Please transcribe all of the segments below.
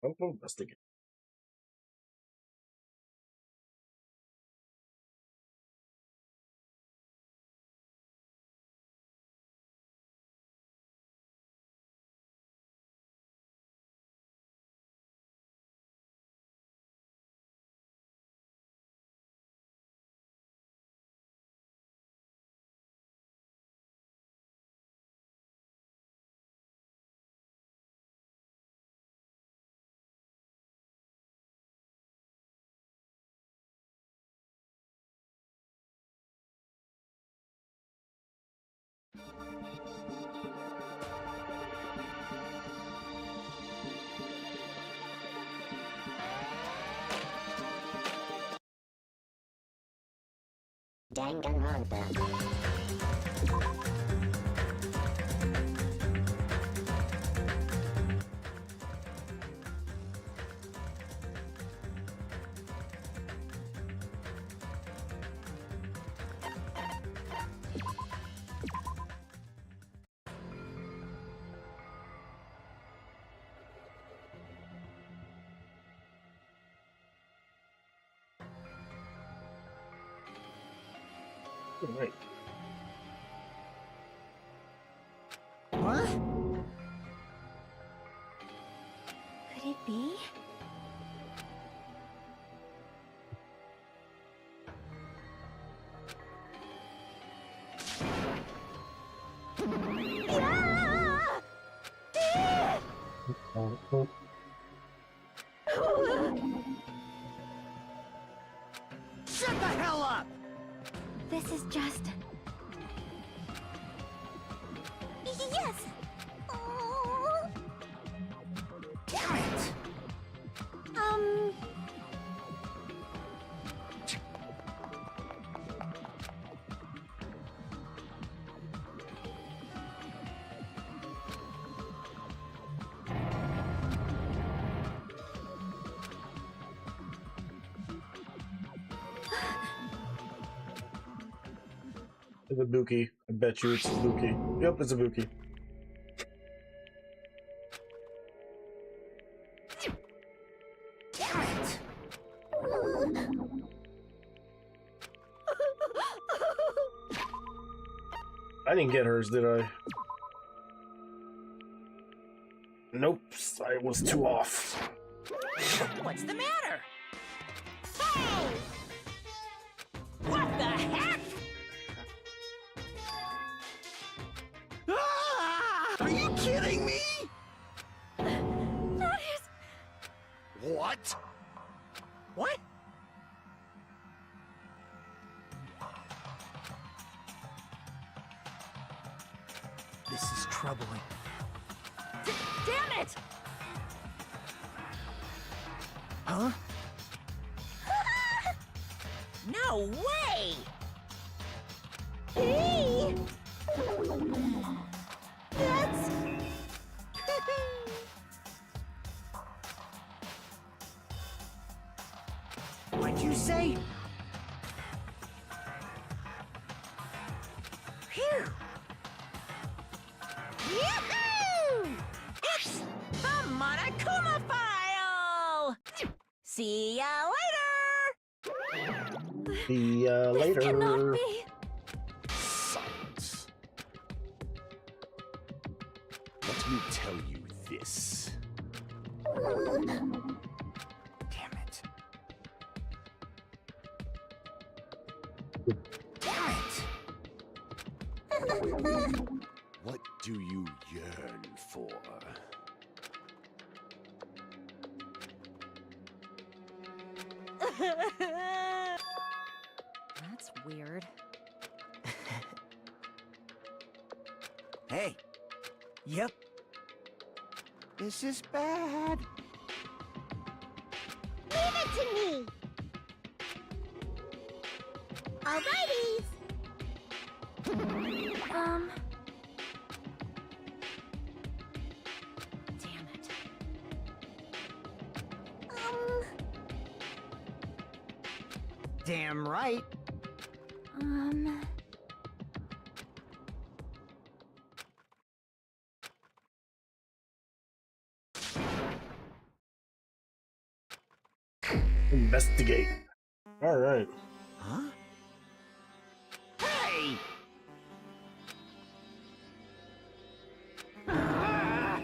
Don't investigate. Danganronpa. Right. What? Could it be? Shut the hell up! This is just... Yes! Oh. Damn it! It's a Buki. I bet you it's a Buki. Yep, it's a Buki. Damn it! I didn't get hers, did I? Nope, I was too off. What's the matter? Hey! What the heck? Ah! Are you kidding me? That is... What? What? This is troubling. Damn it! Huh? No way! Hey! That's... What'd you say? Phew! Yahoo! It's the Monokuma file! See ya later! See ya later. This cannot be... Silence. Let me tell you this. Damn it. Damn it! What do you yearn for? That's weird. Hey. Yep. This is bad. Leave it to me! Alrighties! Damn it. Damn right. Investigate. All right. Huh? Hey! Ah!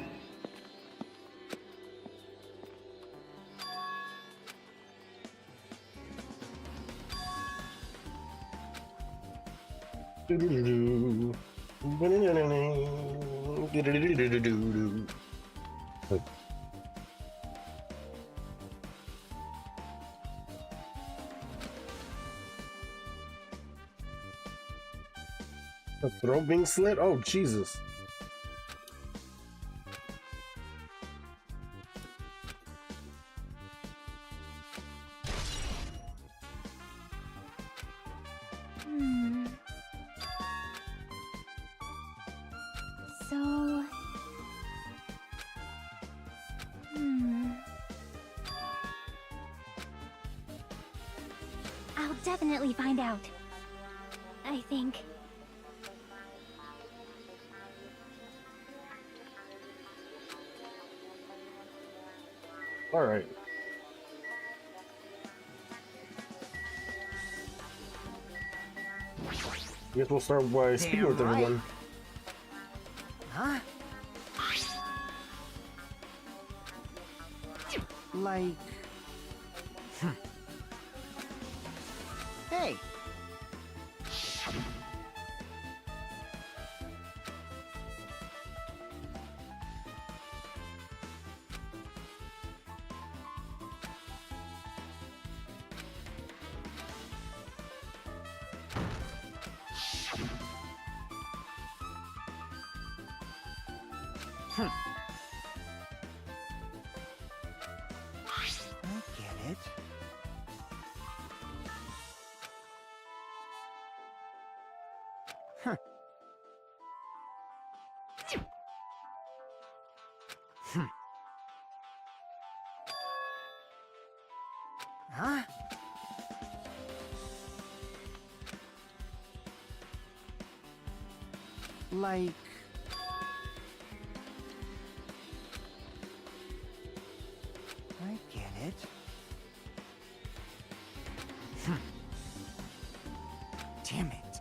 Do-do-do-do. Do-do-do-do-do. A throat being slit? Oh, Jesus. Hmm. So. I'll definitely find out. I think. All right. I guess we'll start by speaking Damn with right. everyone. Huh? Like... Hey! I get it. Huh. Huh? Like... I get it. Damn it.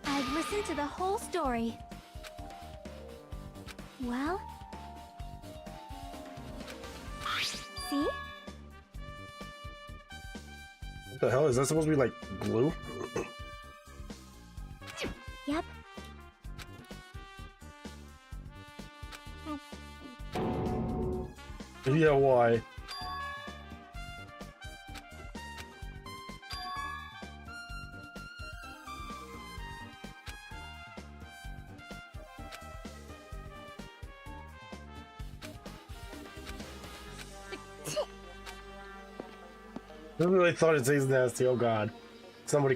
I've listened to the whole story. Well? See? What the hell? Is that supposed to be like glue? Yep. Yeah, why? I really thought it tastes nasty. Oh God, somebody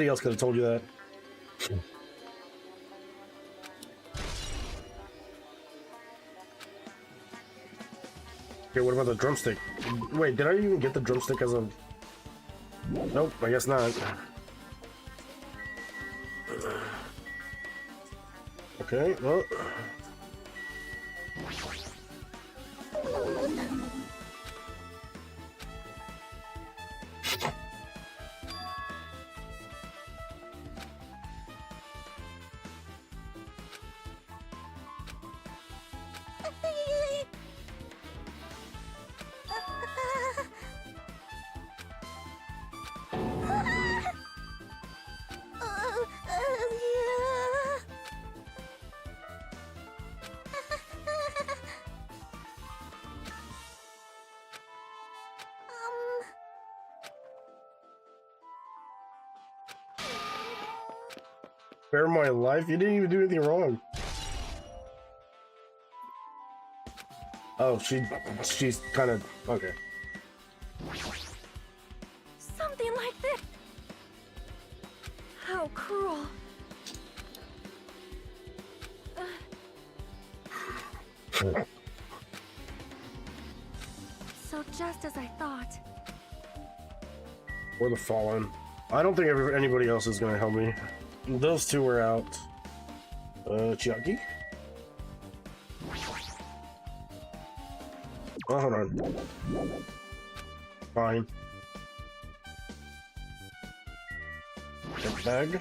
else could have told you that. Okay, what about the drumstick? Wait, did I even get the drumstick as a? Nope, I guess not. Okay, well. Spare my life? You didn't even do anything wrong. Oh, she's kind of okay. Something like this. How cruel. So just as I thought. Or the Fallen. I don't think anybody else is gonna help me. Those two are out. Chiaki? Oh, hold on. Fine. Get bag.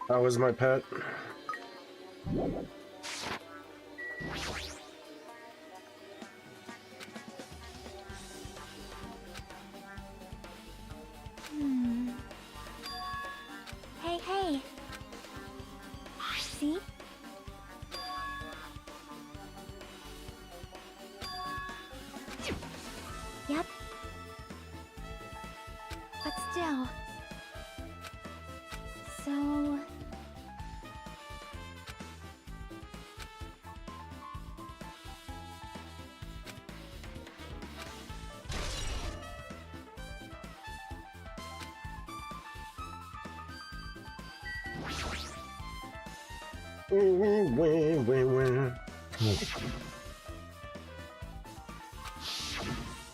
How is my pet? Hey, hey. See? Yep. But still. So...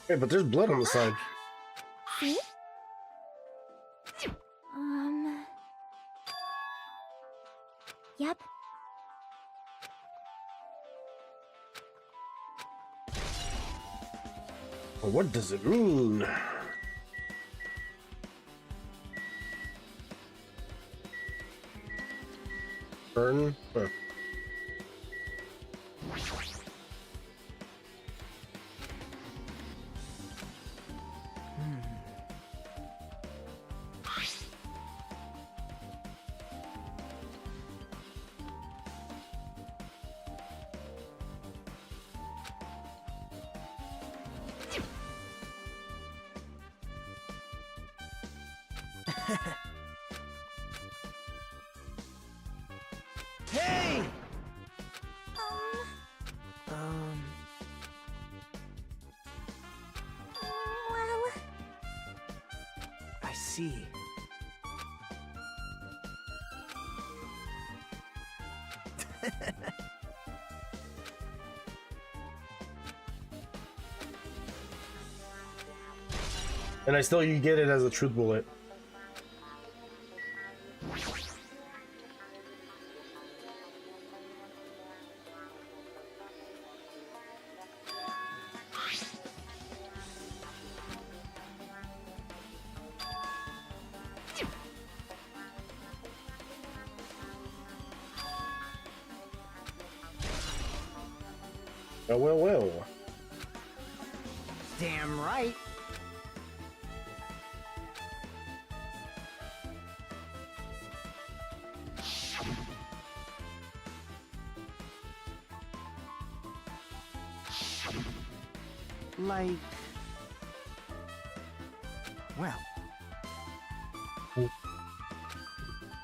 Hey, but there's blood on the side. See? Yep. Well, what does it mean? Burn? Hey! Well... I see. And I still, you get it as a truth bullet. Oh, well. Damn right. Like... Well...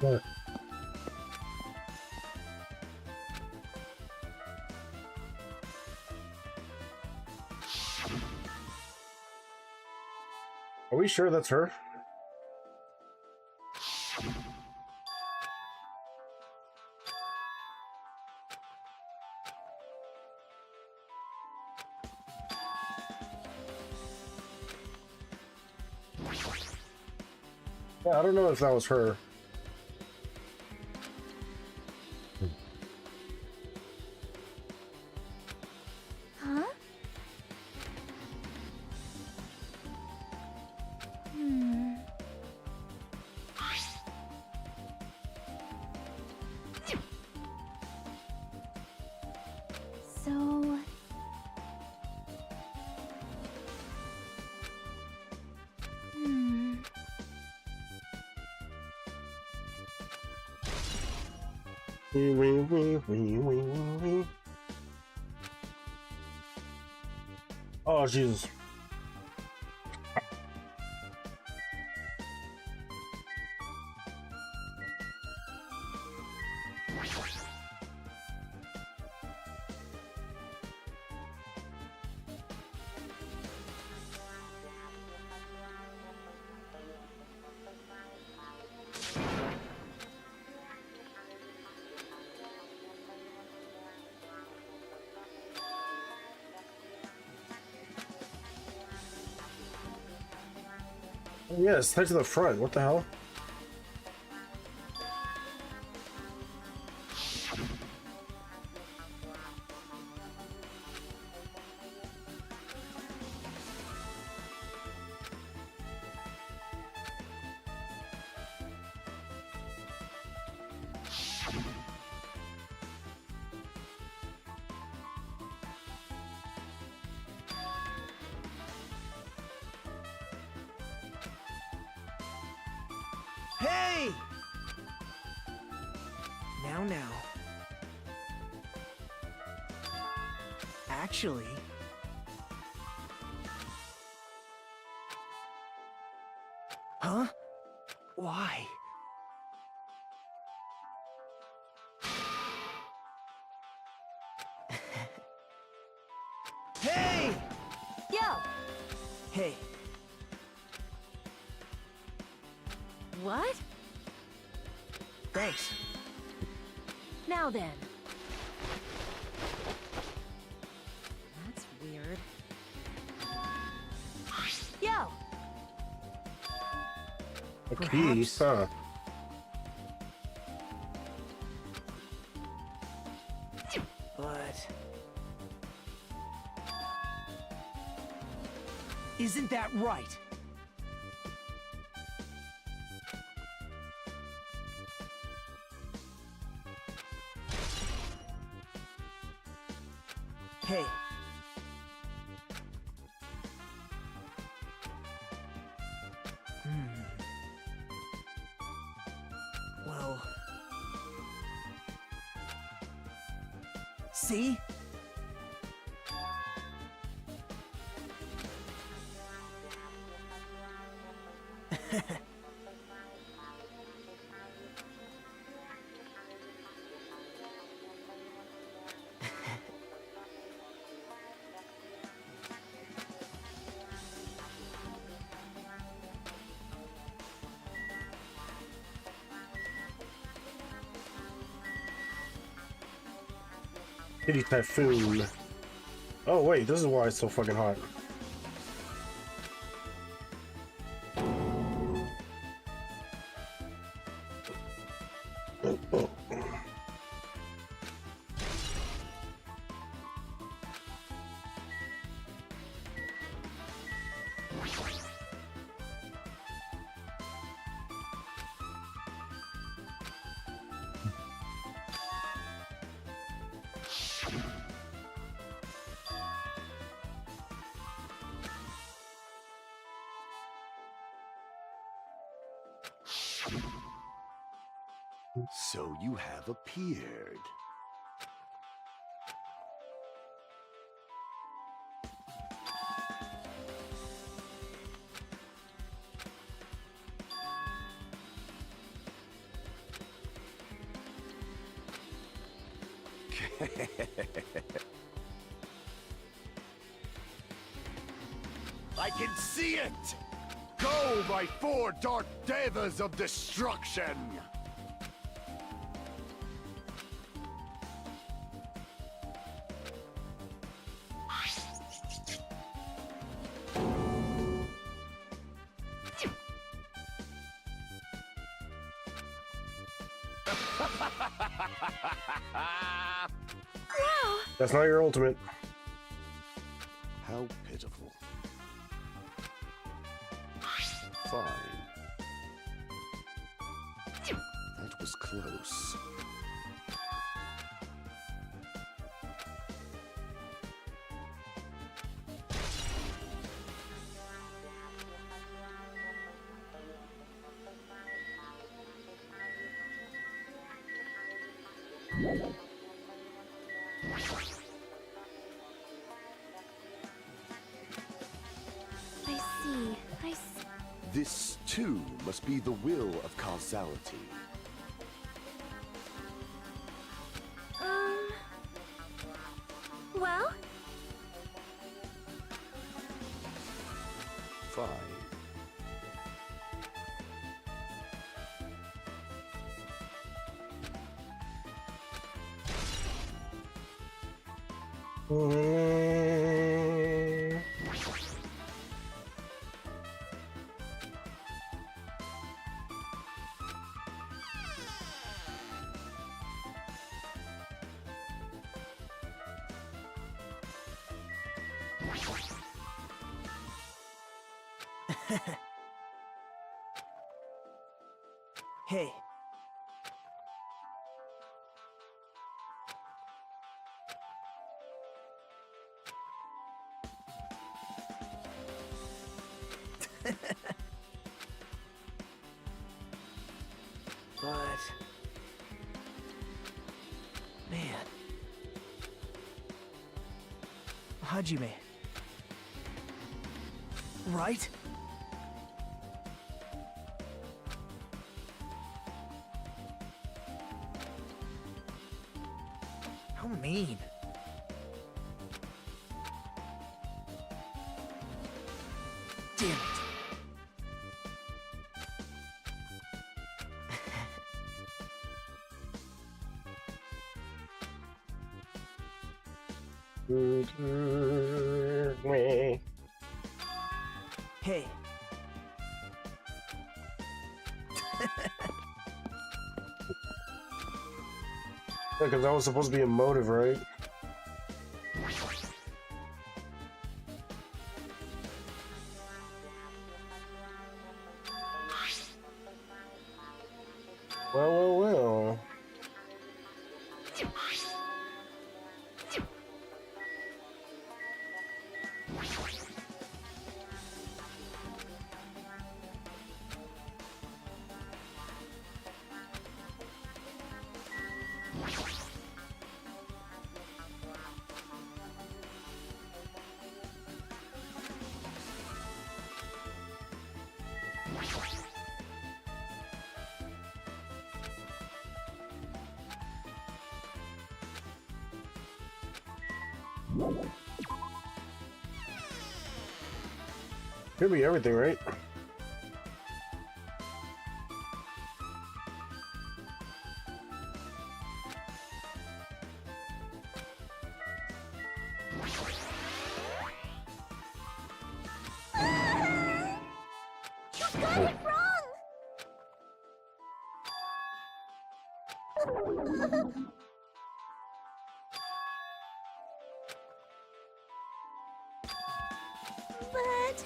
What? Are we sure that's her? Yeah, I don't know if that was her. Huh? So... Oh, Jesus. Oh, yeah, it's tied to the front. What the hell? Hey! Now. Actually... Huh? Why? Hey! Yo! Hey, What? thanks. Now then. That's weird. Yo! A key? Perhaps- Huh. But... Isn't that right? Hey. Well... See? Kitty Typhoon. Oh wait, this is why it's so fucking hot. So you have appeared. I can see it! Go, my four dark devas of destruction! That's not your ultimate. How pitiful. Fine. That was close. I see. This, too, must be the will of causality. Well? Fine. Hey. But... man... Hajime... right? How mean. Damn it. Hey. Because that was supposed to be a motive, right? Well. Could be everything, right? You got it wrong! But...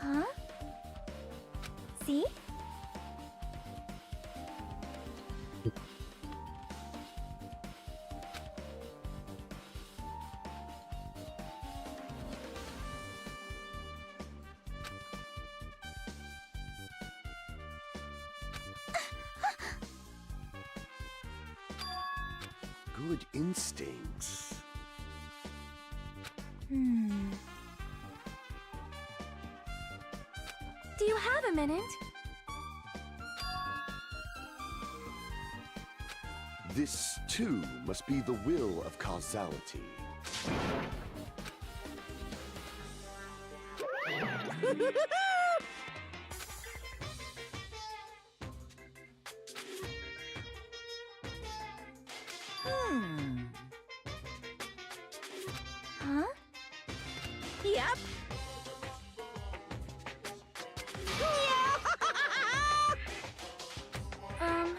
huh? See? Good instincts. Do you have a minute? This, too, must be the will of causality. Huh? Yep. Um...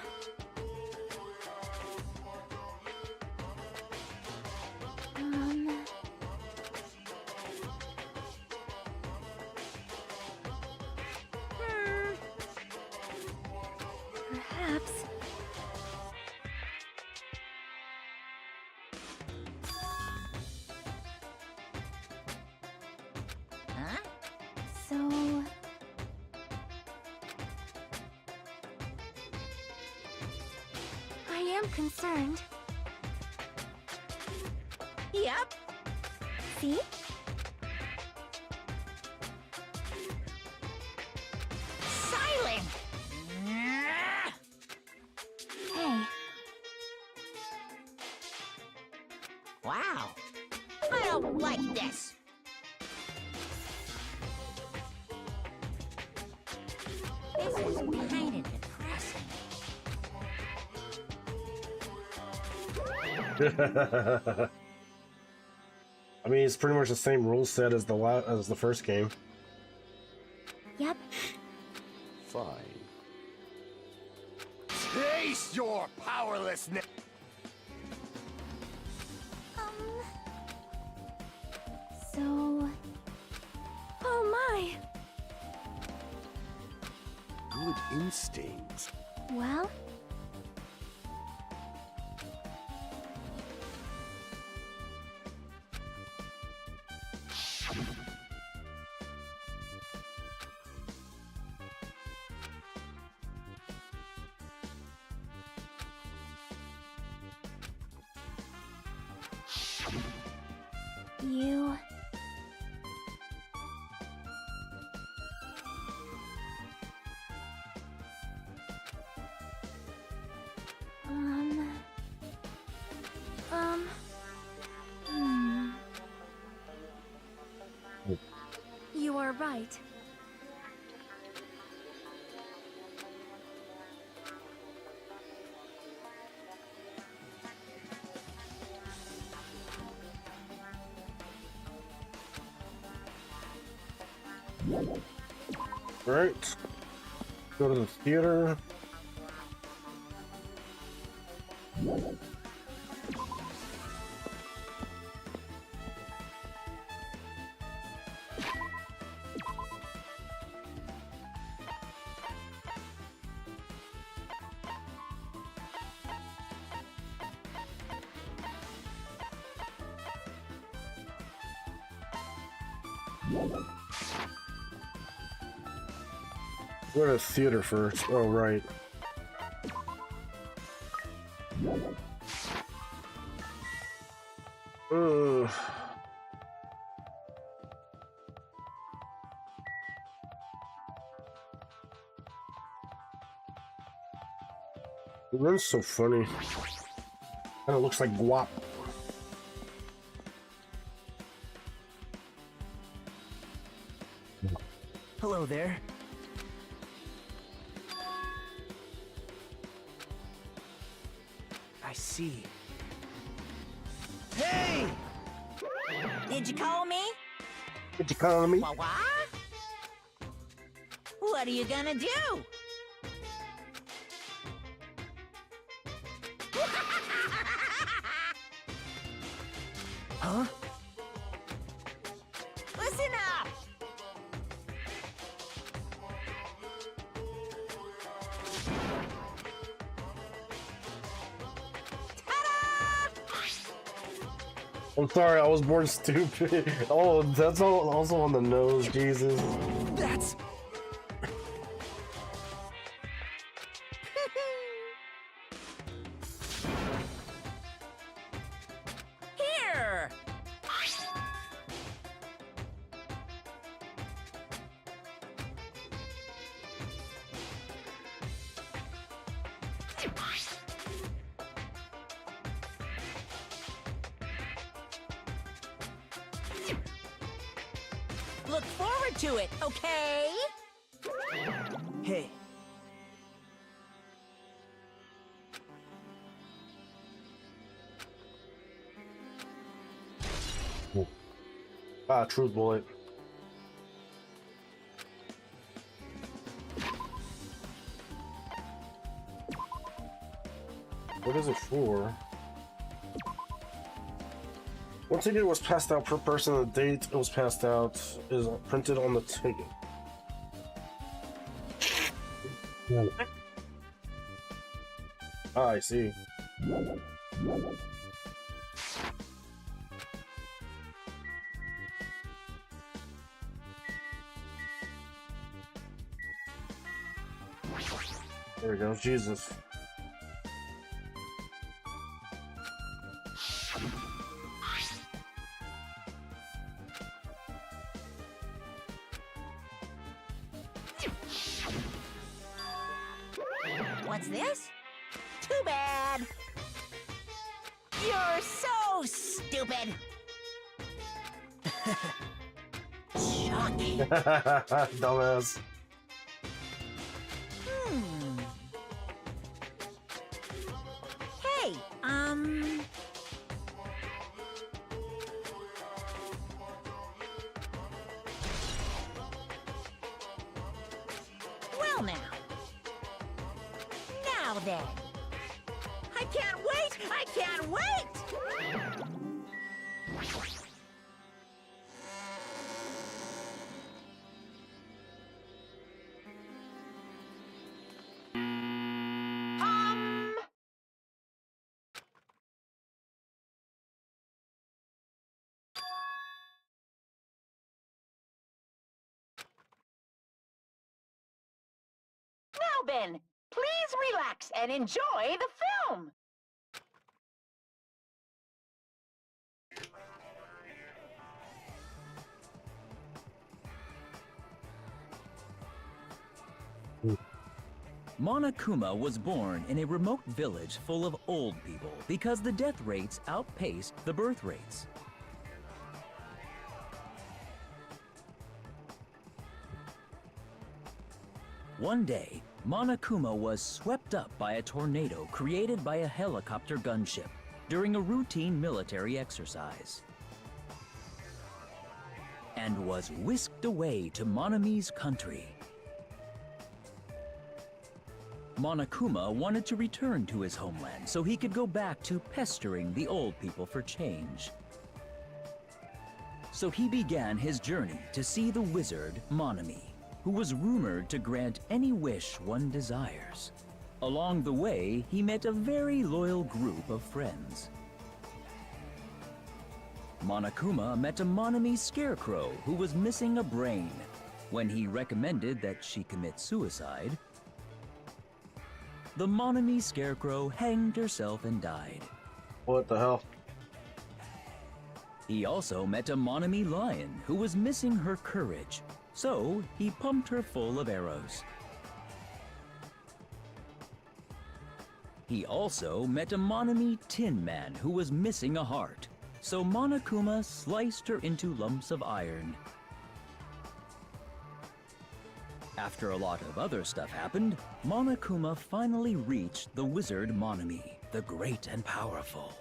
Perhaps... Huh? So... I am concerned. Yep. See? Silent. Hey, Wow. I don't like this. This is kind of depressing. I mean, it's pretty much the same rule set as the first game. Yep. Fine. Taste your powerlessness! So... Oh my! Good instincts. Well... You... Hmm. You are right. Alright. Go to the theater. Go to the theater first. Oh, right. Ugh. The run's so funny. Kinda looks like guap. Hello there. I see. Hey! Did you call me? Did you call me? What? What are you gonna do? Huh? Listen up! I'm sorry, I was born stupid. Oh, that's also on the nose, Jesus. That's... Here! Look forward to it, okay? Hey. Ah, truth bullet. What is it for? One ticket was passed out per person. The date it was passed out is printed on the ticket. Ah, I see. There we go, Jesus. What's this? Too bad. You're so stupid. Shocking. Dumbass. Hey, Well now. Now then. I can't wait! I can't wait! Now then, please relax and enjoy the film. Monokuma was born in a remote village full of old people because the death rates outpaced the birth rates. One day, Monokuma was swept up by a tornado created by a helicopter gunship during a routine military exercise, and was whisked away to Monami's country. Monokuma wanted to return to his homeland so he could go back to pestering the old people for change. So he began his journey to see the wizard Monami, who was rumored to grant any wish one desires. Along the way, he met a very loyal group of friends. Monokuma met a Monami scarecrow who was missing a brain. When he recommended that she commit suicide, the Monami scarecrow hanged herself and died. What the hell? He also met a Monami lion who was missing her courage, so he pumped her full of arrows. He also met a Monami tin man who was missing a heart, so Monokuma sliced her into lumps of iron. After a lot of other stuff happened, Monokuma finally reached the wizard Monami, the great and powerful.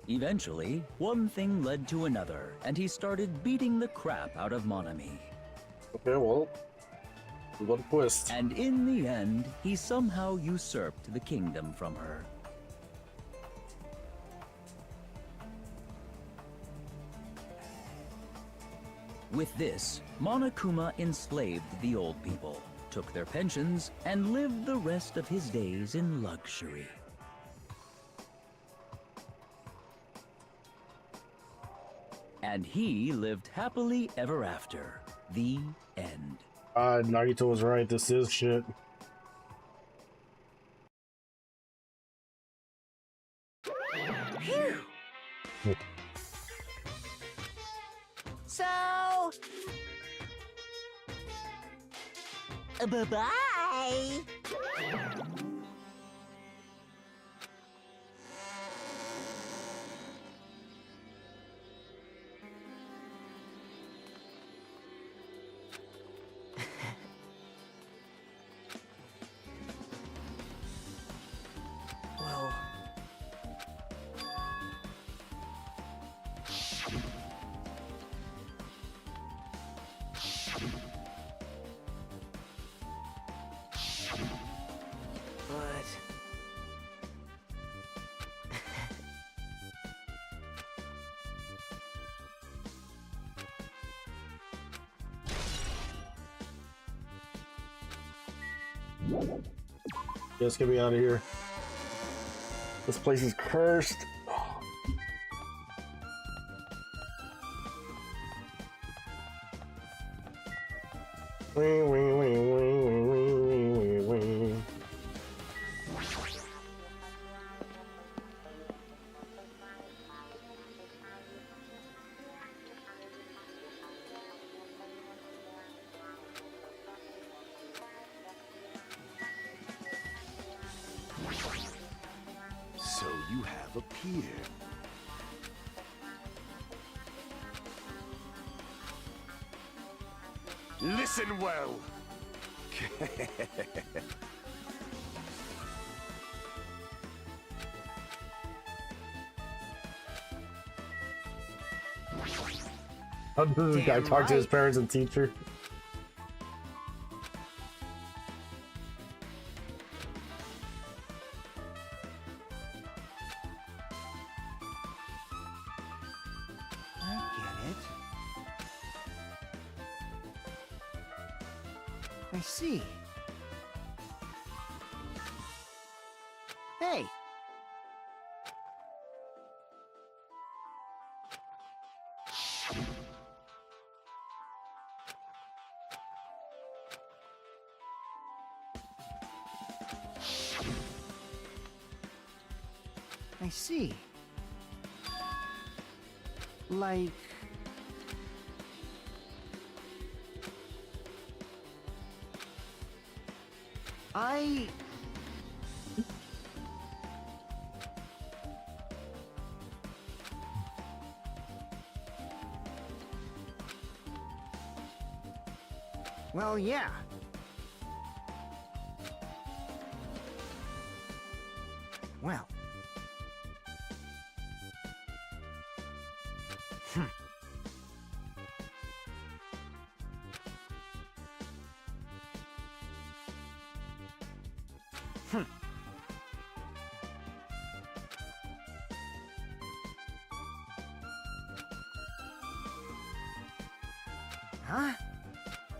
Eventually, one thing led to another, and he started beating the crap out of Monami. Okay, well, we got a twist. And in the end, he somehow usurped the kingdom from her. With this, Monokuma enslaved the old people, took their pensions, and lived the rest of his days in luxury. And he lived happily ever after. The end. Nagito was right, this is shit. Phew. So... bye-bye! Well, but Let's get me out of here. This place is cursed. Wing, wing, wing, wing, wing, wing, wing, wing. So you have appeared. Listen well. How does this guy Damn talk to his right. parents and teacher? I see. Hey! I see. Like... I... Well, yeah. Well. Huh?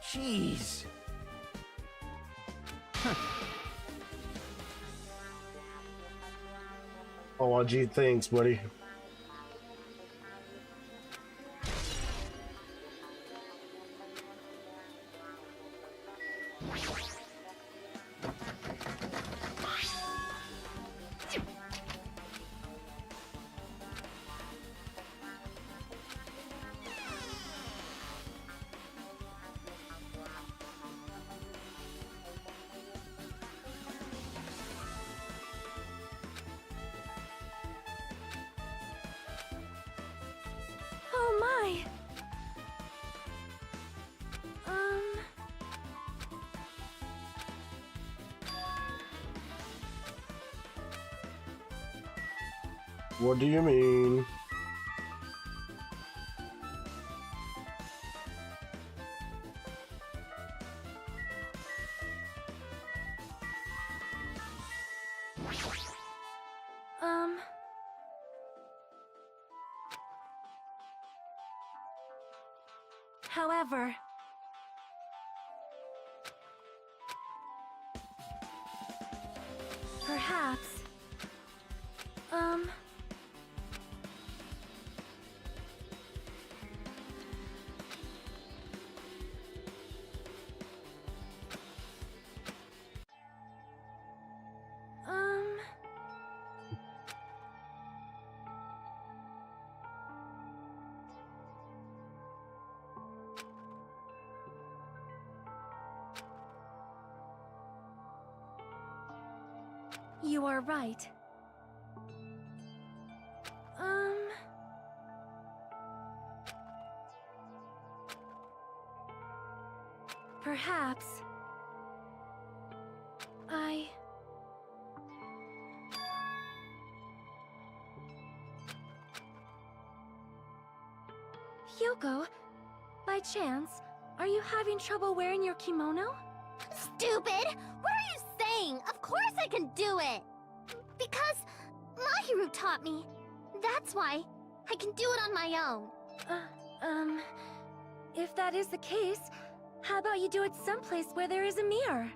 Jeez. Oh, gee, thanks, buddy. Oh my! What do you mean? However... Perhaps... You are right. Perhaps... Hyoko, by chance, are you having trouble wearing your kimono? Stupid! What are you saying? Of course I can do it! Because Mahiru taught me. That's why I can do it on my own. If that is the case, how about you do it someplace where there is a mirror?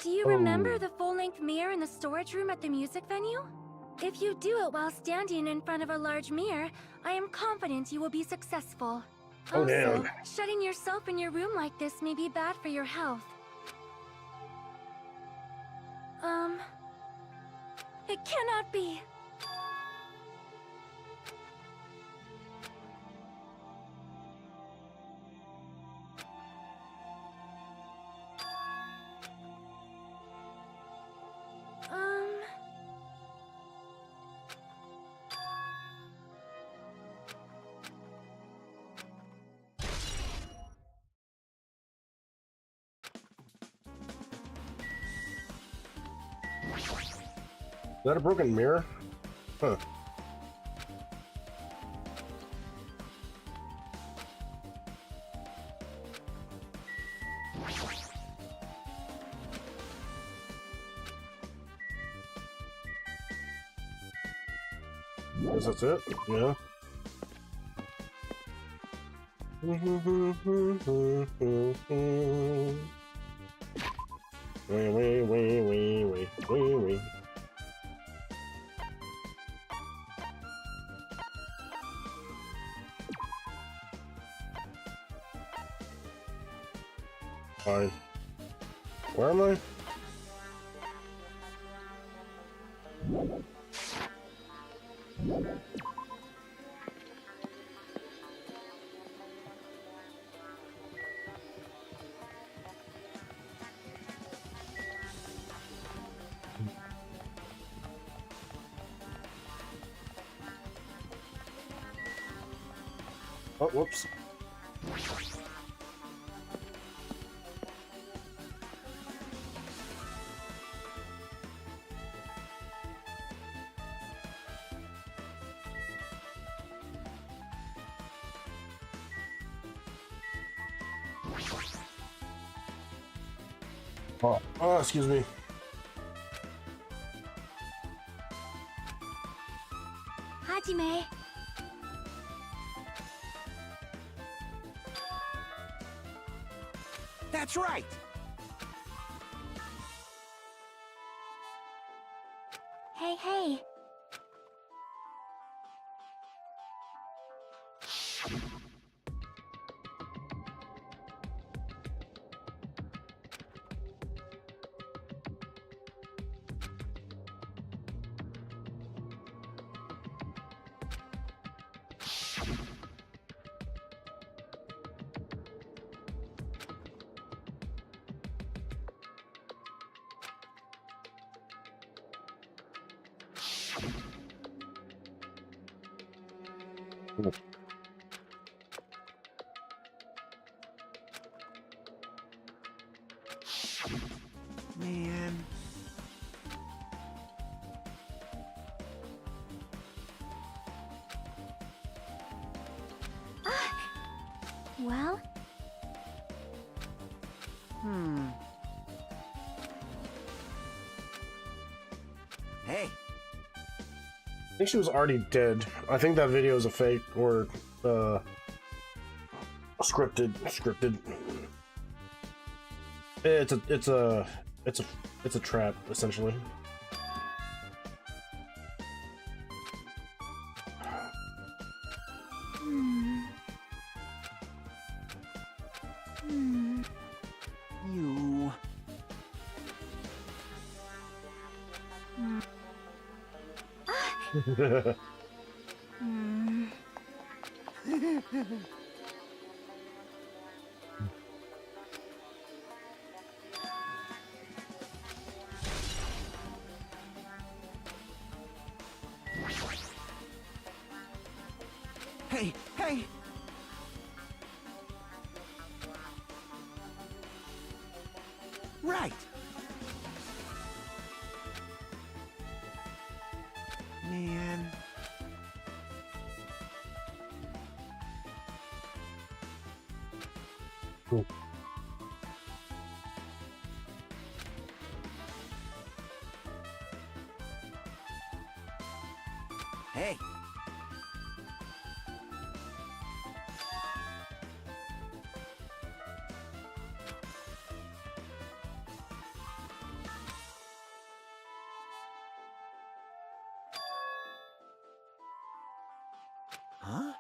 Do you remember the full-length mirror in the storage room at the music venue? If you do it while standing in front of a large mirror, I am confident you will be successful. Oh, Also, damn. shutting yourself in your room like this may be bad for your health. It cannot be. Is that a broken mirror? Huh. Guess that's it? Yeah. Wee, wee, wee, wee, wee, wee, wee. Fine. Where am I? Oh, whoops. Oh, excuse me. Hajime. That's right. Hey, hey. Man. Well, Hey, I think she was already dead. I think that video is a fake or scripted. It's a trap essentially. you. Hey, hey. Right. Man. Cool. Hey. Huh?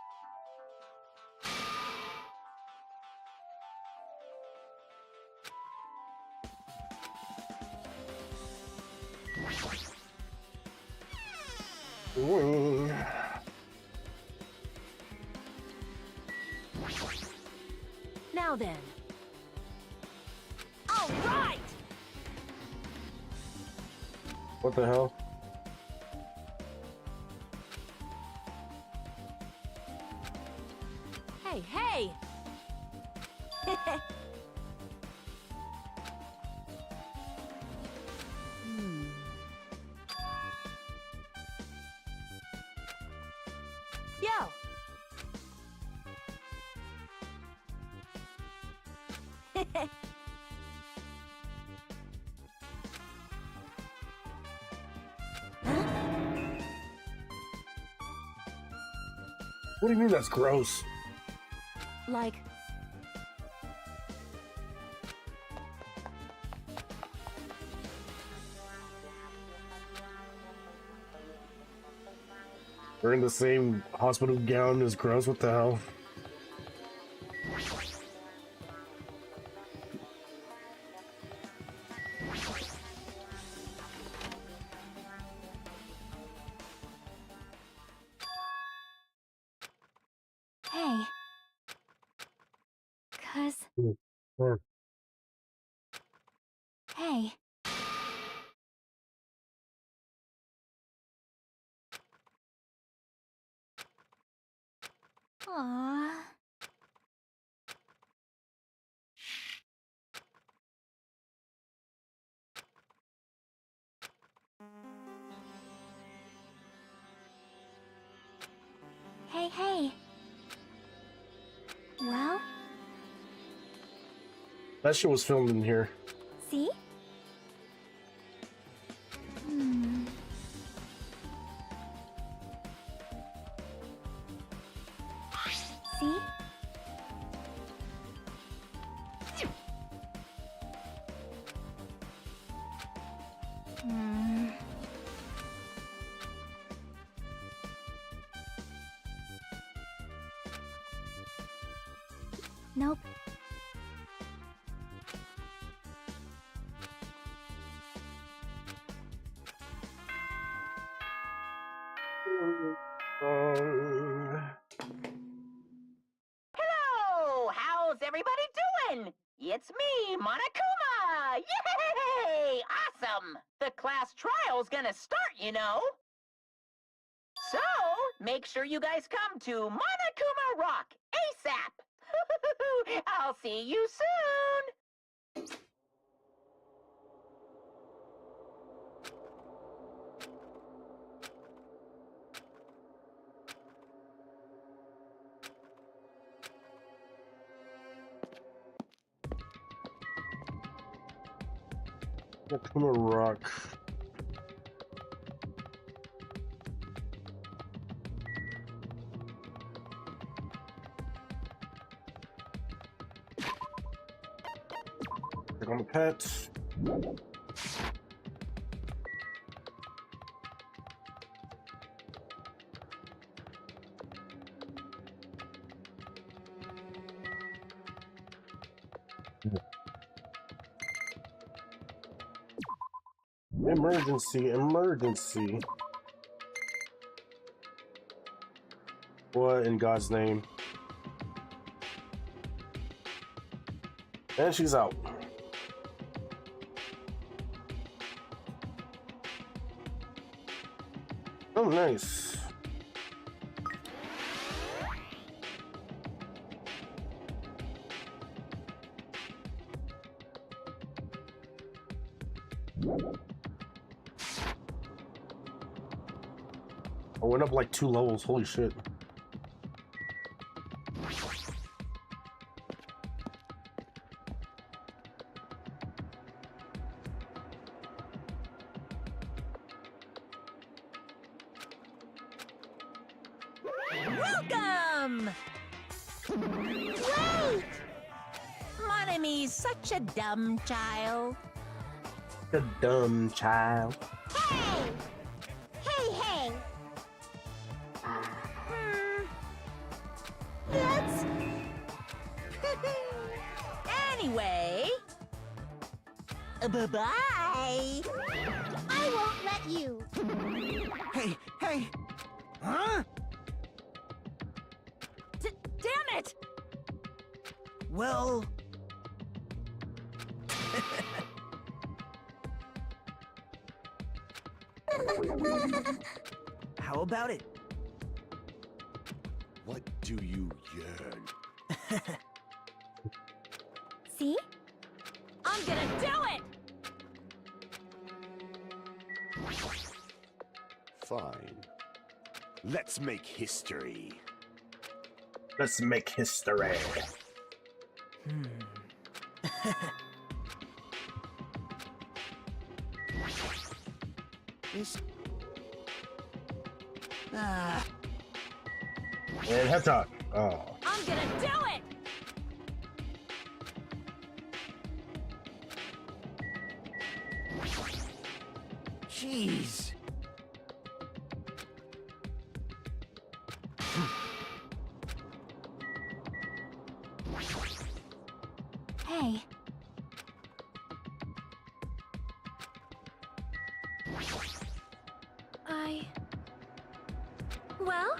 now then. All right! What the hell? Hey, hey! Yo! What do you mean that's gross? Like... Wearing the same hospital gown is gross. What the hell? Hey. 'Cause... Hmm. Hey. Aww. Hey, hey. Well, That shit was filmed in here. see? See? Nope. Hello! How's everybody doing? It's me, Monokuma! Yay! Awesome! The class trial's gonna start, you know. So, make sure you guys come to Monokuma Rock ASAP! I'll see you soon! Come on, rock. Click on the pet. Emergency, emergency. What in God's name? And she's out. Oh, nice. I went up like 2 levels, holy shit. Welcome! Wait! Monomi's such a dumb child. The dumb child. Hey! Hey, hey! That's... Anyway... Bye-bye! I won't let you. Hey, hey! Huh? Damn it! Well... How about it? What do you yearn? See? I'm gonna do it! Fine. Let's make history. Let's make history. This... Ah... And head talk. Oh. I'm gonna do it! Jeez. Hey. Well?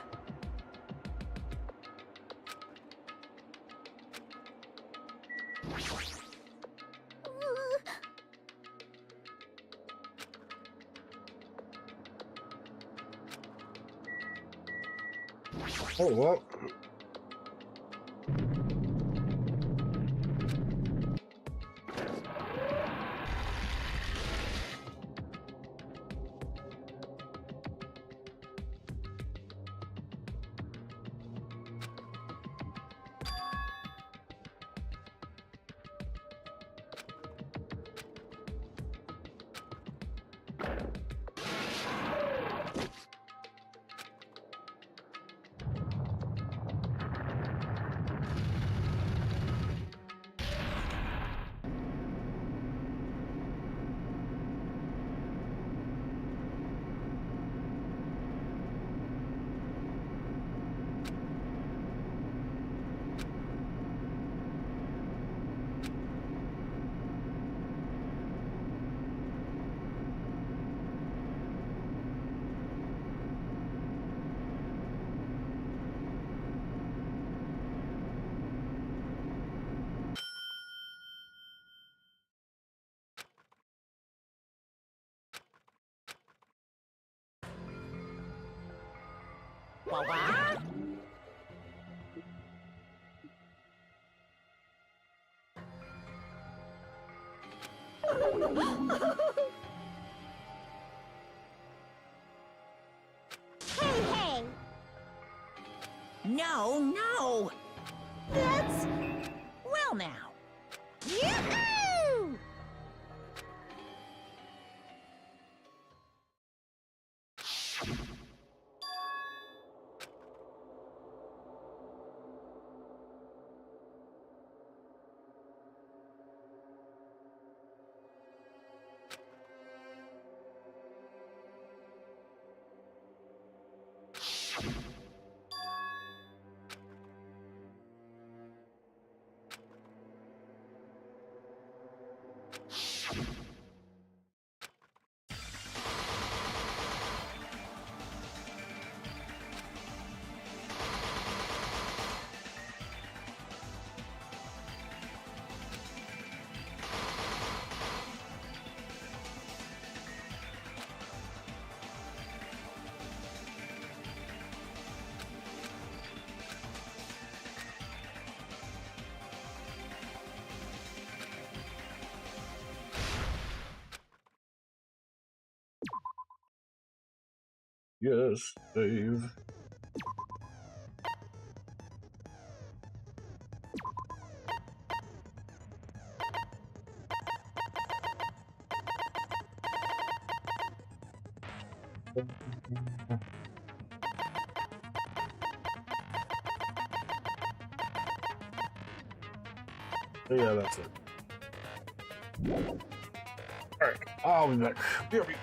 Oh, well. What? Hey, hey! No, no! That's... well now. Yoo-hoo! Yes, Dave. Yeah, that's it. Alright, I'll be back. BRB.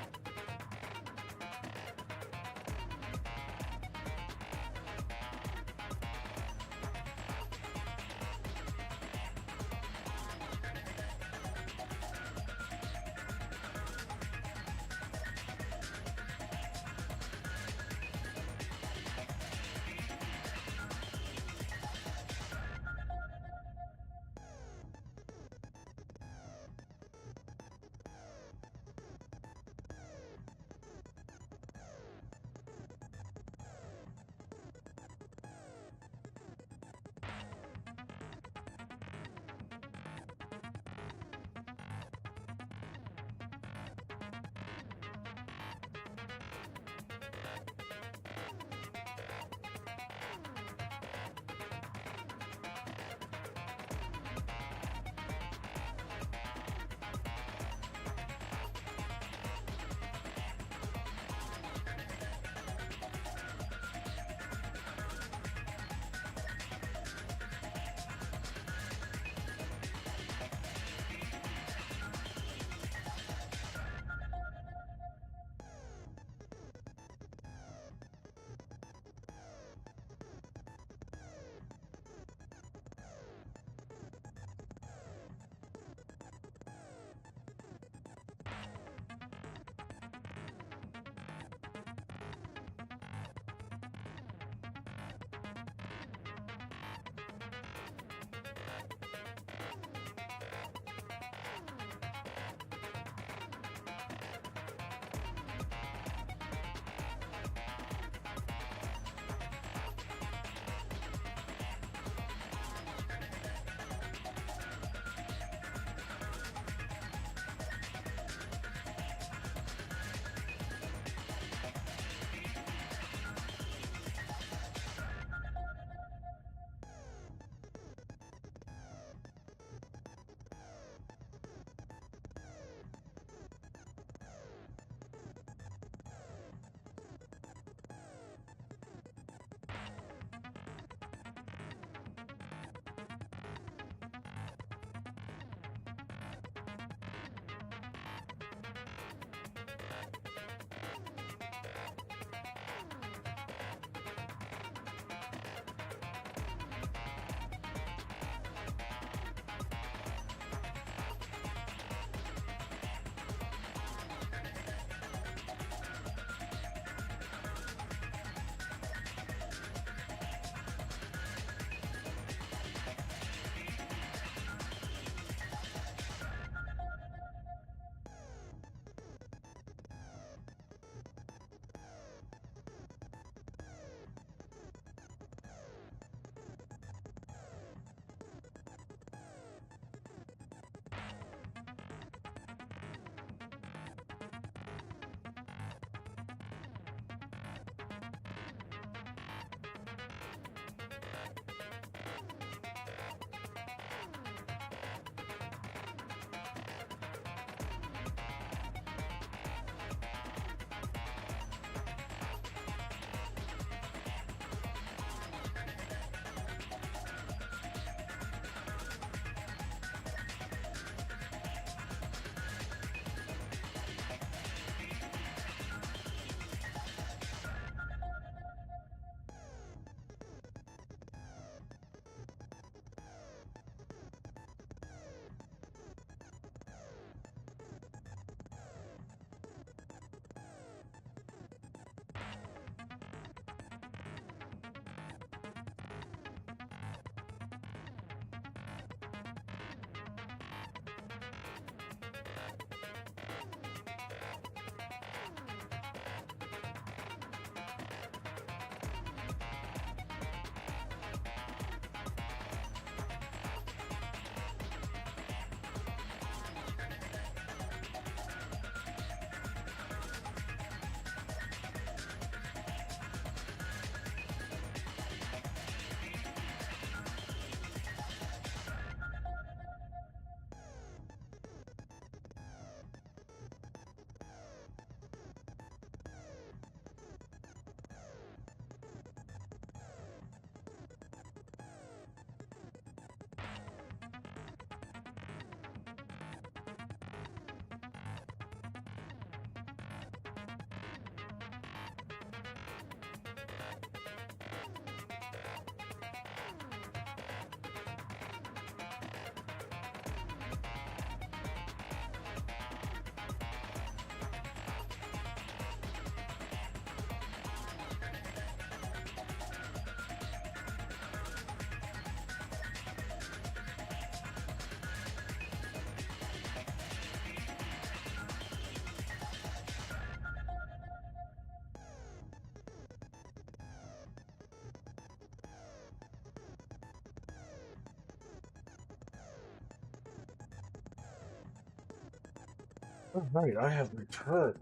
All right, I have returned.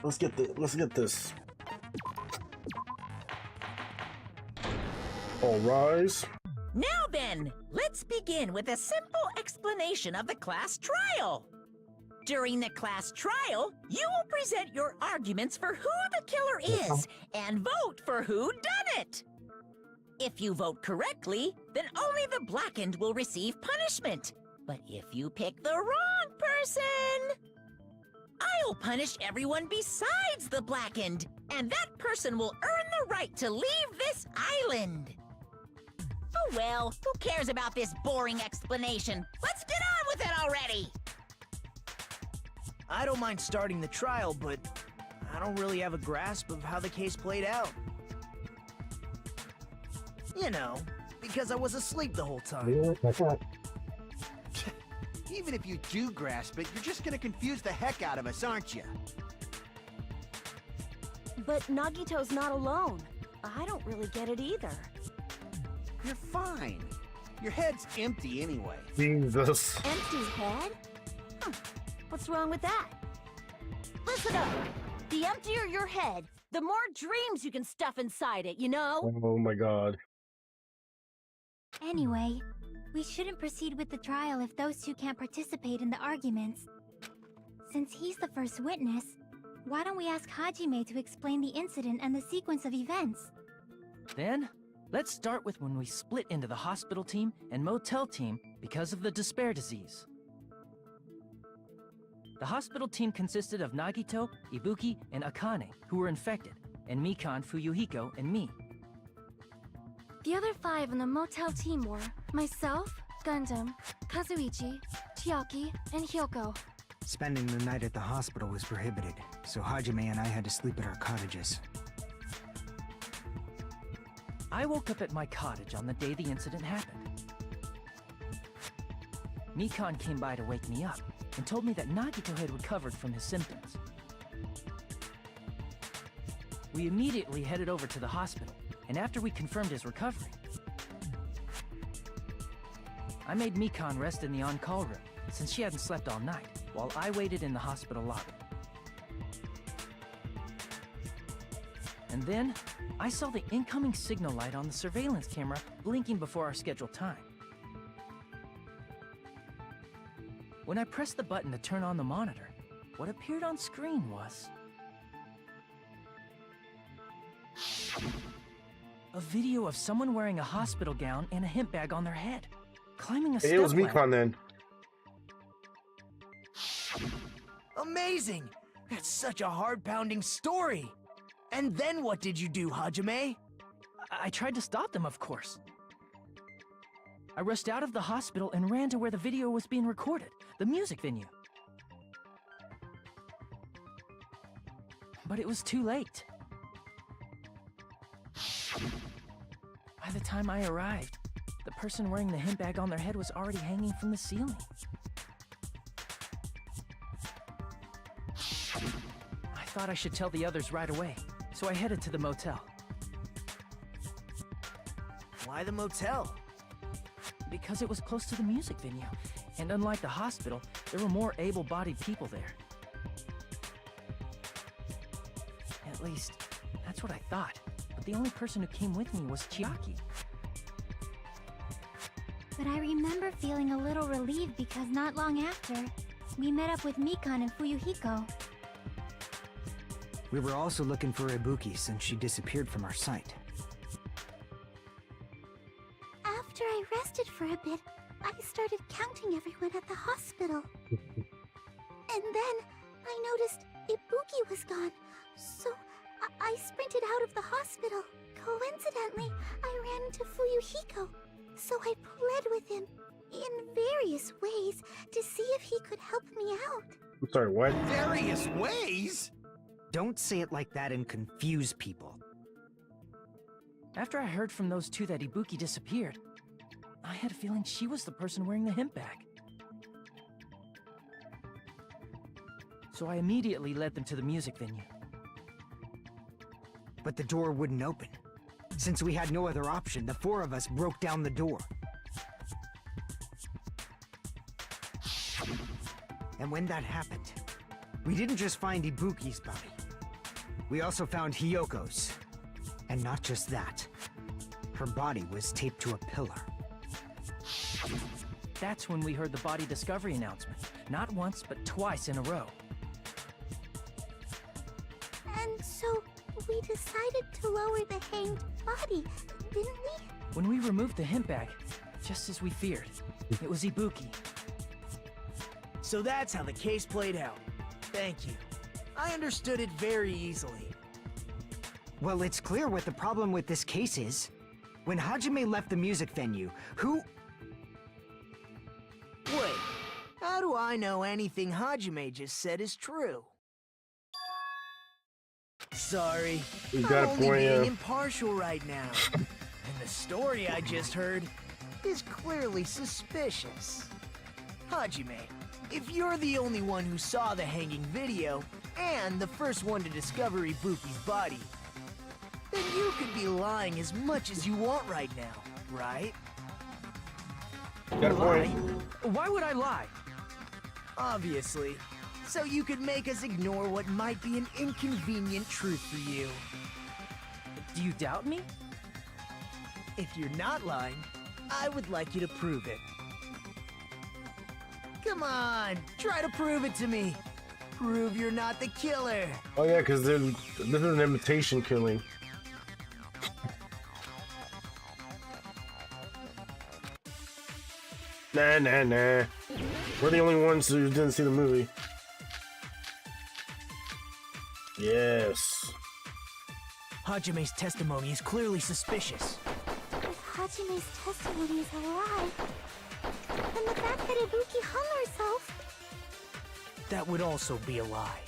Let's get this. All rise. Now then, let's begin with a simple explanation of the class trial. During the class trial, you will present your arguments for who the killer is and vote for who done it. If you vote correctly, then only the blackened will receive punishment. But if you pick the wrong person, I'll punish everyone besides the blackened, and that person will earn the right to leave this island. Oh well, who cares about this boring explanation? Let's get on with it already! I don't mind starting the trial, but I don't really have a grasp of how the case played out. You know, because I was asleep the whole time. Even if you do grasp it, you're just gonna confuse the heck out of us, aren't you? But Nagito's not alone. I don't really get it either. You're fine. Your head's empty anyway. Jesus. Empty head? What's wrong with that? Listen up. The emptier your head, the more dreams you can stuff inside it, you know? Oh my god. Anyway, we shouldn't proceed with the trial if those two can't participate in the arguments. Since he's the first witness, why don't we ask Hajime to explain the incident and the sequence of events? Then, let's start with when we split into the hospital team and motel team because of the despair disease. The hospital team consisted of Nagito, Ibuki, and Akane, who were infected, and Mikan, Fuyuhiko, and me. The other 5 on the motel team were myself, Gundam, Kazuichi, Chiaki, and Hyoko. Spending the night at the hospital was prohibited, so Hajime and I had to sleep at our cottages. I woke up at my cottage on the day the incident happened. Mikan came by to wake me up and told me that Nagito had recovered from his symptoms. We immediately headed over to the hospital, and after we confirmed his recovery, I made Mikan rest in the on-call room, since she hadn't slept all night, while I waited in the hospital lobby. And then, I saw the incoming signal light on the surveillance camera blinking before our scheduled time. When I pressed the button to turn on the monitor, what appeared on screen was a video of someone wearing a hospital gown and a hemp bag on their head, climbing a step It was ladder. Mikan then. Amazing! That's such a heart-pounding story! And then what did you do, Hajime? I tried to stop them, of course. I rushed out of the hospital and ran to where the video was being recorded, the music venue. But it was too late. By the time I arrived, the person wearing the hemp bag on their head was already hanging from the ceiling. I thought I should tell the others right away, so I headed to the motel. Why the motel? Because it was close to the music venue, and unlike the hospital, there were more able-bodied people there. At least, that's what I thought, but the only person who came with me was Chiaki. But I remember feeling a little relieved because not long after, we met up with Mikan and Fuyuhiko. We were also looking for Ibuki since she disappeared from our sight. After I rested for a bit, I started counting everyone at the hospital. And then I noticed Ibuki was gone, so I sprinted out of the hospital. Coincidentally, I ran into Fuyuhiko, so I pled with him in various ways to see if he could help me out. I'm sorry, what? Various ways? Don't say it like that and confuse people. After I heard from those two that Ibuki disappeared, I had a feeling she was the person wearing the hemp bag. So I immediately led them to the music venue. But the door wouldn't open. Since we had no other option, the 4 of us broke down the door. And when that happened, we didn't just find Ibuki's body. We also found Hiyoko's. And not just that. Her body was taped to a pillar. That's when we heard the body discovery announcement. Not once, but twice in a row. And so, we decided to lower the hanged body, didn't we? When we removed the hemp bag, just as we feared, it was Ibuki. So that's how the case played out. Thank you. I understood it very easily. Well, it's clear what the problem with this case is. When Hajime left the music venue, who... Wait, how do I know anything Hajime just said is true? Sorry, You I'm got a only point, being yeah. impartial right now. And the story I just heard is clearly suspicious. Hajime, if you're the only one who saw the hanging video, and the first one to discover Ibuki's body, then you could be lying as much as you want right now, right? Got a point. Why would I lie? Obviously. So you could make us ignore what might be an inconvenient truth for you. Do you doubt me? If you're not lying, I would like you to prove it. Come on, try to prove it to me. Prove you're not the killer. Oh yeah, because this is an imitation killing. Nah. We're the only ones who didn't see the movie. Yes. Hajime's testimony is clearly suspicious. If Hajime's testimony is a lie, then the fact that Ibuki hung herself... That would also be a lie.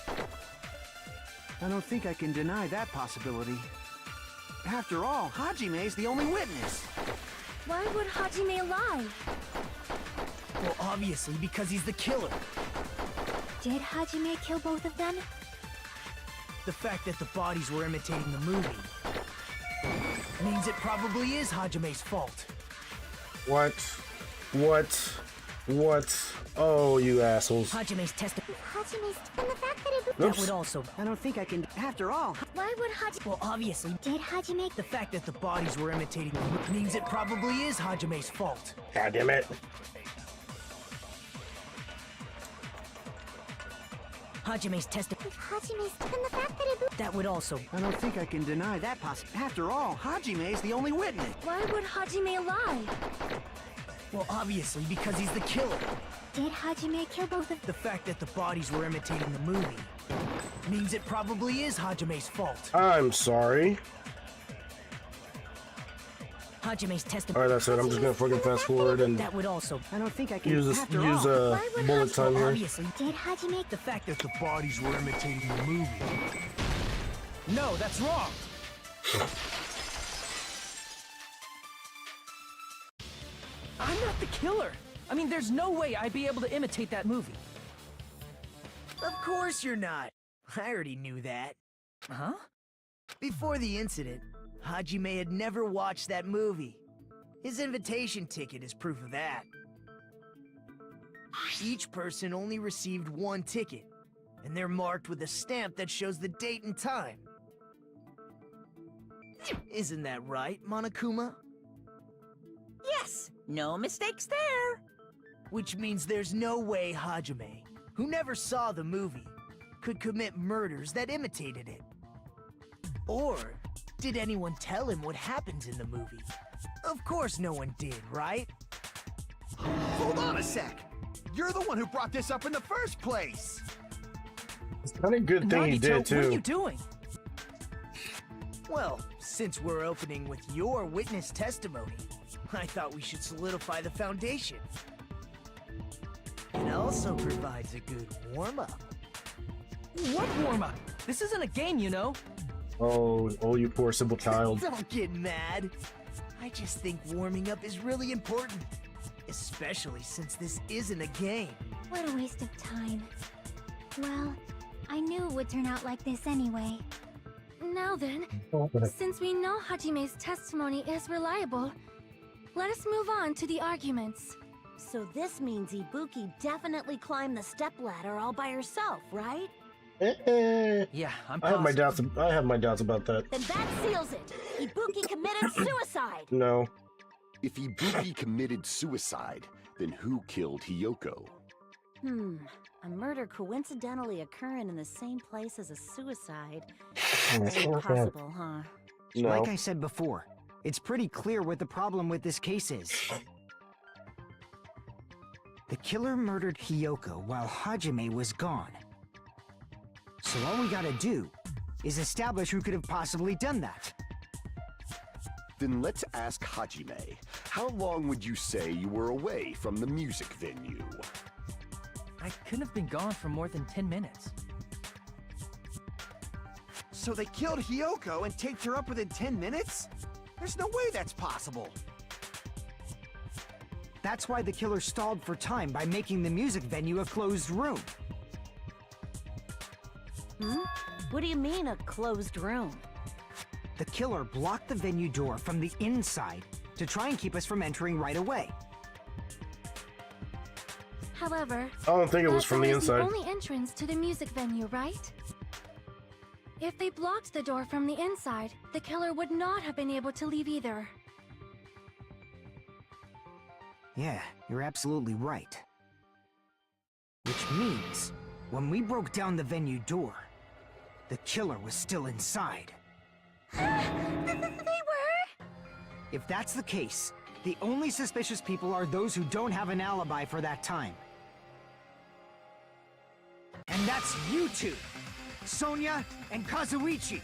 I don't think I can deny that possibility. After all, Hajime's the only witness. Why would Hajime lie? Well, obviously because he's the killer. Did Hajime kill both of them? The fact that the bodies were imitating the movie means it probably is Hajime's fault. What? Oh, you assholes. Hajime's testimony. And the fact that Ibuki... That would also... I don't think I can... After all... Why would Hajime... Well, obviously... Did Hajime... The fact that the bodies were imitating the movie means it probably is Hajime's fault. God damn it. Hajime's testimony. Hajime's... And the fact that Ibuki... That would also... I don't think I can deny that After all, Hajime's the only witness. Why would Hajime lie? Well, obviously because he's the killer. Did Hajime kill both of them? The fact that the bodies were imitating the movie means it probably is Hajime's fault. I'm sorry. Hajime's testimony. Alright, that's it. I'm just gonna fucking fast forward and That would also... I don't think I can... use bullet time here. Obviously. Did Hajime... The fact that the bodies were imitating the movie. No, that's wrong! I'm not the killer! I mean, there's no way I'd be able to imitate that movie. Of course you're not. I already knew that. Huh? Before the incident, Hajime had never watched that movie. His invitation ticket is proof of that. Each person only received one ticket, and they're marked with a stamp that shows the date and time. Isn't that right, Monokuma? Yes, no mistakes there. Which means there's no way Hajime, who never saw the movie, could commit murders that imitated it. Or did anyone tell him what happens in the movie? Of course no one did, right? Hold on a sec! You're the one who brought this up in the first place! It's kind of a good thing he did too. What are you doing? Well, since we're opening with your witness testimony, I thought we should solidify the foundation. It also provides a good warm-up. What warm-up? This isn't a game, you know. Oh, you poor simple child. Don't get mad. I just think warming up is really important. Especially since this isn't a game. What a waste of time. Well, I knew it would turn out like this anyway. Now then, since we know Hajime's testimony is reliable, let us move on to the arguments. So this means Ibuki definitely climbed the stepladder all by herself, right? Yeah, I'm I have my positive. doubts. I have my doubts about that. Then that seals it! Ibuki committed suicide! No. If Ibuki committed suicide, then who killed Hiyoko? A murder coincidentally occurring in the same place as a suicide. Very possible, huh? No. Like I said before, it's pretty clear what the problem with this case is. The killer murdered Hiyoko while Hajime was gone. So all we gotta do is establish who could have possibly done that. Then let's ask Hajime. How long would you say you were away from the music venue? I couldn't have been gone for more than 10 minutes. So they killed Hiyoko and taped her up within 10 minutes? There's no way that's possible. That's why the killer stalled for time by making the music venue a closed room. What do you mean, a closed room? The killer blocked the venue door from the inside to try and keep us from entering right away. However, I don't think it was that's from the always inside. the only entrance to the music venue, right? If they blocked the door from the inside, the killer would not have been able to leave either. Yeah, you're absolutely right. Which means, when we broke down the venue door, the killer was still inside. They were? If that's the case, the only suspicious people are those who don't have an alibi for that time. And that's you two! Sonia and Kazuichi!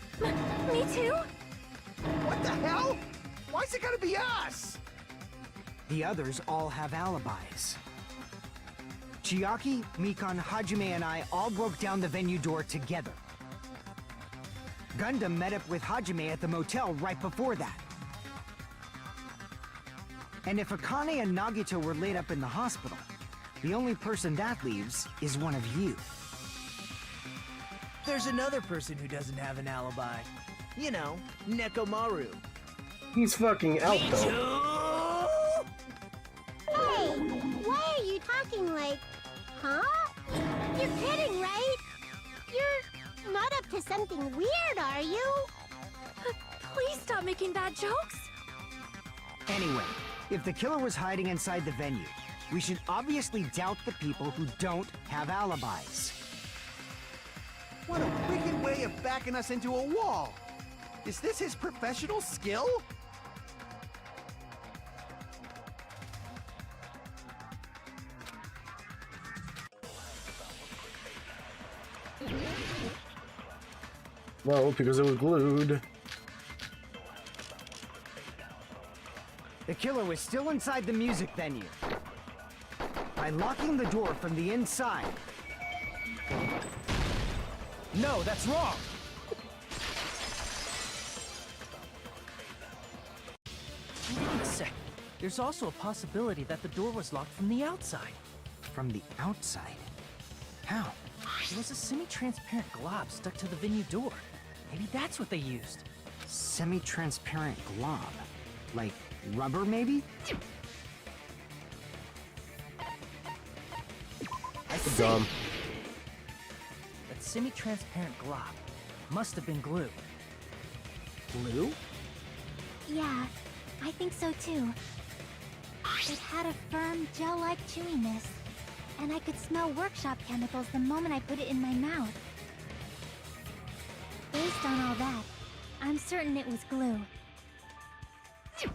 Me too? What the hell? Why's it gotta be us? The others all have alibis. Chiaki, Mikan, Hajime, and I all broke down the venue door together. Gundam met up with Hajime at the motel right before that. And if Akane and Nagito were laid up in the hospital, the only person that leaves is one of you. There's another person who doesn't have an alibi. You know, Nekomaru. He's fucking out though. Hey, why are you talking like, huh? You're kidding, right? You're not up to something weird, are you? Please stop making bad jokes. Anyway, if the killer was hiding inside the venue, we should obviously doubt the people who don't have alibis. What a wicked way of backing us into a wall. Is this his professional skill? Well, because it was glued. The killer was still inside the music venue. By locking the door from the inside. No, that's wrong! Wait a sec. There's also a possibility that the door was locked from the outside. From the outside? How? There was a semi-transparent glob stuck to the venue door. Maybe that's what they used. Semi-transparent glob. Like rubber, maybe? I see. Dumb. That semi-transparent glob must have been glue. Glue? Yeah, I think so too. It had a firm, gel-like chewiness, and I could smell workshop chemicals the moment I put it in my mouth. Based on all that, I'm certain it was glue.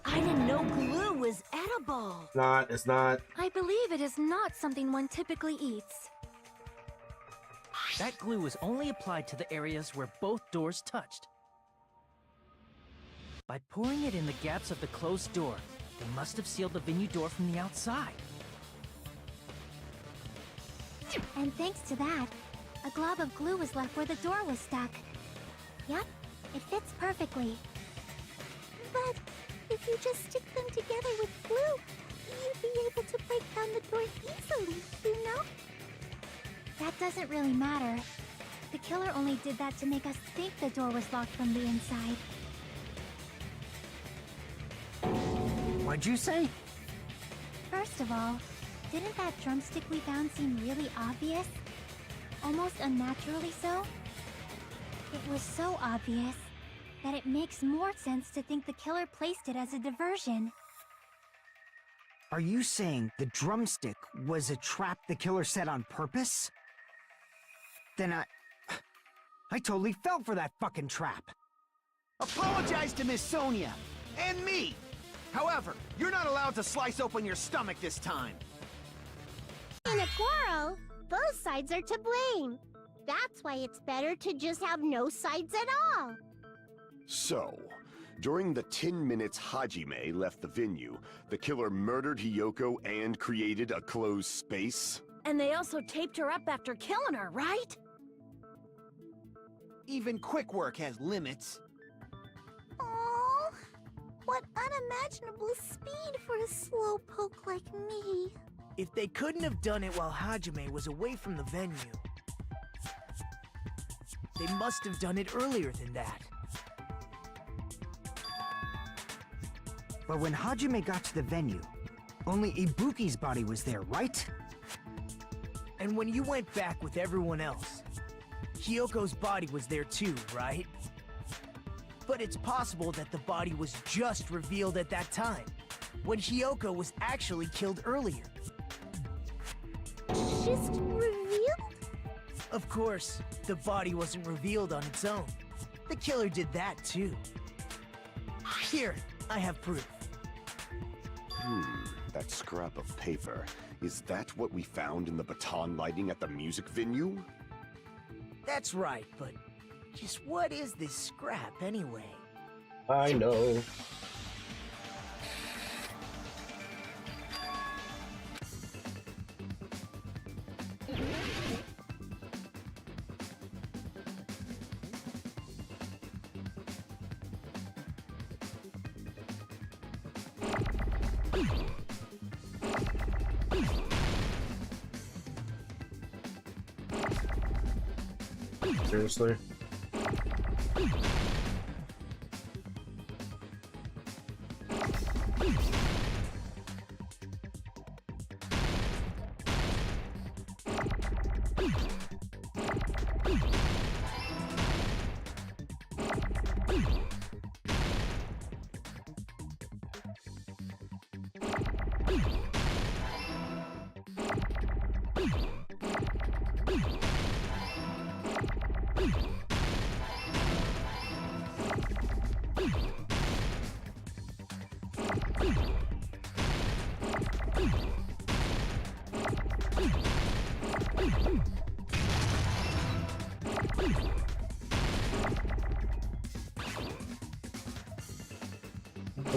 I didn't know glue was edible. It's not. I believe it is not something one typically eats. That glue was only applied to the areas where both doors touched. By pouring it in the gaps of the closed door, they must have sealed the venue door from the outside. And thanks to that, a glob of glue was left where the door was stuck. Yep, it fits perfectly. But if you just stick them together with glue, you'd be able to break down the door easily, you know? That doesn't really matter. The killer only did that to make us think the door was locked from the inside. What'd you say? First of all, Didn't that drumstick we found seem really obvious? Almost unnaturally so? It was so obvious that it makes more sense to think the killer placed it as a diversion. Are you saying the drumstick was a trap the killer set on purpose? Then I totally fell for that fucking trap. Apologize to Miss Sonia and me. However, you're not allowed to slice open your stomach this time. In a quarrel, both sides are to blame. That's why it's better to just have no sides at all. So, during the 10 minutes Hajime left the venue, the killer murdered Hiyoko and created a closed space? And they also taped her up after killing her, right? Even quick work has limits. Oh, what unimaginable speed for a slowpoke like me. If they couldn't have done it while Hajime was away from the venue, they must have done it earlier than that. But when Hajime got to the venue, only Ibuki's body was there, right? And when you went back with everyone else, Hiyoko's body was there too, right? But it's possible that the body was just revealed at that time, when Hiyoko was actually killed earlier. Just revealed? Of course, the body wasn't revealed on its own. The killer did that too. Here, I have proof. That scrap of paper. Is that what we found in the baton lighting at the music venue? That's right, but just what is this scrap anyway? I know. Seriously?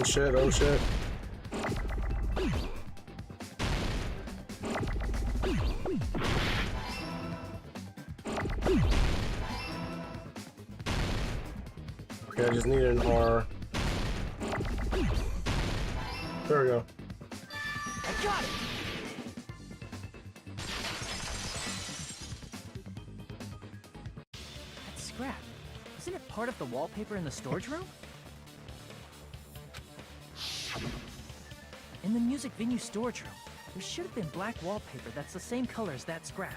Oh shit, oh shit. Okay, I just need an R. There we go. I got it! That scrap. Isn't it part of the wallpaper in the storage room? In the music venue storage room, there should have been black wallpaper that's the same color as that scrap.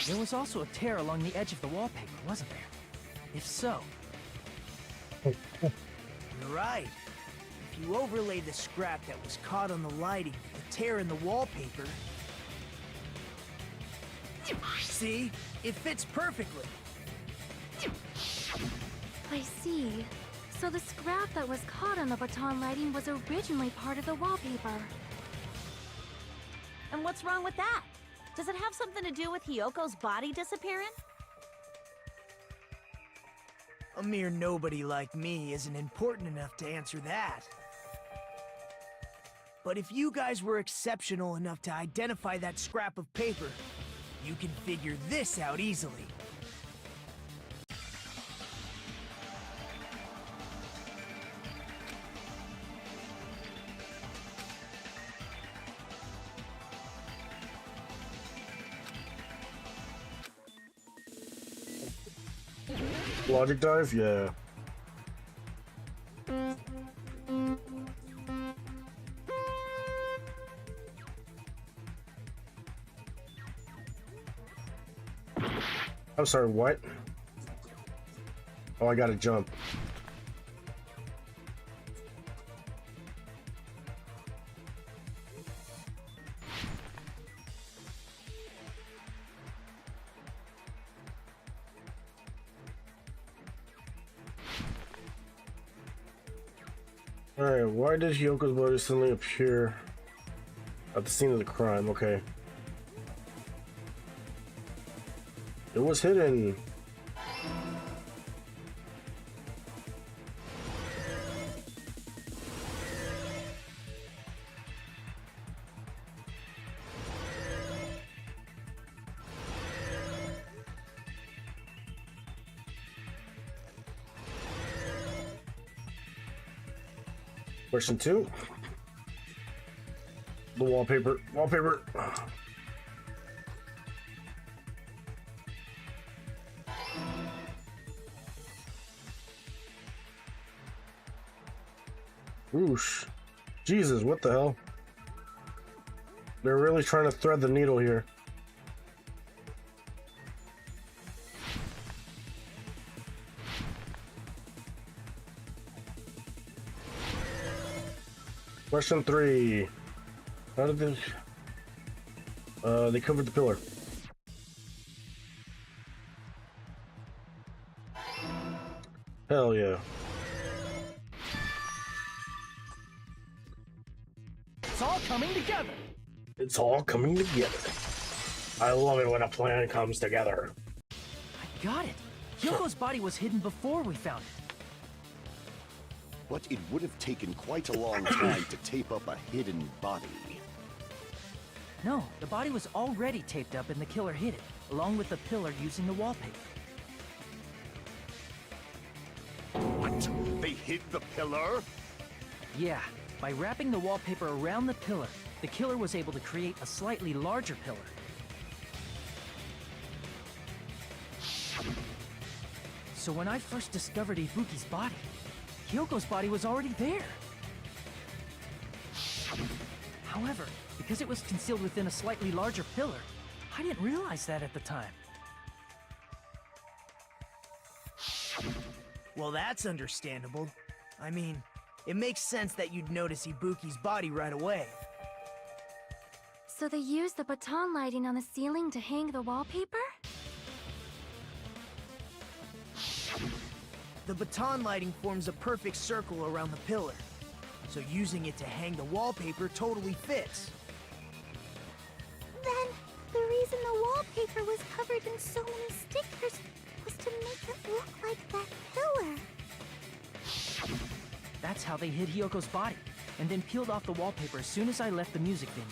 There was also a tear along the edge of the wallpaper, wasn't there? If so... You're right. If you overlay the scrap that was caught on the lighting with the tear in the wallpaper... See? It fits perfectly. I see. So the scrap that was caught on the baton lighting was originally part of the wallpaper. And what's wrong with that? Does it have something to do with Hiyoko's body disappearing? A mere nobody like me isn't important enough to answer that. But if you guys were exceptional enough to identify that scrap of paper, you can figure this out easily. Logic dive? Yeah. I'm sorry, what? Oh, I gotta jump. Alright, why did Hyoko's body suddenly appear at the scene of the crime? Okay. It was hidden. Question 2. The wallpaper. Wallpaper. Whoosh. Jesus, what the hell? They're really trying to thread the needle here. Question 3. How did they covered the pillar. Hell yeah. It's all coming together. It's all coming together. I love it when a plan comes together. I got it. Hyoko's body was hidden before we found it. But it would have taken quite a long time to tape up a hidden body. No, the body was already taped up and the killer hid it, along with the pillar using the wallpaper. What? They hid the pillar? Yeah, by wrapping the wallpaper around the pillar, the killer was able to create a slightly larger pillar. So when I first discovered Ibuki's body, Hyoko's body was already there. However, because it was concealed within a slightly larger pillar, I didn't realize that at the time. Well, that's understandable. I mean, it makes sense that you'd notice Ibuki's body right away. So they used the baton lighting on the ceiling to hang the wallpaper? The baton lighting forms a perfect circle around the pillar, so using it to hang the wallpaper totally fits. Then, the reason the wallpaper was covered in so many stickers was to make it look like that pillar. That's how they hid Hyoko's body, and then peeled off the wallpaper as soon as I left the music venue.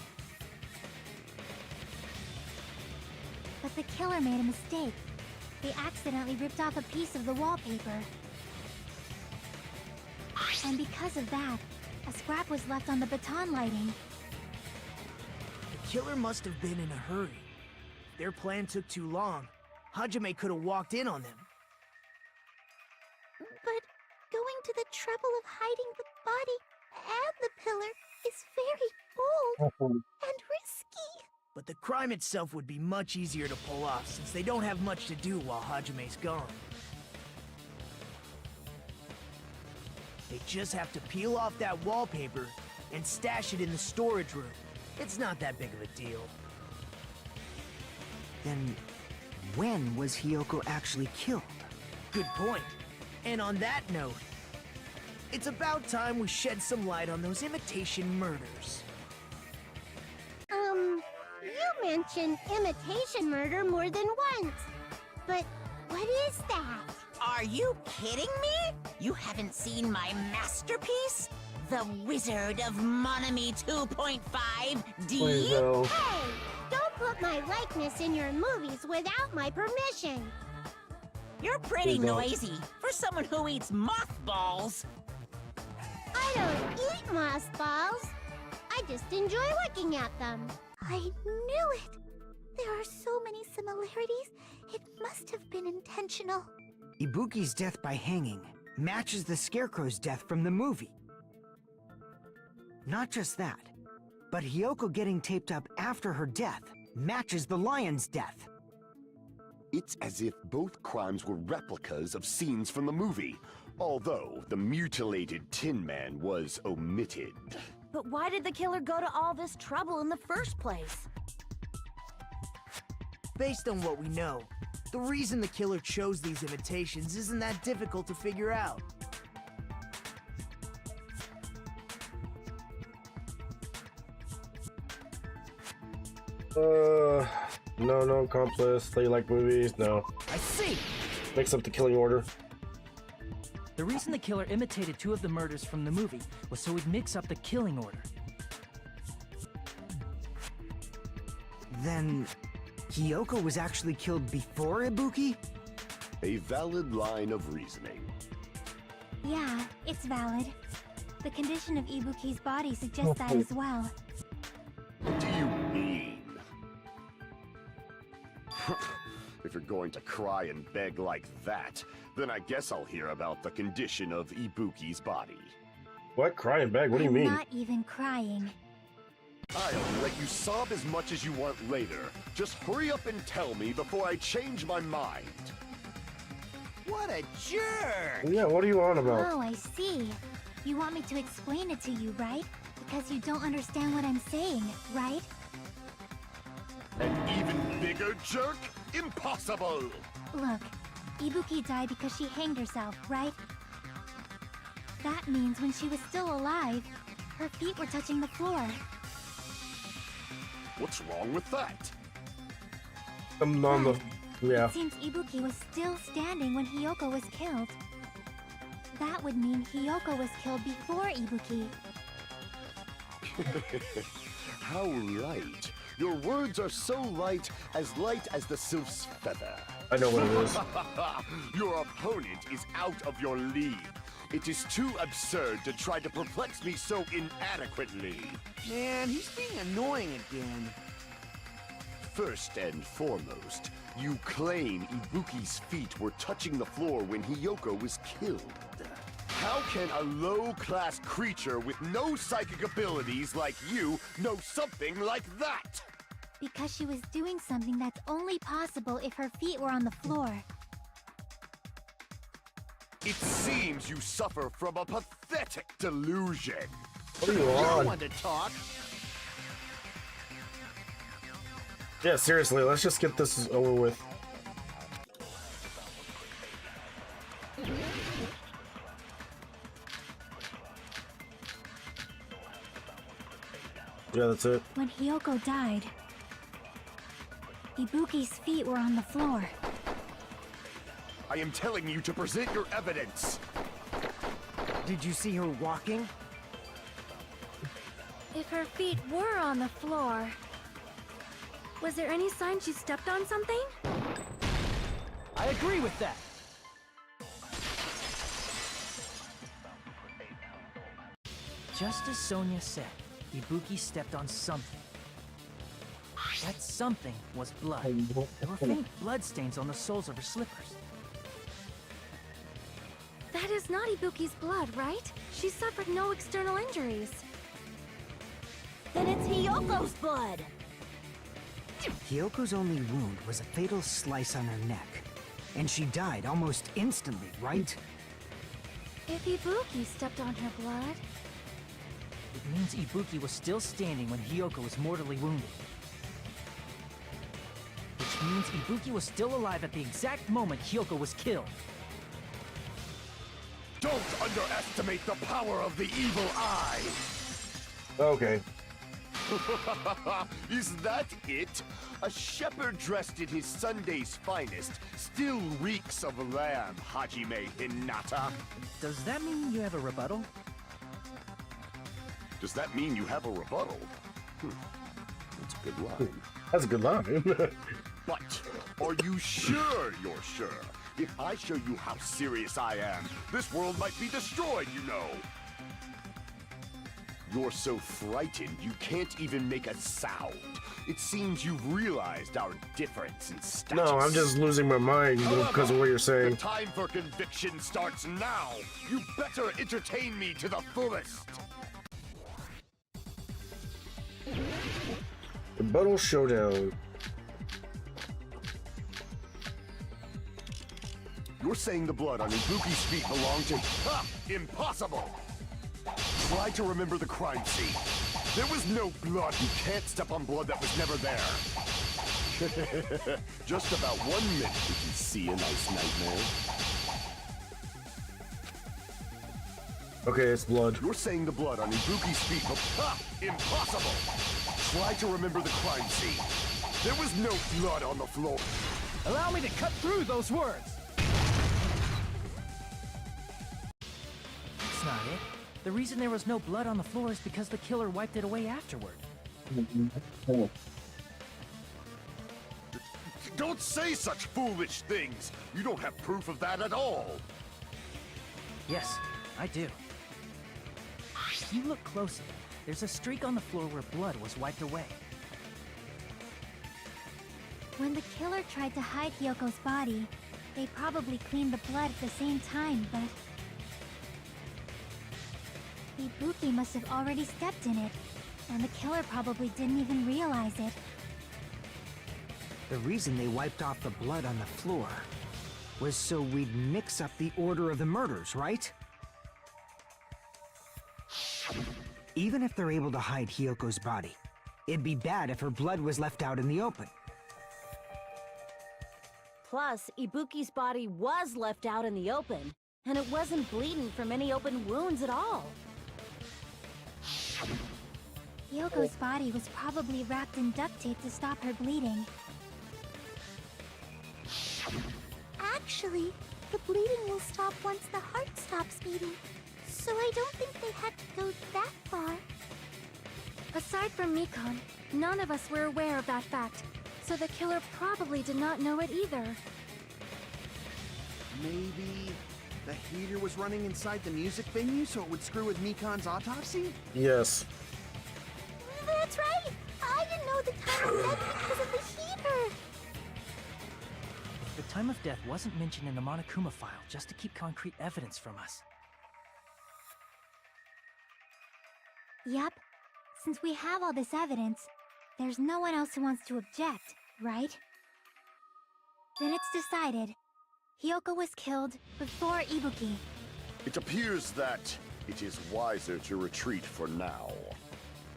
But the killer made a mistake. They accidentally ripped off a piece of the wallpaper. And because of that, a scrap was left on the baton lighting. The killer must have been in a hurry. If their plan took too long, Hajime could have walked in on them. But going to the trouble of hiding the body and the pillar is very bold and risky. But the crime itself would be much easier to pull off since they don't have much to do while Hajime's gone. They just have to peel off that wallpaper and stash it in the storage room. It's not that big of a deal. Then, when was Hyoko actually killed? Good point. And on that note, it's about time we shed some light on those imitation murders. You mentioned imitation murder more than once. But what is that? Are you kidding me? You haven't seen my masterpiece? The Wizard of Monami 2.5D? Please no. Hey! Don't put my likeness in your movies without my permission. You're pretty Please don't. noisy for someone who eats mothballs. I don't eat mothballs. I just enjoy looking at them. I knew it! There are so many similarities. It must have been intentional. Ibuki's death by hanging matches the Scarecrow's death from the movie. Not just that, but Hyoko getting taped up after her death matches the lion's death. It's as if both crimes were replicas of scenes from the movie, although the mutilated Tin Man was omitted. But why did the killer go to all this trouble in the first place? Based on what we know, the reason the killer chose these imitations isn't that difficult to figure out. No accomplice. They like movies. No. I see! Mix up the killing order. The reason the killer imitated 2 of the murders from the movie was so he'd mix up the killing order. Then, Hiyoko was actually killed before Ibuki? A valid line of reasoning. Yeah, it's valid. The condition of Ibuki's body suggests that as well. What do you mean? If you're going to cry and beg like that, then I guess I'll hear about the condition of Ibuki's body. What? Cry and beg? What do you I'm mean? not even crying. I'll let you sob as much as you want later. Just hurry up and tell me before I change my mind. What a jerk! Yeah, what are you on about? Oh, I see. You want me to explain it to you, right? Because you don't understand what I'm saying, right? An even bigger jerk? Impossible! Look, Ibuki died because she hanged herself, right? That means when she was still alive, her feet were touching the floor. What's wrong with that? Yeah. It seems Ibuki was still standing when Hiyoko was killed. That would mean Hiyoko was killed before Ibuki. How light. Your words are so light as the sylph's feather. I know what it is. Your opponent is out of your league. It is too absurd to try to perplex me so inadequately. Man, he's being annoying again. First and foremost, you claim Ibuki's feet were touching the floor when Hiyoko was killed. How can a low-class creature with no psychic abilities like you know something like that? Because she was doing something that's only possible if her feet were on the floor. It seems you suffer from a pathetic delusion. What are you I on? want to talk. Yeah, seriously, let's just get this over with. Yeah, that's it. When Hiyoko died, Ibuki's feet were on the floor. I am telling you to present your evidence. Did you see her walking? If her feet were on the floor, was there any sign she stepped on something? I agree with that! Just as Sonia said, Ibuki stepped on something. That something was blood. There were faint bloodstains on the soles of her slippers. That is not Ibuki's blood, right? She suffered no external injuries. Then it's Hiyoko's blood! Hiyoko's only wound was a fatal slice on her neck. And she died almost instantly, right? If Ibuki stepped on her blood... It means Ibuki was still standing when Hiyoko was mortally wounded. Which means Ibuki was still alive at the exact moment Hiyoko was killed. Don't underestimate the power of the evil eye! Okay. Is that it? A shepherd dressed in his Sunday's finest still reeks of lamb, Hajime Hinata. Does that mean you have a rebuttal? Does that mean you have a rebuttal? That's a good line. That's a good line. But are you sure you're sure? If I show you how serious I am, this world might be destroyed, you know. You're so frightened you can't even make a sound. It seems you've realized our difference in status. No, I'm just losing my mind because of what you're The saying. time for conviction starts now. You better entertain me to the fullest. Rebuttal showdown. You're saying the blood on Ibuki's feet belonged to... Ha! Impossible! Try to remember the crime scene. There was no blood. You can't step on blood that was never there. Just about 1 minute did you see a nice nightmare. Okay, it's blood. You're saying the blood on Ibuki's feet... Ha! Impossible! Try to remember the crime scene. There was no blood on the floor. Allow me to cut through those words! That's not it. The reason there was no blood on the floor is because the killer wiped it away afterward. Don't say such foolish things! You don't have proof of that at all! Yes, I do. If you look closely, there's a streak on the floor where blood was wiped away. When the killer tried to hide Hyoko's body, they probably cleaned the blood at the same time, but... Ibuki must have already stepped in it, and the killer probably didn't even realize it. The reason they wiped off the blood on the floor was so we'd mix up the order of the murders, right? Even if they're able to hide Hyoko's body, it'd be bad if her blood was left out in the open. Plus, Ibuki's body was left out in the open, and it wasn't bleeding from any open wounds at all. Hyoko's body was probably wrapped in duct tape to stop her bleeding. Actually, the bleeding will stop once the heart stops beating, so I don't think they had to go that far. Aside from Mikon, none of us were aware of that fact, so the killer probably did not know it either. Maybe the heater was running inside the music venue so it would screw with Mikon's autopsy? Yes. That's right! I didn't know the time of death because of the heater! The time of death wasn't mentioned in the Monokuma file just to keep concrete evidence from us. Yep. Since we have all this evidence, there's no one else who wants to object, right? Then it's decided. Hyoko was killed before Ibuki. It appears that it is wiser to retreat for now.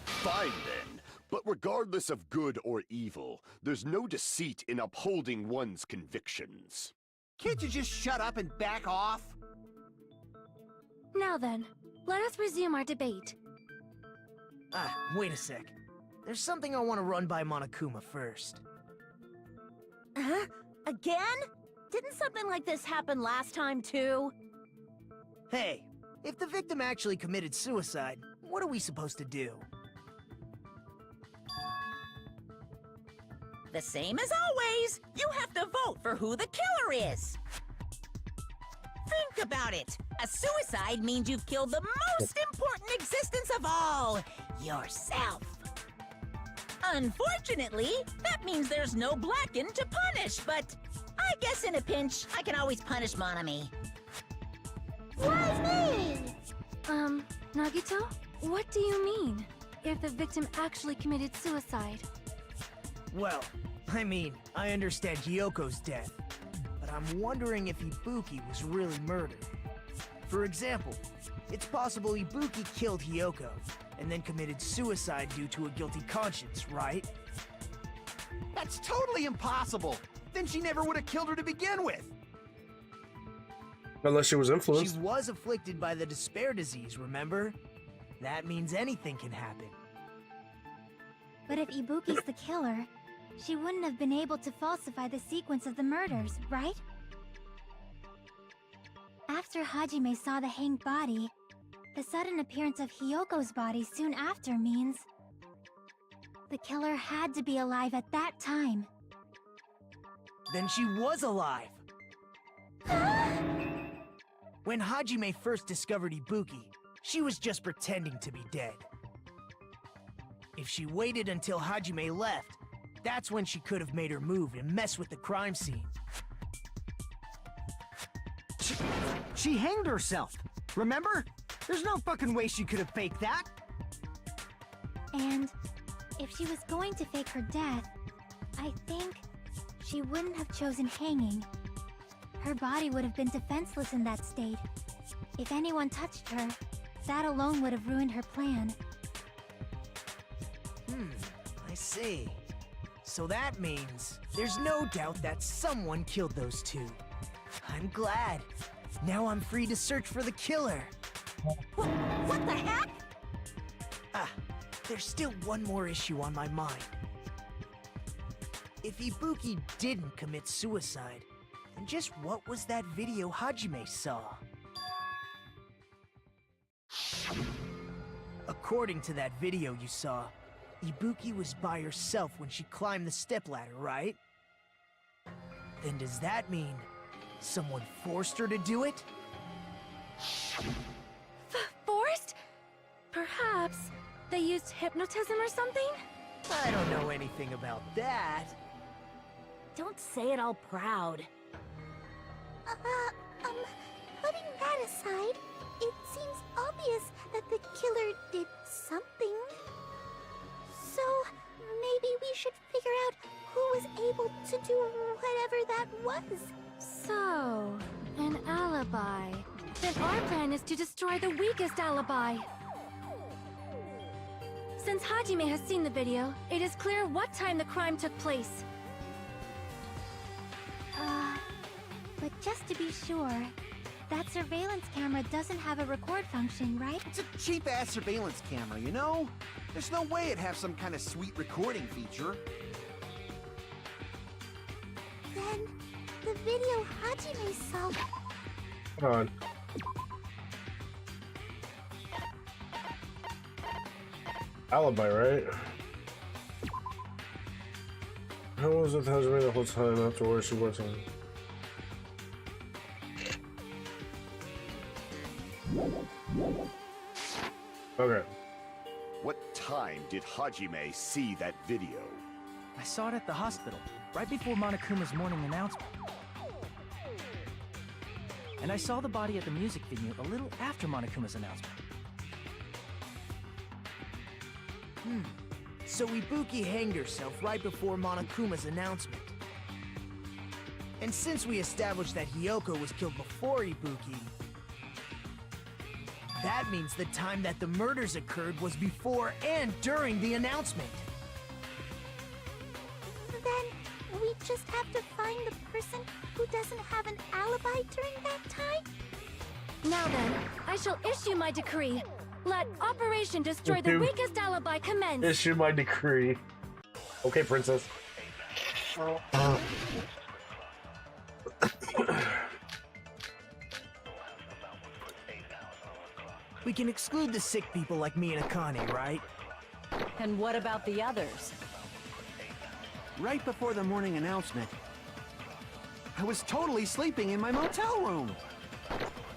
Fine then, but regardless of good or evil, there's no deceit in upholding one's convictions. Can't you just shut up and back off? Now then, let us resume our debate. Wait a sec. There's something I want to run by Monokuma first. Huh? Again? Didn't something like this happen last time, too? Hey, if the victim actually committed suicide, what are we supposed to do? The same as always. You have to vote for who the killer is. Think about it. A suicide means you've killed the most important existence of all, yourself. Unfortunately, that means there's no Blacken to punish, but I guess in a pinch, I can always punish Monami. Why me? Nagito? What do you mean? If the victim actually committed suicide? Well, I mean, I understand Hyoko's death, but I'm wondering if Ibuki was really murdered. For example, it's possible Ibuki killed Hyoko, and then committed suicide due to a guilty conscience, right? That's totally impossible! Then she never would have killed her to begin with! Unless she was influenced. She was afflicted by the despair disease, remember? That means anything can happen. But if Ibuki's the killer, she wouldn't have been able to falsify the sequence of the murders, right? After Hajime saw the hanged body, the sudden appearance of Hyoko's body soon after means the killer had to be alive at that time. Then she was alive! When Hajime first discovered Ibuki, she was just pretending to be dead. If she waited until Hajime left, that's when she could have made her move and mess with the crime scene. She hanged herself, remember? There's no fucking way she could have faked that. And if she was going to fake her death, I think she wouldn't have chosen hanging. Her body would have been defenseless in that state. If anyone touched her, that alone would have ruined her plan. I see. So that means there's no doubt that someone killed those two. I'm glad. Now I'm free to search for the killer. What the heck? There's still one more issue on my mind. If Ibuki didn't commit suicide, then just what was that video Hajime saw? According to that video you saw, Ibuki was by herself when she climbed the stepladder, right? Then does that mean someone forced her to do it? Forced? Perhaps they used hypnotism or something? I don't know anything about that. Don't say it all proud. Putting that aside, it seems obvious that the killer did something. So, maybe we should figure out who was able to do whatever that was. So, an alibi. Then our plan is to destroy the weakest alibi. Since Hajime has seen the video, it is clear what time the crime took place. But just to be sure, that surveillance camera doesn't have a record function, right? It's a cheap-ass surveillance camera, you know? There's no way it'd have some kind of sweet recording feature. Then, the video Hajime saw... Hold on. Alibi, right? How was it Hajime the whole time afterwards she wasn't? Okay. What time did Hajime see that video? I saw it at the hospital, right before Monokuma's morning announcement. And I saw the body at the music venue a little after Monokuma's announcement. So Ibuki hanged herself right before Monokuma's announcement. And since we established that Hiyoko was killed before Ibuki, that means the time that the murders occurred was before and during the announcement. Then, we just have to find the person who doesn't have an alibi during that time? Now then, I shall issue my decree. Let Operation Destroy the Weakest Alibi commence. Issue my decree. Okay, princess. We can exclude the sick people like me and Akane, right? And what about the others? Right before the morning announcement, I was totally sleeping in my motel room.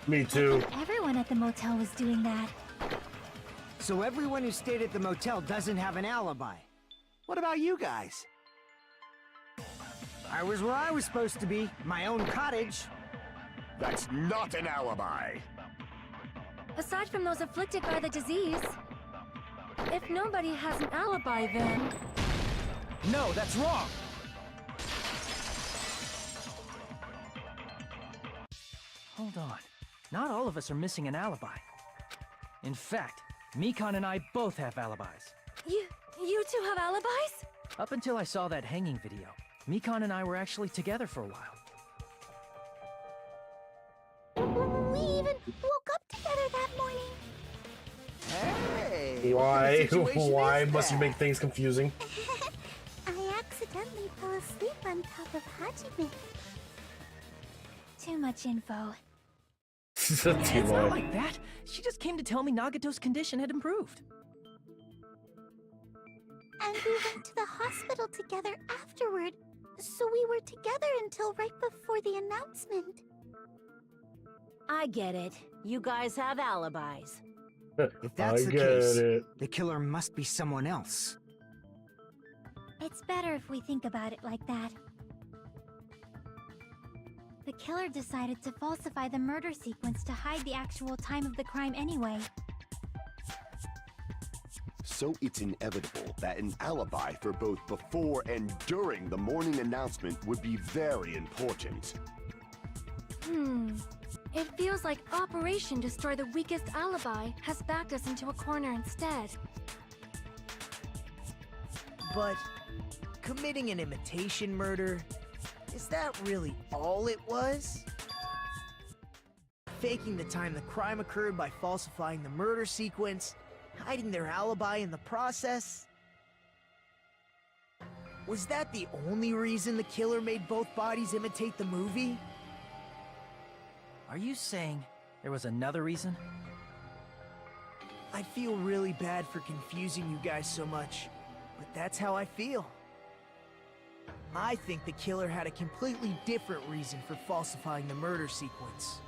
Me too. Everyone at the motel was doing that. So everyone who stayed at the motel doesn't have an alibi. What about you guys? I was where I was supposed to be, my own cottage. That's not an alibi. Aside from those afflicted by the disease, if nobody has an alibi, then... No, that's wrong! Hold on. Not all of us are missing an alibi. In fact, Mikan and I both have alibis. You two have alibis? Up until I saw that hanging video, Mikan and I were actually together for a while. We even woke up together that morning. Hey! Why? what kind of situation Why is must you that? make things confusing? I accidentally fell asleep on top of Hajime. Too much info. It's not like that. She just came to tell me Nagato's condition had improved. And we went to the hospital together afterward. So we were together until right before the announcement. I get it. You guys have alibis. If that's I the get case, it. the killer must be someone else. It's better if we think about it like that. The killer decided to falsify the murder sequence to hide the actual time of the crime anyway. So it's inevitable that an alibi for both before and during the morning announcement would be very important. It feels like Operation Destroy the Weakest Alibi has backed us into a corner instead. But committing an imitation murder, is that really all it was? Faking the time the crime occurred by falsifying the murder sequence, hiding their alibi in the process? Was that the only reason the killer made both bodies imitate the movie? Are you saying there was another reason? I feel really bad for confusing you guys so much, but that's how I feel. I think the killer had a completely different reason for falsifying the murder sequence.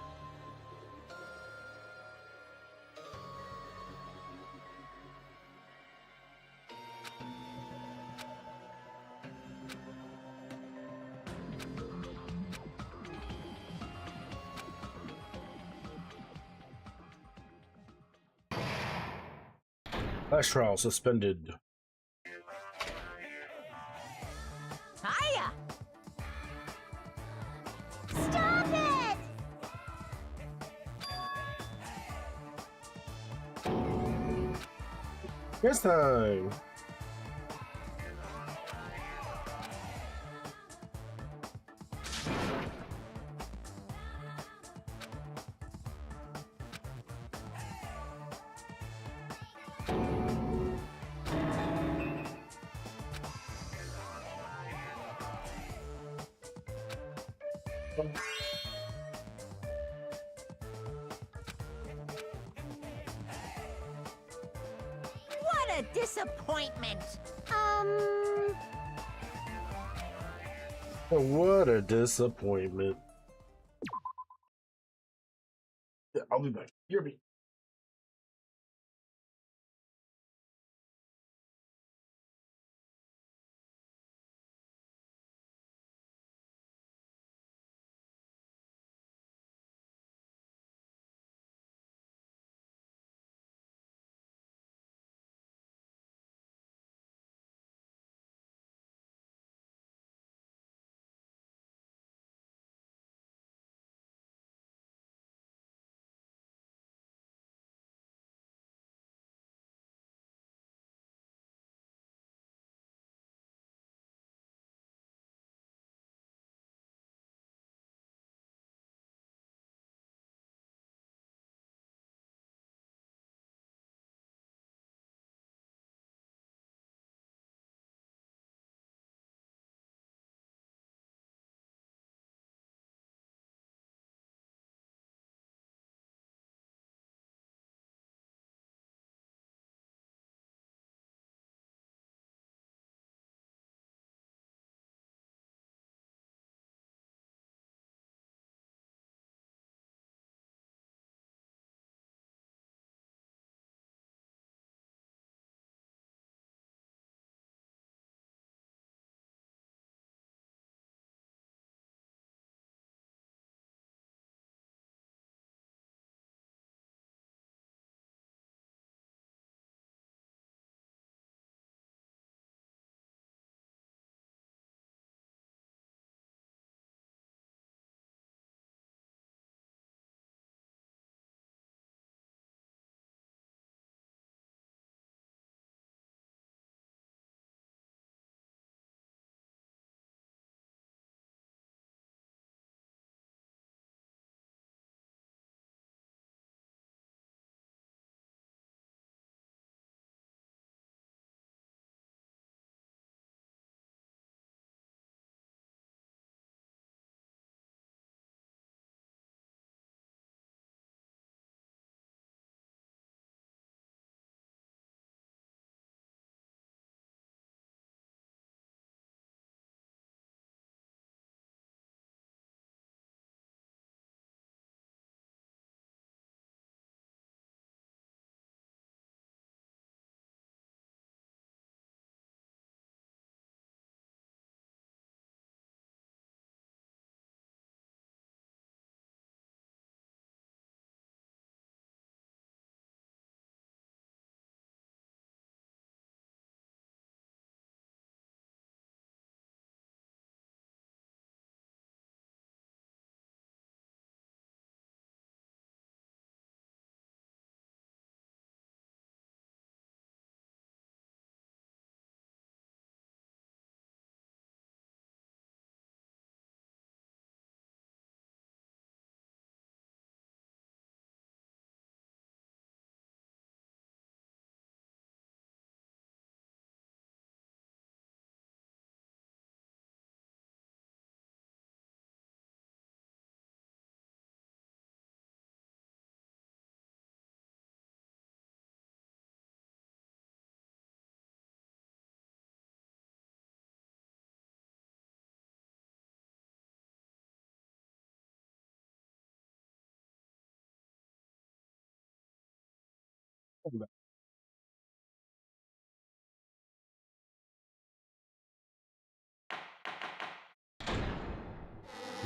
Class trial suspended. Hiya! Stop it! This time. What a disappointment! What a disappointment. Yeah, I'll be back. Hear me.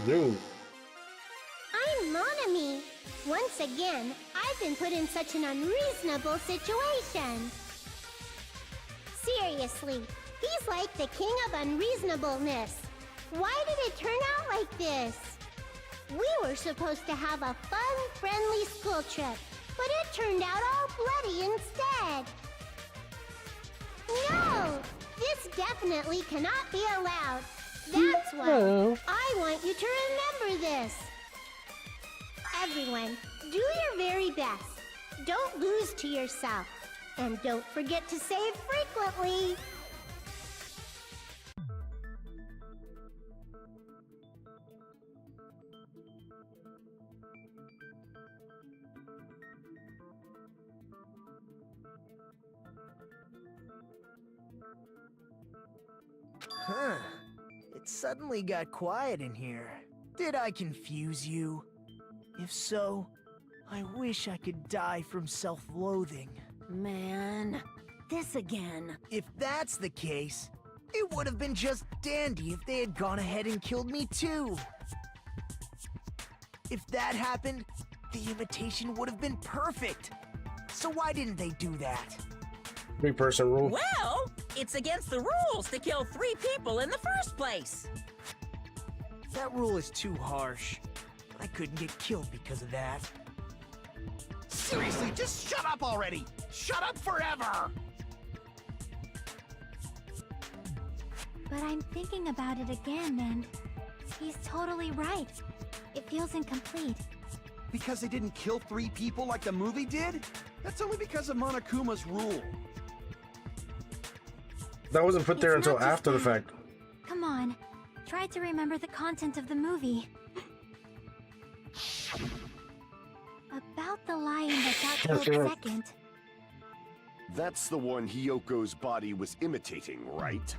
Dude. I'm Monami. Once again, I've been put in such an unreasonable situation. Seriously, he's like the king of unreasonableness. Why did it turn out like this? We were supposed to have a fun, friendly school trip, but it turned out all bloody instead. No! This definitely cannot be allowed. That's why I want you to remember this. Everyone, do your very best. Don't lose to yourself. And don't forget to save frequently. Huh. It suddenly got quiet in here. Did I confuse you? If so, I wish I could die from self-loathing. Man, this again. If that's the case, it would have been just dandy if they had gone ahead and killed me too. If that happened, the imitation would have been perfect. So why didn't they do that? 3-person rule. Well, it's against the rules to kill 3 people in the first place. That rule is too harsh. I couldn't get killed because of that. Seriously, just shut up already! Shut up forever! But I'm thinking about it again, and he's totally right. It feels incomplete. Because they didn't kill 3 people like the movie did? That's only because of Monokuma's rule. That wasn't put there It's until not just after the that. fact. Come on, try to remember the content of the movie. About the lion that got killed second. That's the one Hyoko's body was imitating, right?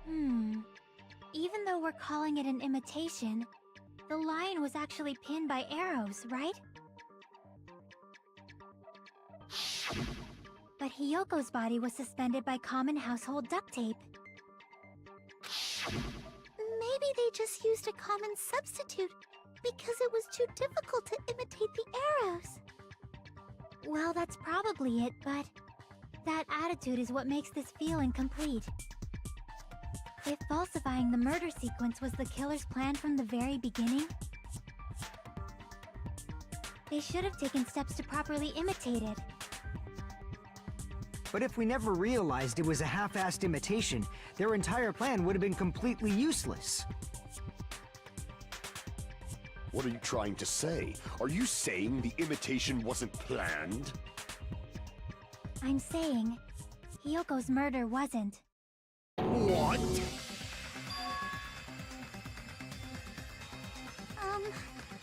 Even though we're calling it an imitation, the lion was actually pinned by arrows, right? But Hyoko's body was suspended by common household duct tape. Maybe they just used a common substitute because it was too difficult to imitate the arrows. Well, that's probably it, but that attitude is what makes this feel incomplete. If falsifying the murder sequence was the killer's plan from the very beginning, they should have taken steps to properly imitate it. But if we never realized it was a half-assed imitation, their entire plan would have been completely useless. What are you trying to say? Are you saying the imitation wasn't planned? I'm saying, Hyoko's murder wasn't. What?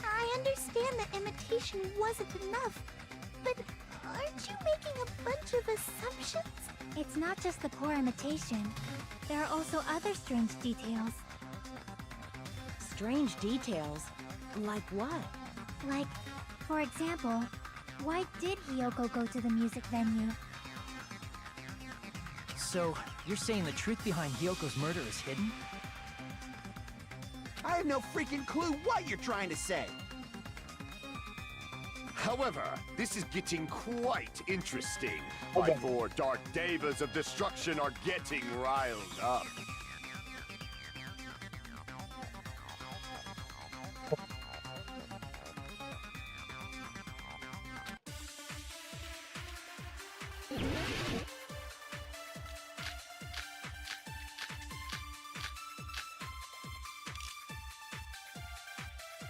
I understand that imitation wasn't enough, but aren't you making a bunch of assumptions? It's not just the poor imitation. There are also other strange details. Strange details? Like what? Like, for example, why did Hyoko go to the music venue? So, you're saying the truth behind Hyoko's murder is hidden? I have no freaking clue what you're trying to say. However, this is getting quite interesting. My 4 dark devas of destruction are getting riled up.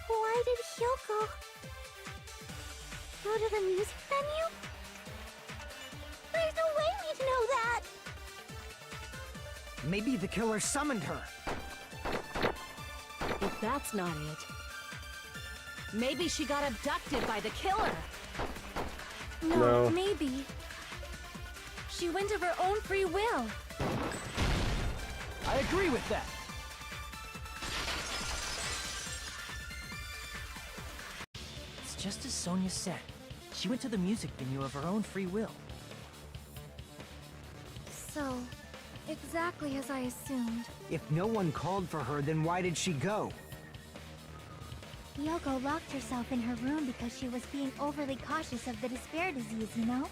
Why did Hyoko go to the music venue? There's no way we'd know that! Maybe the killer summoned her. If that's not it, maybe she got abducted by the killer. No. Maybe. She went of her own free will. I agree with that. It's just as Sonia said. She went to the music venue of her own free will. So, exactly as I assumed. If no one called for her, then why did she go? Yoko locked herself in her room because she was being overly cautious of the despair disease, you know?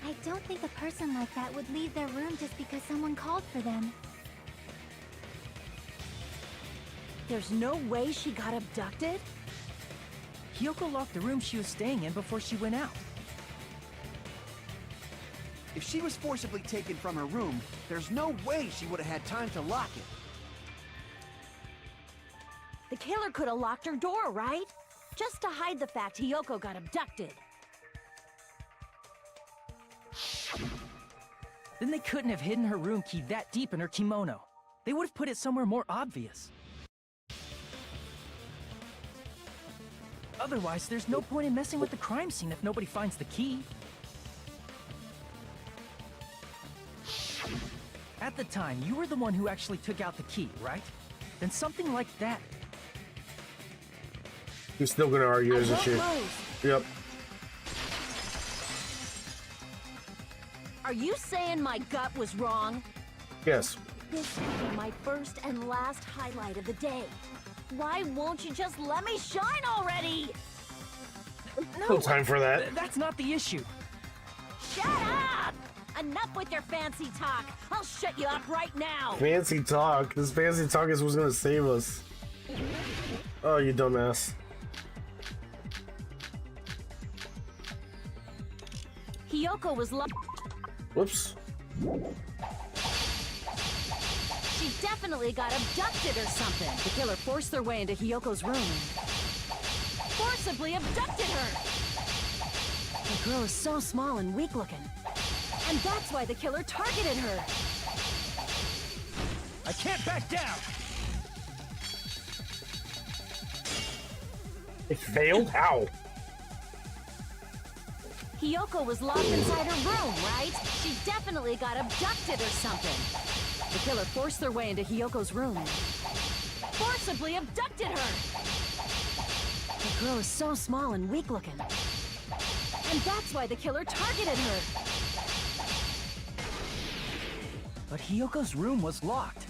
I don't think a person like that would leave their room just because someone called for them. There's no way she got abducted? Hiyoko locked the room she was staying in before she went out. If she was forcibly taken from her room, there's no way she would have had time to lock it. The killer could have locked her door, right? Just to hide the fact Hiyoko got abducted. Then they couldn't have hidden her room key that deep in her kimono. They would have put it somewhere more obvious. Otherwise, there's no point in messing with the crime scene if nobody finds the key. At the time, you were the one who actually took out the key, right? Then something like that. He's still gonna argue as a shit. Yep. Are you saying my gut was wrong? Yes. This will be my first and last highlight of the day. Why won't you just let me shine already? No time for that. That's not the issue. Shut up! Enough with your fancy talk. I'll shut you up right now. Fancy talk. This fancy talk is what's gonna save us. Oh, you dumbass. Hiyoko was Whoops. She definitely got abducted or something. The killer forced their way into Hiyoko's room and forcibly abducted her. The girl is so small and weak looking. And that's why the killer targeted her. I can't back down! It failed? How? Hiyoko was locked inside her room, right? She definitely got abducted or something. The killer forced their way into Hiyoko's room and forcibly abducted her. The girl is so small and weak looking. And that's why the killer targeted her. But Hiyoko's room was locked.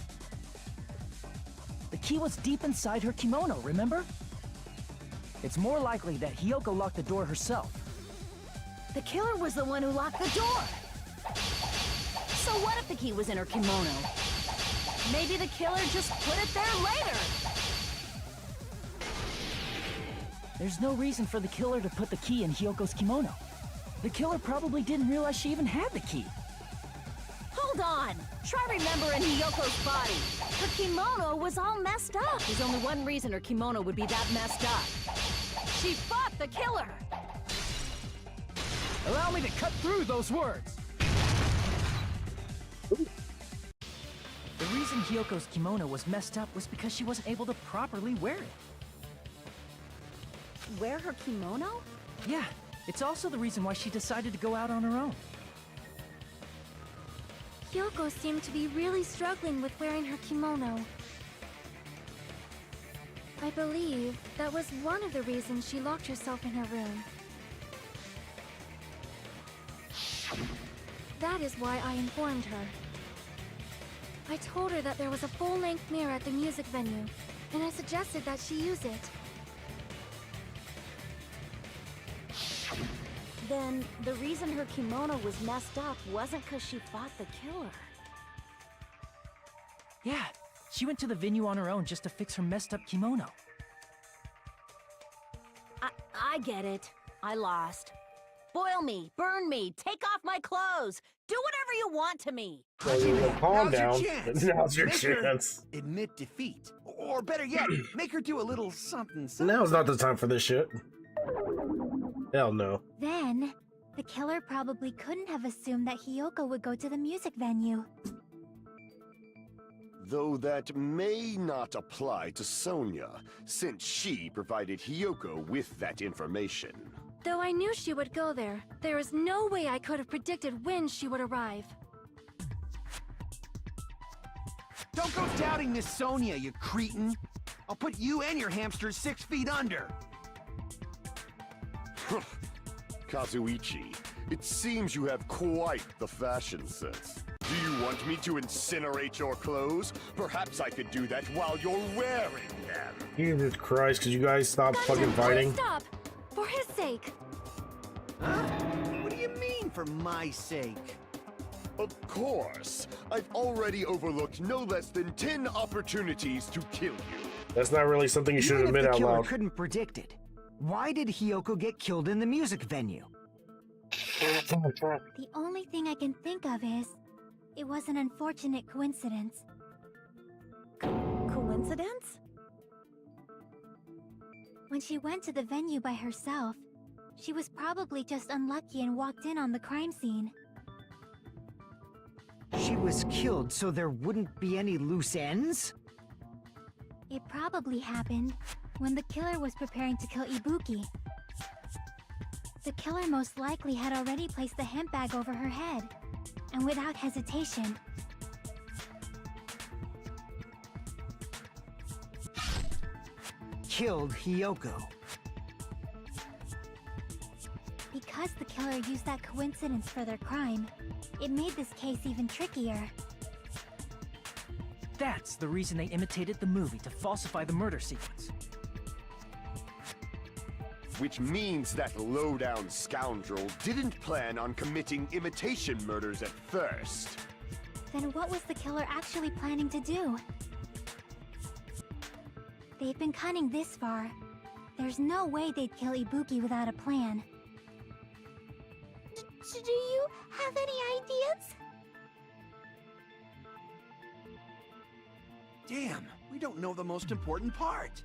The key was deep inside her kimono, remember? It's more likely that Hiyoko locked the door herself. The killer was the one who locked the door. So what if the key was in her kimono? Maybe the killer just put it there later. There's no reason for the killer to put the key in Hiyoko's kimono. The killer probably didn't realize she even had the key. Hold on! Try remembering Hiyoko's body. Her kimono was all messed up. There's only one reason her kimono would be that messed up. She fought the killer! Allow me to cut through those words! The reason Hiyoko's kimono was messed up was because she wasn't able to properly wear it. Wear her kimono? Yeah, it's also the reason why she decided to go out on her own. Yoko seemed to be really struggling with wearing her kimono. I believe that was one of the reasons she locked herself in her room. That is why I informed her. I told her that there was a full-length mirror at the music venue, and I suggested that she use it. Then, the reason her kimono was messed up wasn't because she fought the killer. Yeah, she went to the venue on her own just to fix her messed up kimono. I get it. I lost. Boil me, burn me, take off my clothes, do whatever you want to me. Calm down. Now's your chance. Now's your Make her chance. admit defeat. Or better yet, make her do a little something, something. Now's not the time for this shit. Hell no. Then, the killer probably couldn't have assumed that Hiyoko would go to the music venue. Though that may not apply to Sonia, since she provided Hiyoko with that information. Though I knew she would go there, there is no way I could have predicted when she would arrive. Don't go doubting Miss Sonia, you cretin. I'll put you and your hamsters 6 feet under. Kazuichi, it seems you have quite the fashion sense. Do you want me to incinerate your clothes? Perhaps I could do that while you're wearing them. Jesus Christ, could you guys stop Gundam, fucking fighting? please stop! For his sake! Huh? What do you mean, for my sake? Of course. I've already overlooked no less than 10 opportunities to kill you. That's not really something you should Even if admit the out killer loud. couldn't predict it, why did Hiyoko get killed in the music venue? The only thing I can think of is, it was an unfortunate coincidence. Coincidence? When she went to the venue by herself, she was probably just unlucky and walked in on the crime scene. She was killed so there wouldn't be any loose ends? It probably happened when the killer was preparing to kill Ibuki. The killer most likely had already placed the hemp bag over her head, and without hesitation, Killed Hiyoko. because the killer used that coincidence for their crime, it made this case even trickier. That's the reason they imitated the movie to falsify the murder sequence. Which means that low-down scoundrel didn't plan on committing imitation murders at first. Then what was the killer actually planning to do? They've been cunning this far. There's no way they'd kill Ibuki without a plan. Do you have any ideas? Damn, we don't know the most important part.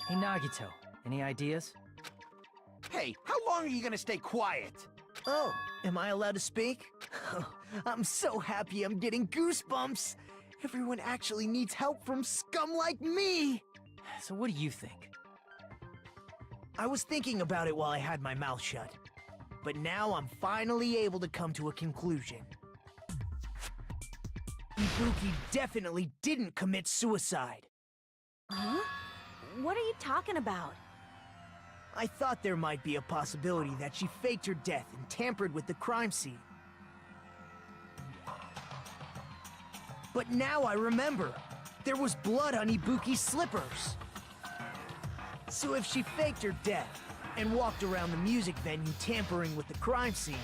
Hey Nagito, any ideas? Hey, how long are you gonna stay quiet? Oh, am I allowed to speak? I'm so happy I'm getting goosebumps. Everyone actually needs help from scum like me. So what do you think? I was thinking about it while I had my mouth shut. But now I'm finally able to come to a conclusion. Ibuki definitely didn't commit suicide. Huh? What are you talking about? I thought there might be a possibility that she faked her death and tampered with the crime scene. But now I remember. There was blood on Ibuki's slippers. So if she faked her death and walked around the music venue tampering with the crime scene,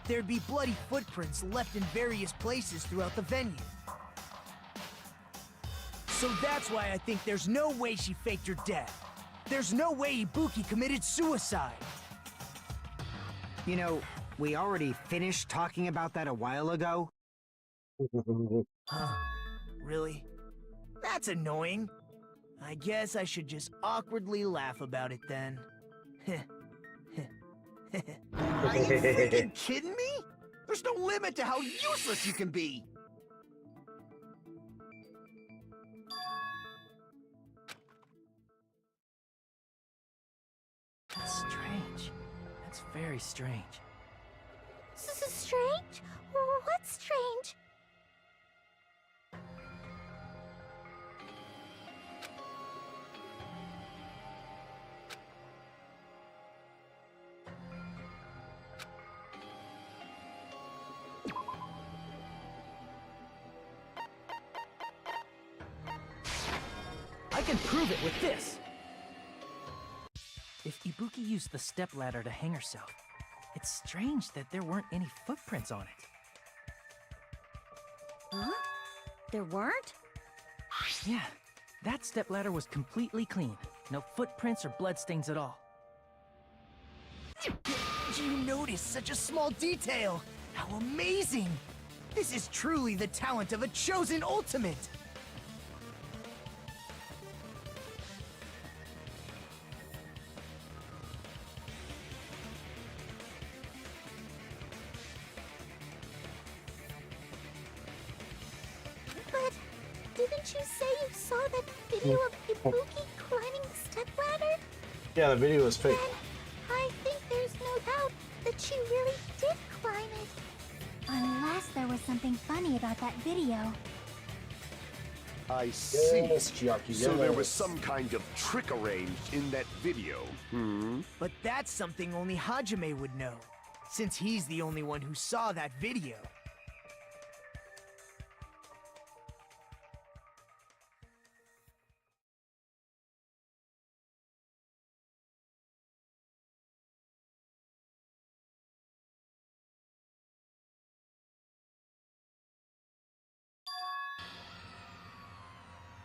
there'd be bloody footprints left in various places throughout the venue. So that's why I think there's no way she faked her death. There's no way Ibuki committed suicide. You know, we already finished talking about that a while ago. Huh? Really? That's annoying. I guess I should just awkwardly laugh about it then. Are you freaking kidding me? There's no limit to how useless you can be. That's strange. That's very strange. Strange? What's strange? I can prove it with this! If Ibuki used the stepladder to hang herself, it's strange that there weren't any footprints on it. Huh? There weren't? Yeah, that stepladder was completely clean. No footprints or bloodstains at all. Did you notice such a small detail? How amazing! This is truly the talent of a chosen ultimate! But didn't you say you saw that video of Ibuki climbing the stepladder? Yeah, the video is fake. Then I think there's no doubt that she really did climb it. Unless there was something funny about that video. I see. Yes, Chiaki, So there was yes. some kind of trick arranged in that video. Hmm? But that's something only Hajime would know, since he's the only one who saw that video.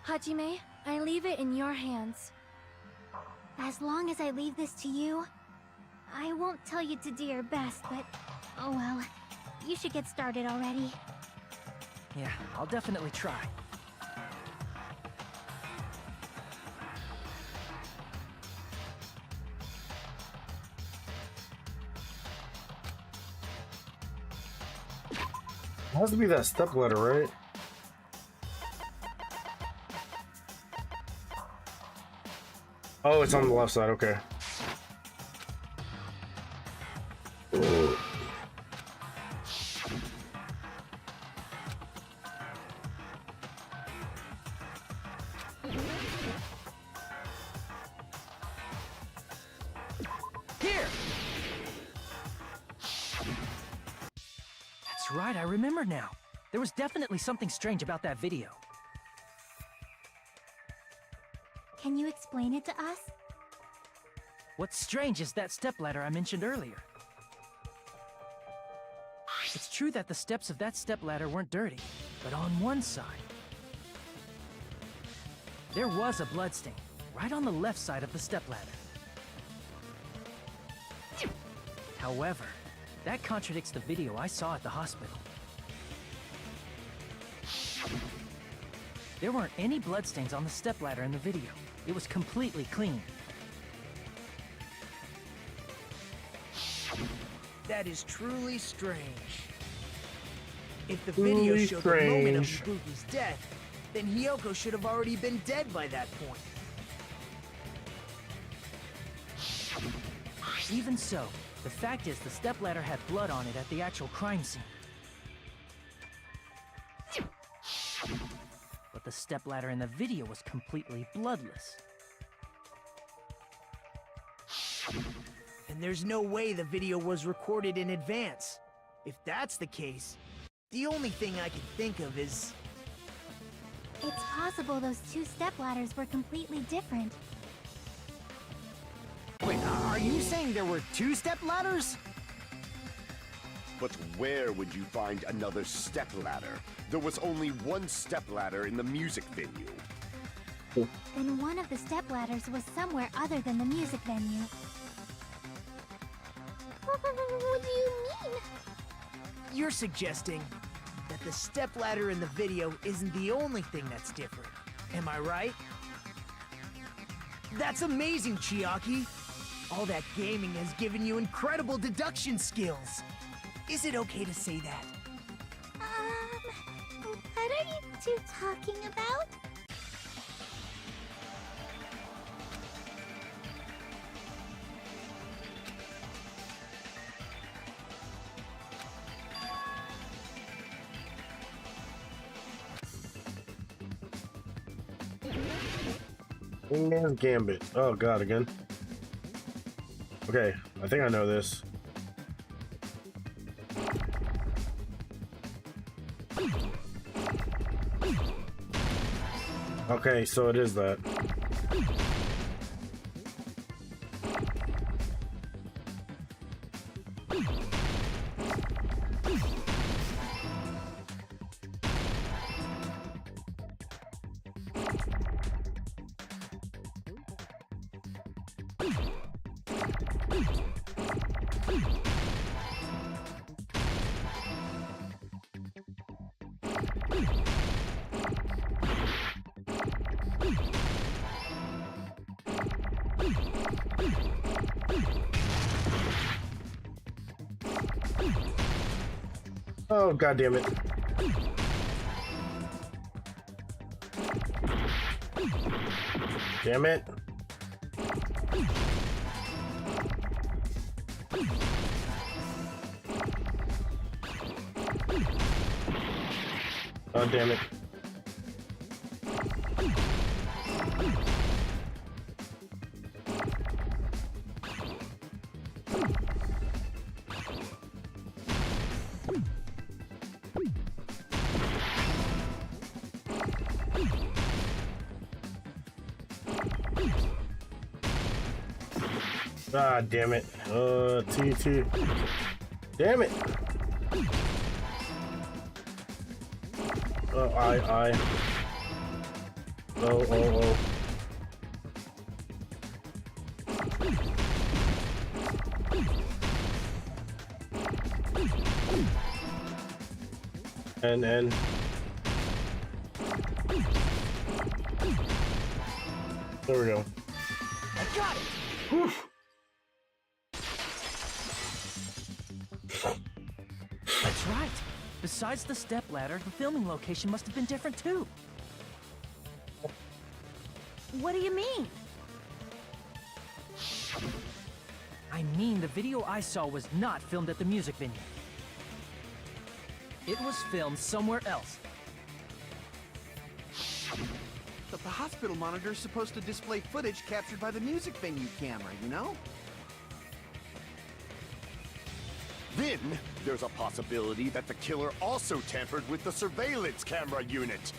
Hajime, I leave it in your hands. As long as I leave this to you, I won't tell you to do your best, but oh well. You should get started already. Yeah, I'll definitely try. It has to be that stepladder, right? Oh, it's on the left side, okay. Here! That's right, I remember now. There was definitely something strange about that video. Can you explain it to us? What's strange is that stepladder I mentioned earlier. It's true that the steps of that stepladder weren't dirty, but on one side, there was a bloodstain, right on the left side of the stepladder. However, that contradicts the video I saw at the hospital. There weren't any bloodstains on the stepladder in the video. It was completely clean. That is truly strange. If the video Truly showed the moment of strange. Ibuki's death, then Hiyoko should have already been dead by that point. Even so, the fact is the stepladder had blood on it at the actual crime scene. But the stepladder in the video was completely bloodless. And there's no way the video was recorded in advance. If that's the case, the only thing I can think of is... It's possible those two stepladders were completely different. Wait, are you saying there were two stepladders? But where would you find another stepladder? There was only one stepladder in the music venue. Then one of the stepladders was somewhere other than the music venue. What do you mean? You're suggesting that the stepladder in the video isn't the only thing that's different. Am I right? That's amazing, Chiaki! All that gaming has given you incredible deduction skills. Is it okay to say that? What are you two talking about? Wingman's Gambit. Oh god, again. Okay, I think I know this. Okay, so it is that. Oh, god damn it. Damn it. Oh, damn it. Ah, damn it. T. Damn it. Oh, I. Oh. And. There we go. I got it! Whew. That's right. Besides the stepladder, the filming location must have been different too. What do you mean? I mean, the video I saw was not filmed at the music venue. It was filmed somewhere else. But the hospital monitor is supposed to display footage captured by the music venue camera, you know? Then, there's a possibility that the killer also tampered with the surveillance camera unit.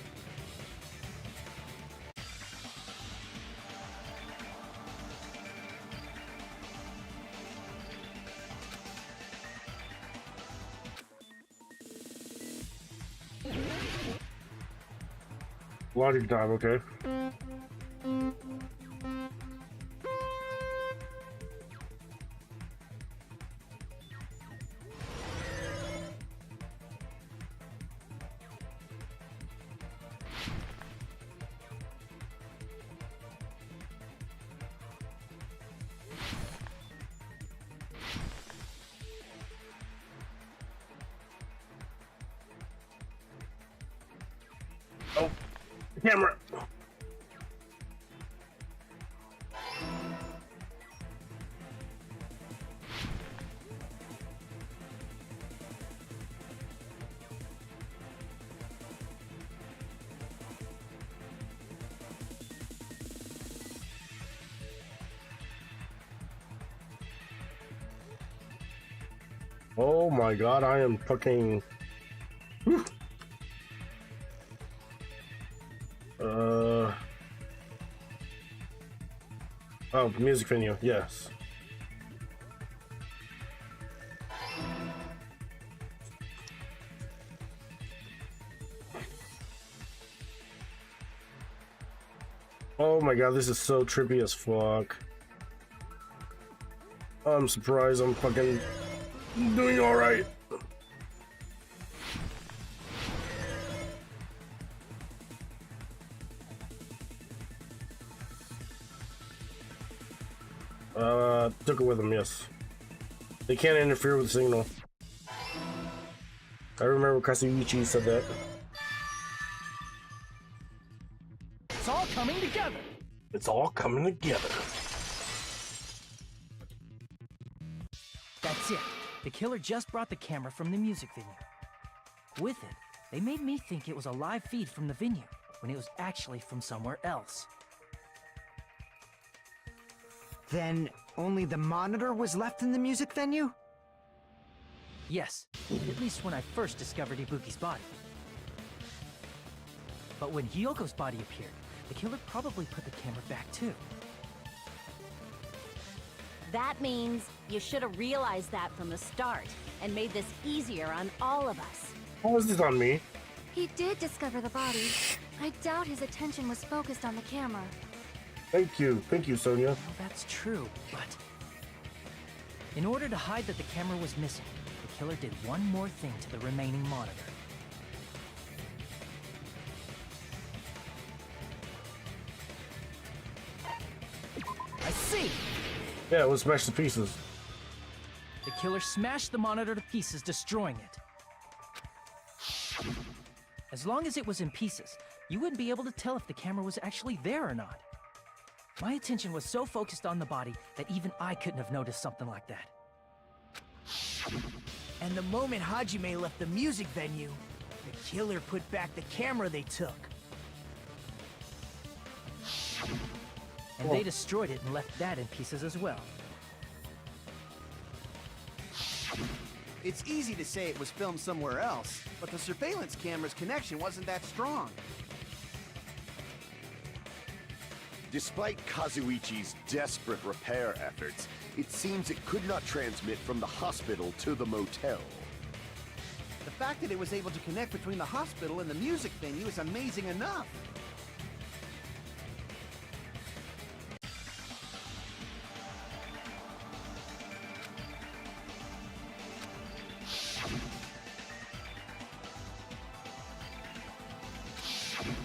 Loading time, okay. Oh, camera. Oh my god, I am fucking... Whew. Oh, music venue, yes. Oh my god, this is so trippy as fuck. I'm surprised I'm fucking doing alright. Took it with them, yes. They can't interfere with the signal. I remember Kasuyuichi said that. It's all coming together. It's all coming together. That's it. The killer just brought the camera from the music venue. With it, they made me think it was a live feed from the venue, when it was actually from somewhere else. Then only the monitor was left in the music venue? Yes, at least when I first discovered Ibuki's body. But when Hyoko's body appeared, the killer probably put the camera back too. That means you should have realized that from the start and made this easier on all of us. How is this on me? He did discover the body. I doubt his attention was focused on the camera. Thank you, Sonia. Well, that's true, but... in order to hide that the camera was missing, the killer did one more thing to the remaining monitor. I see! Yeah, it was smashed to pieces. The killer smashed the monitor to pieces, destroying it. As long as it was in pieces, you wouldn't be able to tell if the camera was actually there or not. My attention was so focused on the body that even I couldn't have noticed something like that. And the moment Hajime left the music venue, the killer put back the camera they took. And they destroyed it and left that in pieces as well. It's easy to say it was filmed somewhere else, but the surveillance camera's connection wasn't that strong. Despite Kazuichi's desperate repair efforts, it seems it could not transmit from the hospital to the motel. The fact that it was able to connect between the hospital and the music venue is amazing enough.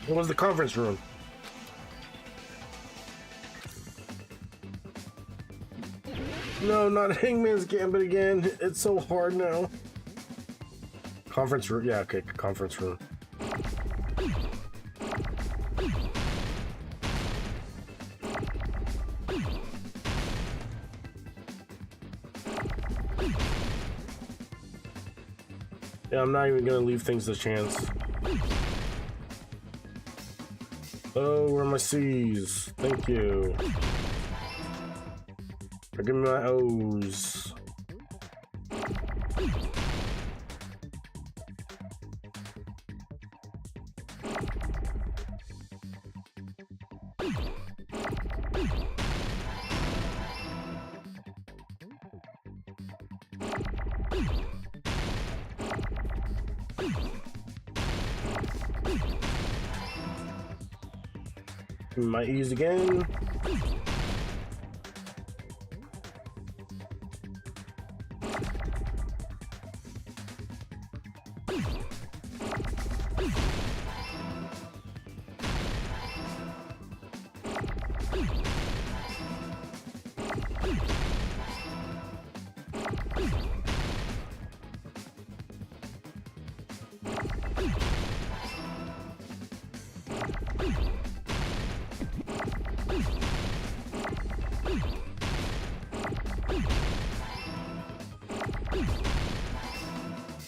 What was the conference room? No, not Hangman's Gambit again. It's so hard now. Conference room. Yeah, okay, conference room. Yeah, I'm not even gonna leave things to chance. Oh, where are my C's? Thank you. Give me my O's. Give me my E's again.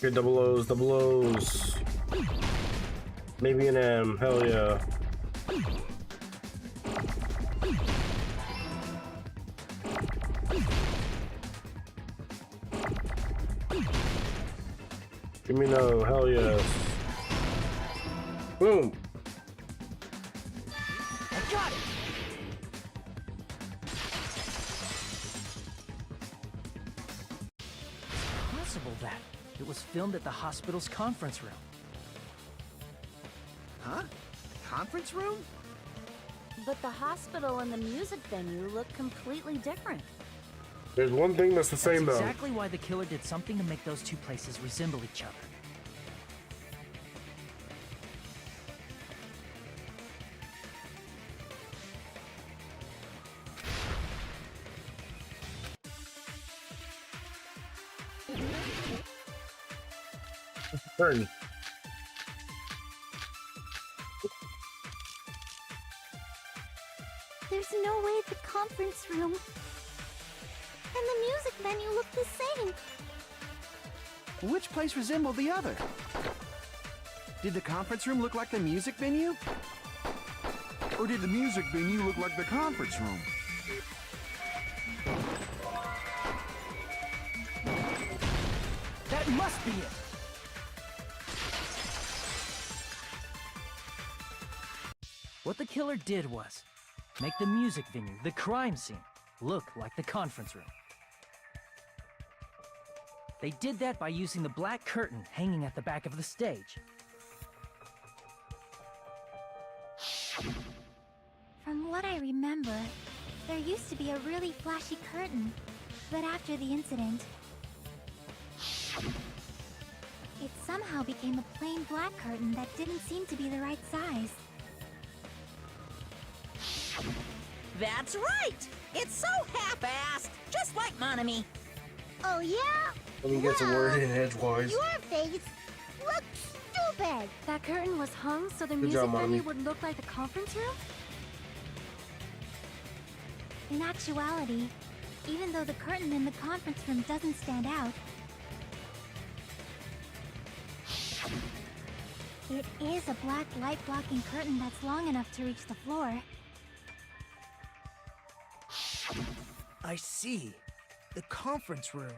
Okay, double O's, double O's. Maybe an M, hell yeah. Give me no, hell yes. Boom! I got it! Possible that it was filmed at the hospital's conference room. Huh? Conference room? But the hospital and the music venue look completely different. There's one thing that's the same That's though. exactly why the killer did something to make those two places resemble each other. Turn. There's no way the conference room and the music venue look the same. Which place resembled the other? Did the conference room look like the music venue? Or did the music venue look like the conference room? That must be it! What the killer did was make the music venue, the crime scene, look like the conference room. They did that by using the black curtain hanging at the back of the stage. From what I remember, there used to be a really flashy curtain, but after the incident, it somehow became a plain black curtain that didn't seem to be the right size. That's right! It's so half-assed, just like Monami. Oh yeah? Let me get some word in edgewise. Your face looks stupid! That curtain was hung so the Good music job, venue Mommy. would look like the conference room? In actuality, even though the curtain in the conference room doesn't stand out, it is a black light-blocking curtain that's long enough to reach the floor. I see. The conference room.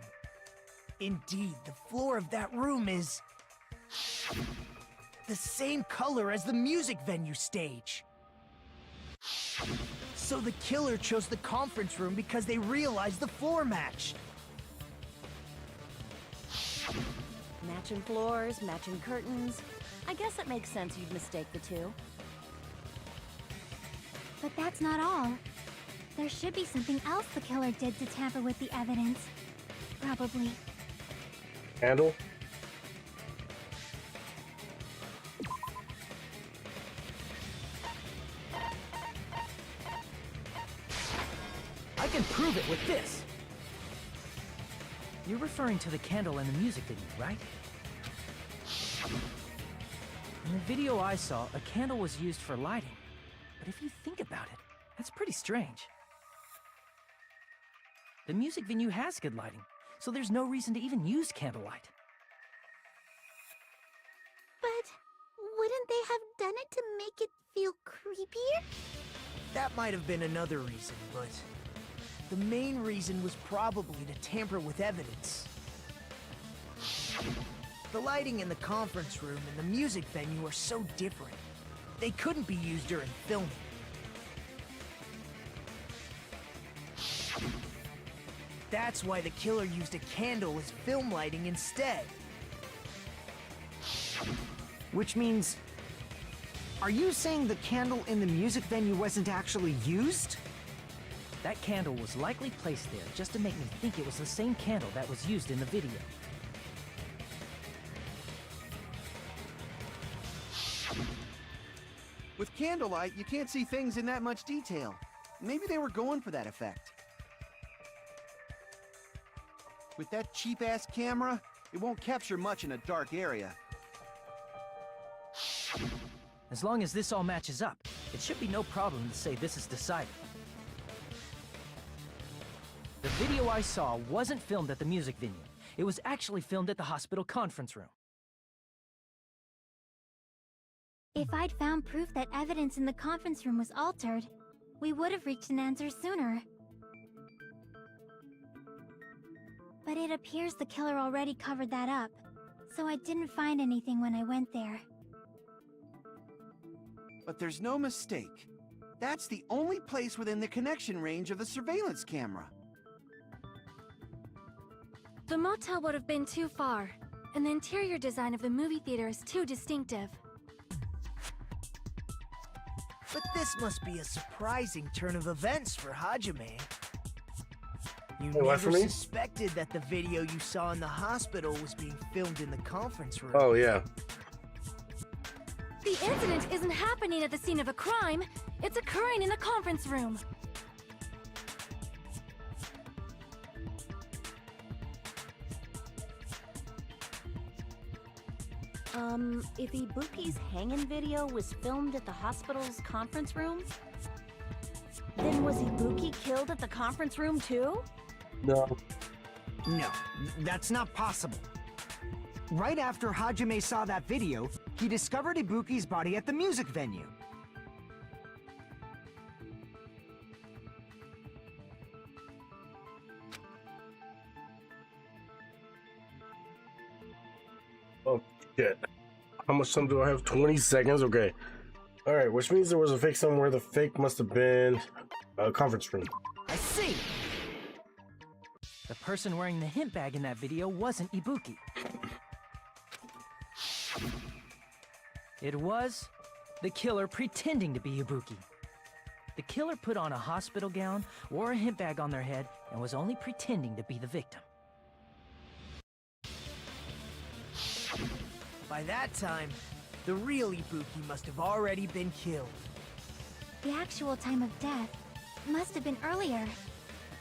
Indeed, the floor of that room is the same color as the music venue stage. So the killer chose the conference room because they realized the floor matched. Matching floors, matching curtains. I guess it makes sense you'd mistake the two. But that's not all. There should be something else the killer did to tamper with the evidence. Probably. Candle? I can prove it with this. You're referring to the candle in the music video, right? In the video I saw, a candle was used for lighting. But if you think about it, that's pretty strange. The music venue has good lighting, so there's no reason to even use candlelight. But wouldn't they have done it to make it feel creepier? That might have been another reason, but the main reason was probably to tamper with evidence. The lighting in the conference room and the music venue are so different. They couldn't be used during filming. That's why the killer used a candle as film lighting instead. Which means... Are you saying the candle in the music venue wasn't actually used? That candle was likely placed there just to make me think it was the same candle that was used in the video. With candlelight, you can't see things in that much detail. Maybe they were going for that effect. With that cheap-ass camera, it won't capture much in a dark area. As long as this all matches up, it should be no problem to say this is decided. The video I saw wasn't filmed at the music venue. It was actually filmed at the hospital conference room. If I'd found proof that evidence in the conference room was altered, we would have reached an answer sooner. But it appears the killer already covered that up, so I didn't find anything when I went there. But there's no mistake. That's the only place within the connection range of the surveillance camera. The motel would have been too far, and the interior design of the movie theater is too distinctive. But this must be a surprising turn of events for Hajime. You never suspected that the video you saw in the hospital was being filmed in the conference room. Oh, yeah. The incident isn't happening at the scene of a crime. It's occurring in the conference room. If Ibuki's hanging video was filmed at the hospital's conference room, then was Ibuki killed at the conference room too? No. No, that's not possible. Right after Hajime saw that video, he discovered Ibuki's body at the music venue. Oh, shit. How much time do I have? 20 seconds? Okay. Alright, which means there was a fake somewhere. The fake must have been a conference room. I see! The person wearing the hint bag in that video wasn't Ibuki. It was the killer pretending to be Ibuki. The killer put on a hospital gown, wore a hint bag on their head, and was only pretending to be the victim. By that time, the real Ibuki must have already been killed. The actual time of death must have been earlier.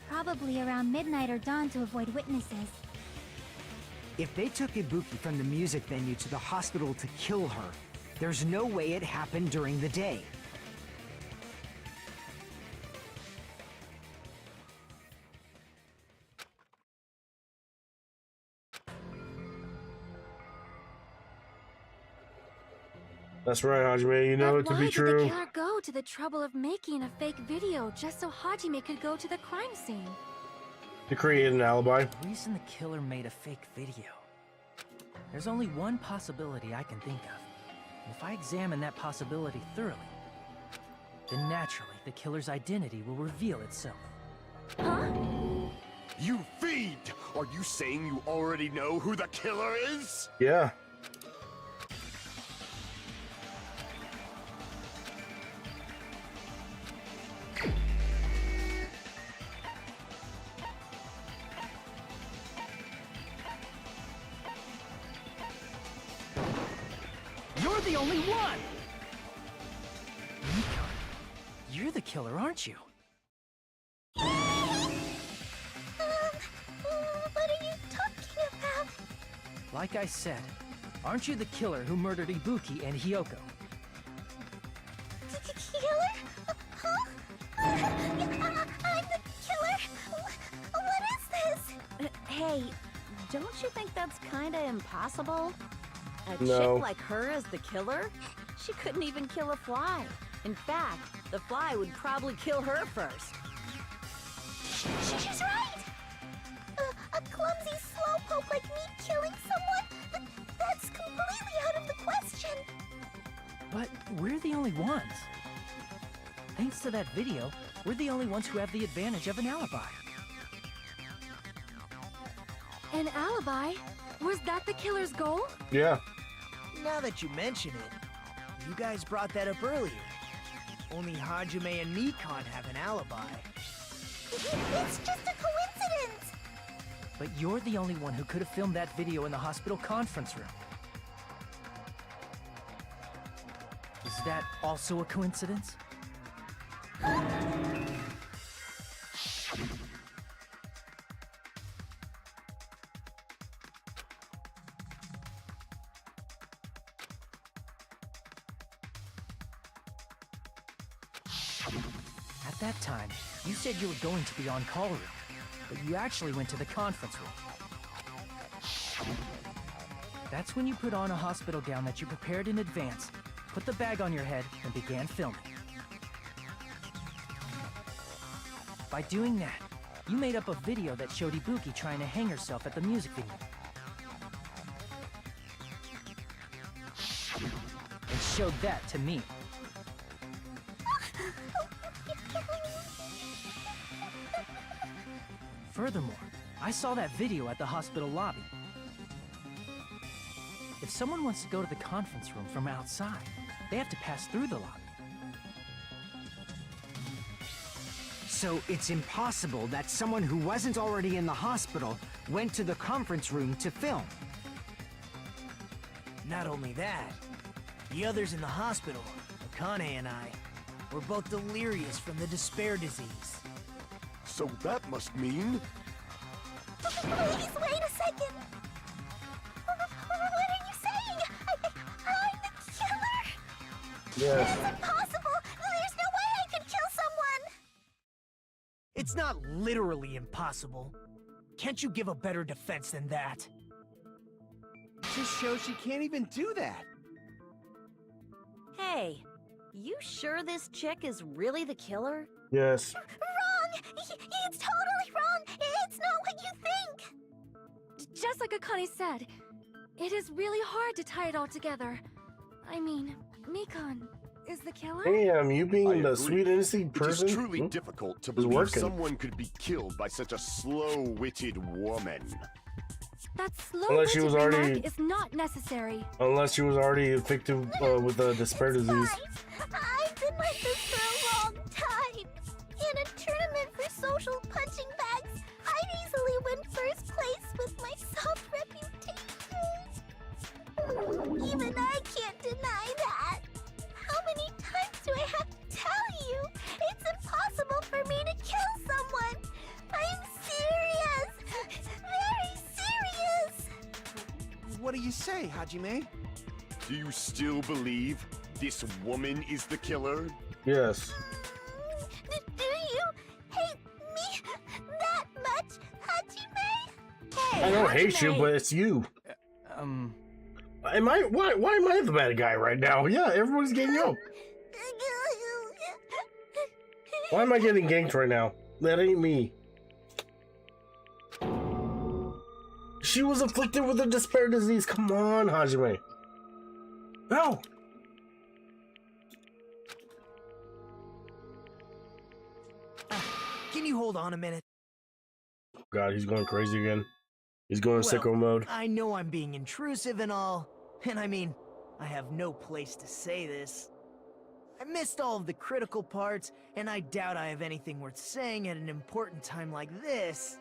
Probably around midnight or dawn to avoid witnesses. If they took Ibuki from the music venue to the hospital to kill her, there's no way it happened during the day. That's right, Hajime. You know it to be true. Why did the killer go to the trouble of making a fake video just so Hajime could go to the crime scene? To create an alibi. The reason the killer made a fake video. There's only one possibility I can think of. And if I examine that possibility thoroughly, then naturally the killer's identity will reveal itself. Huh? You fiend! Are you saying you already know who the killer is? Yeah. You're the only one! Nikon, you're the killer, aren't you? What are you talking about? Like I said, aren't you the killer who murdered Ibuki and Hyoko? Killer? Huh? I'm the killer? What is this? Hey, don't you think that's kinda impossible? A No. chick like her as the killer? She couldn't even kill a fly. In fact, the fly would probably kill her first. She's right! A clumsy slowpoke like me killing someone? That's completely out of the question! But we're the only ones. Thanks to that video, we're the only ones who have the advantage of an alibi. An alibi? Was that the killer's goal? Yeah. Now that you mention it, you guys brought that up earlier. Only Hajime and Nikon have an alibi. It's just a coincidence! But you're the only one who could have filmed that video in the hospital conference room. Is that also a coincidence? At that time, you said you were going to the on-call room, but you actually went to the conference room. That's when you put on a hospital gown that you prepared in advance, put the bag on your head, and began filming. By doing that, you made up a video that showed Ibuki trying to hang herself at the music venue. And showed that to me. Furthermore, I saw that video at the hospital lobby. If someone wants to go to the conference room from outside, they have to pass through the lobby. So it's impossible that someone who wasn't already in the hospital went to the conference room to film. Not only that, the others in the hospital, Akane and I, were both delirious from the despair disease. So that must mean... Please wait a second! What are you saying? I'm the killer? Yes. It's impossible! There's no way I could kill someone! It's not literally impossible. Can't you give a better defense than that? Just shows she can't even do that. Hey, you sure this chick is really the killer? Yes. Wrong! It's totally wrong! It's not what you think! Just like Akane said, it is really hard to tie it all together. I mean, Nikon is the killer? Damn, you I being the agree. sweet innocent person. It is truly difficult to It's believe working. someone could be killed by such a slow-witted woman. That Unless she slow-witted was remark already- is not necessary. Unless she was already afflicted with the despair It's disease. fine. I've been like this for a long time. In a tournament for social punching bags, I'd easily win first place with my soft reputation. Even I can't deny that. How many times do I have to tell you? It's impossible for me to kill someone. I'm serious. Very serious. What do you say, Hajime? Do you still believe this woman is the killer? Yes. Do you hate me that much, Hajime? Hey, I don't hate you, Hajime! but it's you. Am I? Why am I the bad guy right now? Yeah, everybody's getting yoked. Why am I getting ganked right now? That ain't me. She was afflicted with a despair disease. Come on, Hajime. No. you hold on a minute? God, he's going crazy again. He's going Well, sicko mode. I know I'm being intrusive and all, and I mean, I have no place to say this. I missed all of the critical parts, and I doubt I have anything worth saying at an important time like this.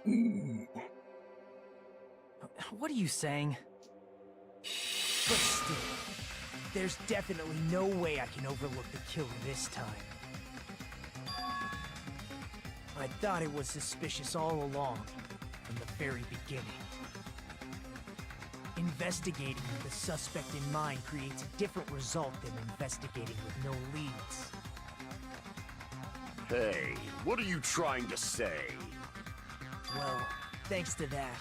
What are you saying? But still, there's definitely no way I can overlook the killer this time. I thought it was suspicious all along, from the very beginning. Investigating with the suspect in mind creates a different result than investigating with no leads. Hey, what are you trying to say? Well, thanks to that,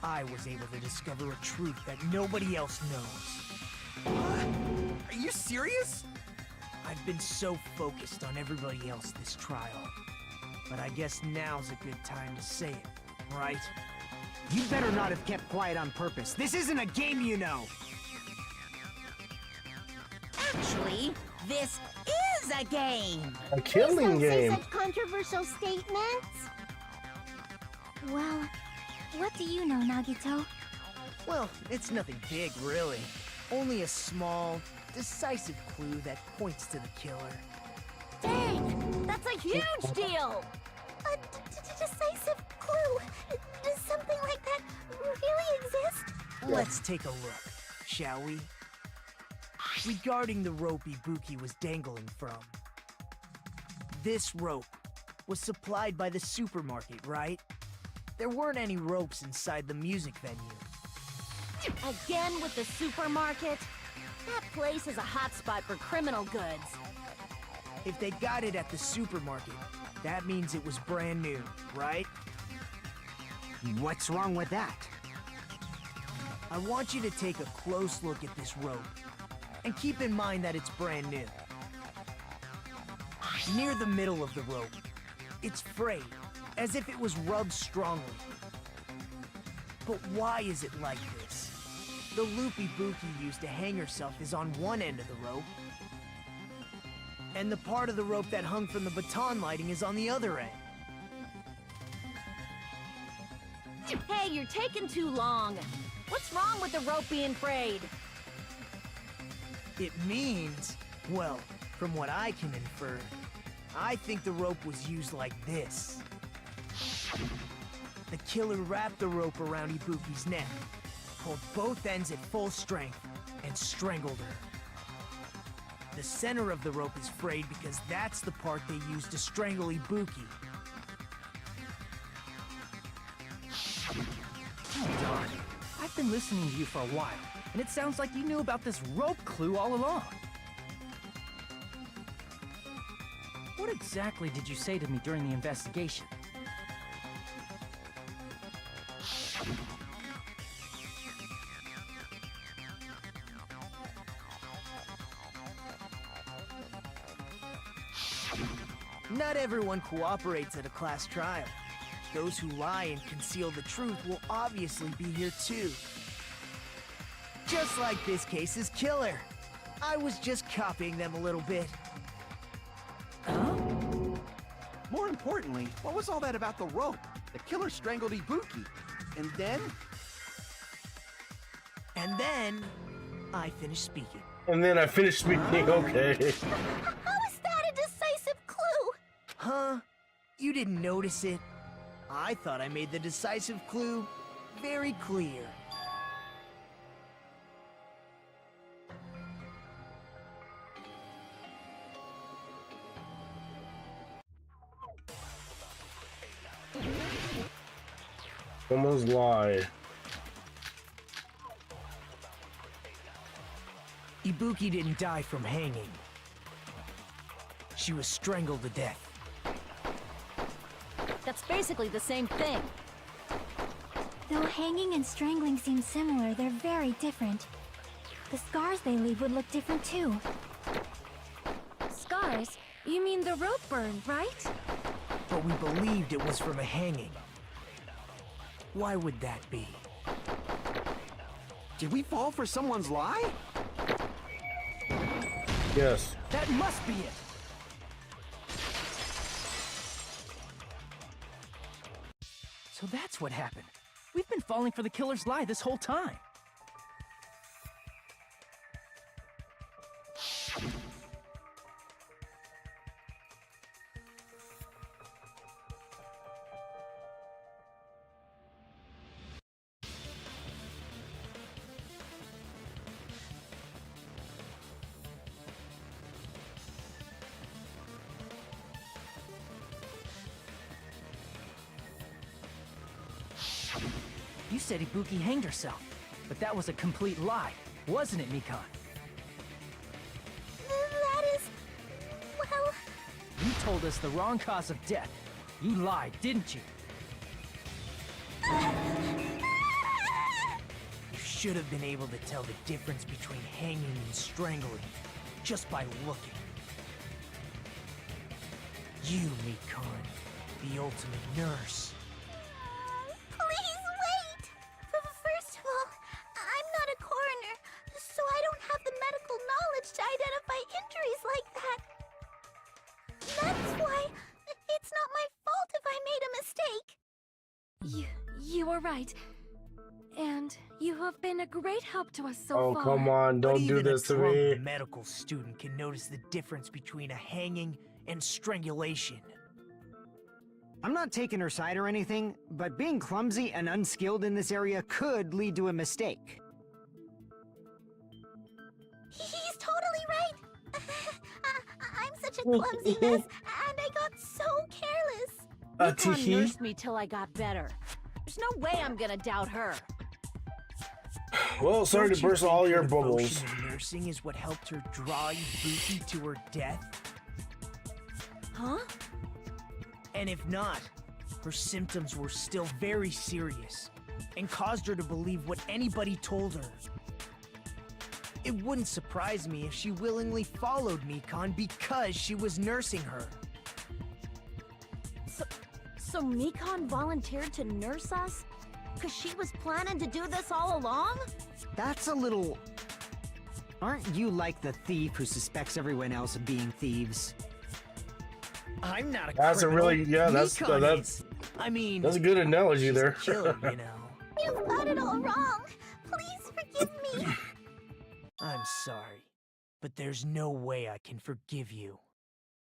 I was able to discover a truth that nobody else knows. Are you serious? I've been so focused on everybody else this trial. But I guess now's a good time to say it, right? You better not have kept quiet on purpose. This isn't a game, you know. Actually, this is a game. A killing Please don't say game. such controversial statements. Well, what do you know, Nagito? Well, it's nothing big, really. Only a small, decisive clue that points to the killer. Dang! That's a huge deal! A decisive clue? Does something like that really exist? Let's take a look, shall we? Regarding the rope Ibuki was dangling from. This rope was supplied by the supermarket, right? There weren't any ropes inside the music venue. Again with the supermarket? That place is a hotspot for criminal goods. If they got it at the supermarket, that means it was brand new, right? What's wrong with that? I want you to take a close look at this rope, and keep in mind that it's brand new. Near the middle of the rope, it's frayed, as if it was rubbed strongly. But why is it like this? The loop Ibuki used to hang herself is on one end of the rope, and the part of the rope that hung from the baton lighting is on the other end. Hey, you're taking too long. What's wrong with the rope being frayed? It means, well, from what I can infer, I think the rope was used like this. The killer wrapped the rope around Ibuki's neck, pulled both ends at full strength, and strangled her. The center of the rope is frayed because that's the part they used to strangle Ibuki. Hold on. I've been listening to you for a while, and it sounds like you knew about this rope clue all along. What exactly did you say to me during the investigation? Not everyone cooperates at a class trial. Those who lie and conceal the truth will obviously be here too. Just like this case's killer. I was just copying them a little bit. More importantly, what was all that about the rope? The killer strangled Ibuki. And then? And then, I finished speaking. And then I finished speaking. Okay. How is that a decisive clue? Huh? You didn't notice it? I thought I made the decisive clue very clear. Someone's lied. Ibuki didn't die from hanging. She was strangled to death. That's basically the same thing. Though hanging and strangling seem similar, they're very different. The scars they leave would look different too. Scars? You mean the rope burn, right? But we believed it was from a hanging. Why would that be? Did we fall for someone's lie? Yes. That must be it! So that's what happened. We've been falling for the killer's lie this whole time. You said Ibuki hanged herself, but that was a complete lie, wasn't it, Mikan? That is... well... You told us the wrong cause of death. You lied, didn't you? You should have been able to tell the difference between hanging and strangling just by looking. You, Mikan, the ultimate nurse. Please wait! First of all, I'm not a coroner, so I don't have the medical knowledge to identify injuries like that. That's why it's not my fault if I made a mistake. You are right. And you have been a great help to us so Oh, far. come on. But Don't do even this a to drunk me. medical student can notice the difference between a hanging and strangulation. I'm not taking her side or anything, but being clumsy and unskilled in this area could lead to a mistake. He's totally right. I'm such a clumsy mess, and I got so careless. Mikan nursed me till I got better. There's no way I'm gonna doubt her. Well, sorry Don't to you burst think all her your devotion bubbles. to nursing is what helped her draw Ibuki to her death? Huh? And if not, her symptoms were still very serious and caused her to believe what anybody told her. It wouldn't surprise me if she willingly followed Mikan because she was nursing her. So Mikan volunteered to nurse us? Cause she was planning to do this all along? That's a little... Aren't you like the thief who suspects everyone else of being thieves? I'm not a That's a criminal. really, yeah, that's I mean, a good analogy she's there. a killer, you know. You've got it all wrong. Please forgive me. I'm sorry, but there's no way I can forgive you.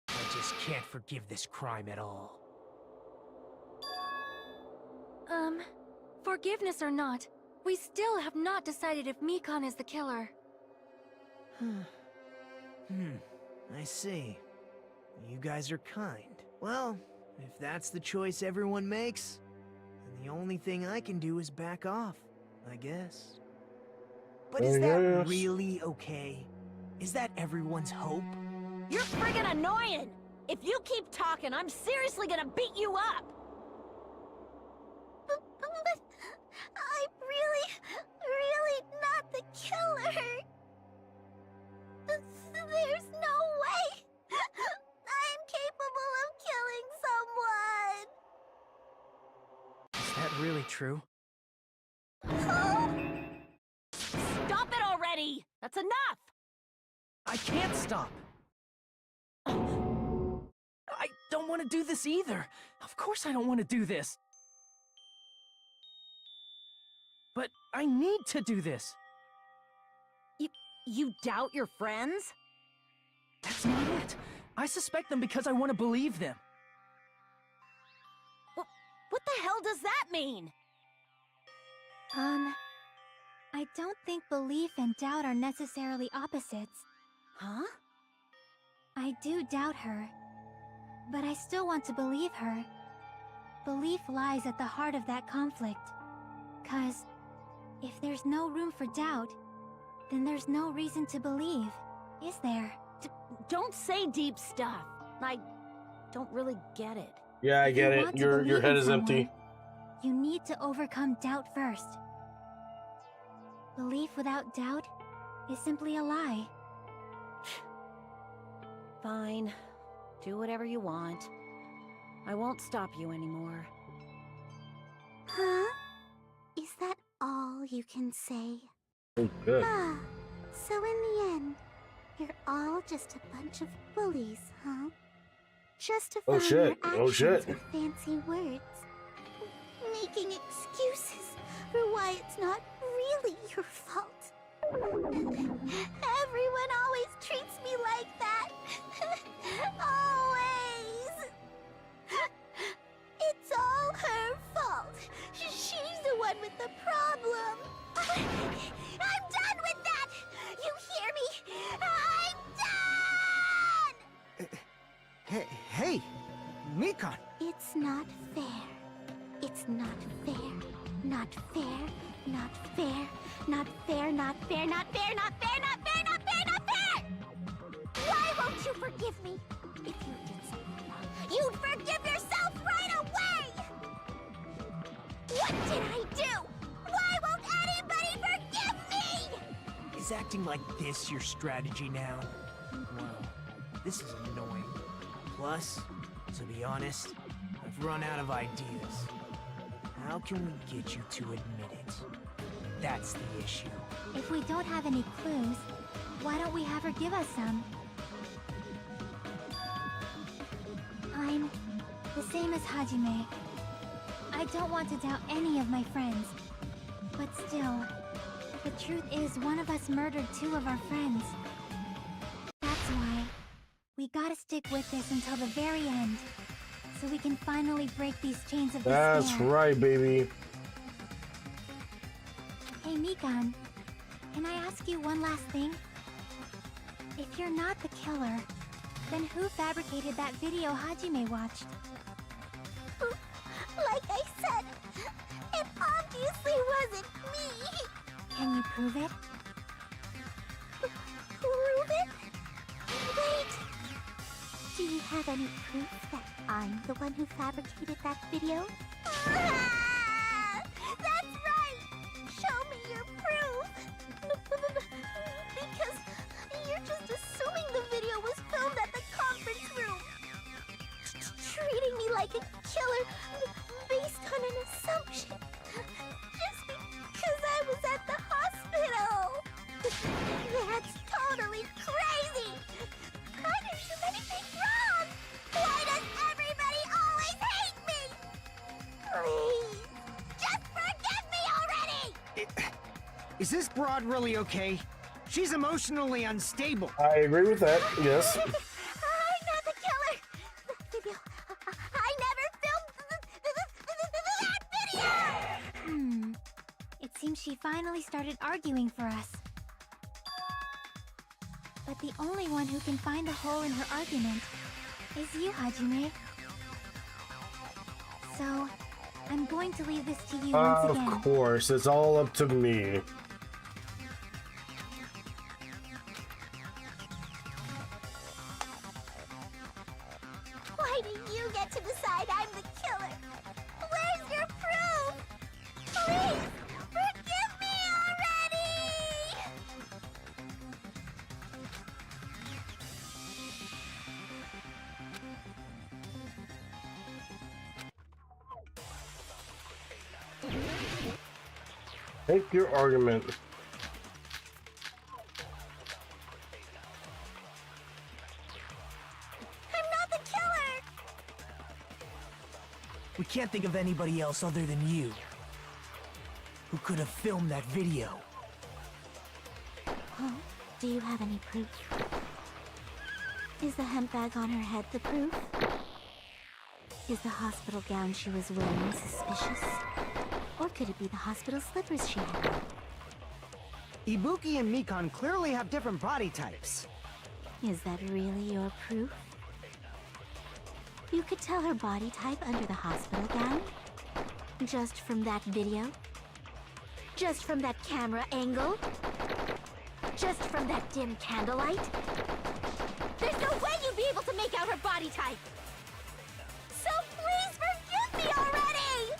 I just can't forgive this crime at all. Forgiveness or not, we still have not decided if Mikan is the killer. I see. You guys are kind. Well, if that's the choice everyone makes, then the only thing I can do is back off, I guess. But is that Yes. really okay? Is that everyone's hope? You're friggin' annoying! If you keep talking, I'm seriously gonna beat you up! But I'm really not the killer. There's no way I'm capable of killing someone. Is that really true? Stop it already! That's enough! I can't stop! I don't want to do this either! Of course I don't want to do this! But I need to do this! You doubt your friends? That's not it! I suspect them because I want to believe them! What the hell does that mean? I don't think belief and doubt are necessarily opposites. Huh? I do doubt her, but I still want to believe her. Belief lies at the heart of that conflict. 'Cause if there's no room for doubt, then there's no reason to believe, is there? Don't say deep stuff. I don't really get it. Yeah, I If you get it. want to Your believe head in is empty. someone, you need to overcome doubt first. Belief without doubt is simply a lie. Fine. Do whatever you want. I won't stop you anymore. Huh? Is that all you can say? Oh, good. Ah, so in the end, you're all just a bunch of bullies, huh? Justifying shit. your Oh, actions shit. with fancy words. making excuses for why it's not really your fault. Everyone always treats me like that. Always. It's all her fault. She's the one with the problem. I'm done with that! You hear me? I'm done! Hey, Mikan! It's not fair. It's not fair. Not fair. Not fair. Not fair. Not fair. Not fair. Not fair. Not fair. Not fair. Not fair! Why won't you forgive me? If you did something wrong, you'd forgive yourself right away! What did I do? Why won't anybody forgive me? Is acting like this your strategy now? Well, this is annoying. Plus, to be honest, I've run out of ideas. How can we get you to admit it? That's the issue. If we don't have any clues, why don't we have her give us some? I'm the same as Hajime. I don't want to doubt any of my friends. But still, the truth is one of us murdered 2 of our friends. That's why we gotta stick with this until the very end, so we can finally break these chains of despair. That's right, baby. Hey, Mikan, can I ask you one last thing? If you're not the killer, then who fabricated that video Hajime watched? Like I said, it obviously wasn't me. Can you prove it? Prove it? Wait! Do you have any proof that I'm the one who fabricated that video? Ah! That's right! Show me your proof! Because you're just assuming the video was filmed at the conference room. Treating me like a killer based on an assumption. Just because I was at the hospital. That's totally crazy! I didn't do anything wrong! Why does everybody always hate me? Please, just forgive me already! Is this broad really okay? She's emotionally unstable. I agree with that, yes. I'm not the killer! That video, I never filmed that video! It seems she finally started arguing for us. But the only one who can find the hole in her argument is you, Hajime. So, I'm going to leave this to you once again. Of course, it's all up to me. Why do you get to decide I'm the killer? Where's your proof? Please, forgive me already! Make your argument. I'm not the killer! We can't think of anybody else other than you who could have filmed that video. Huh? Do you have any proof? Is the hemp bag on her head the proof? Is the hospital gown she was wearing suspicious? Or could it be the hospital slippers she had on? Ibuki and Mikan clearly have different body types. Is that really your proof? You could tell her body type under the hospital gown? Just from that video? Just from that camera angle? Just from that dim candlelight? There's no way you'd be able to make out her body type! So please forgive me already!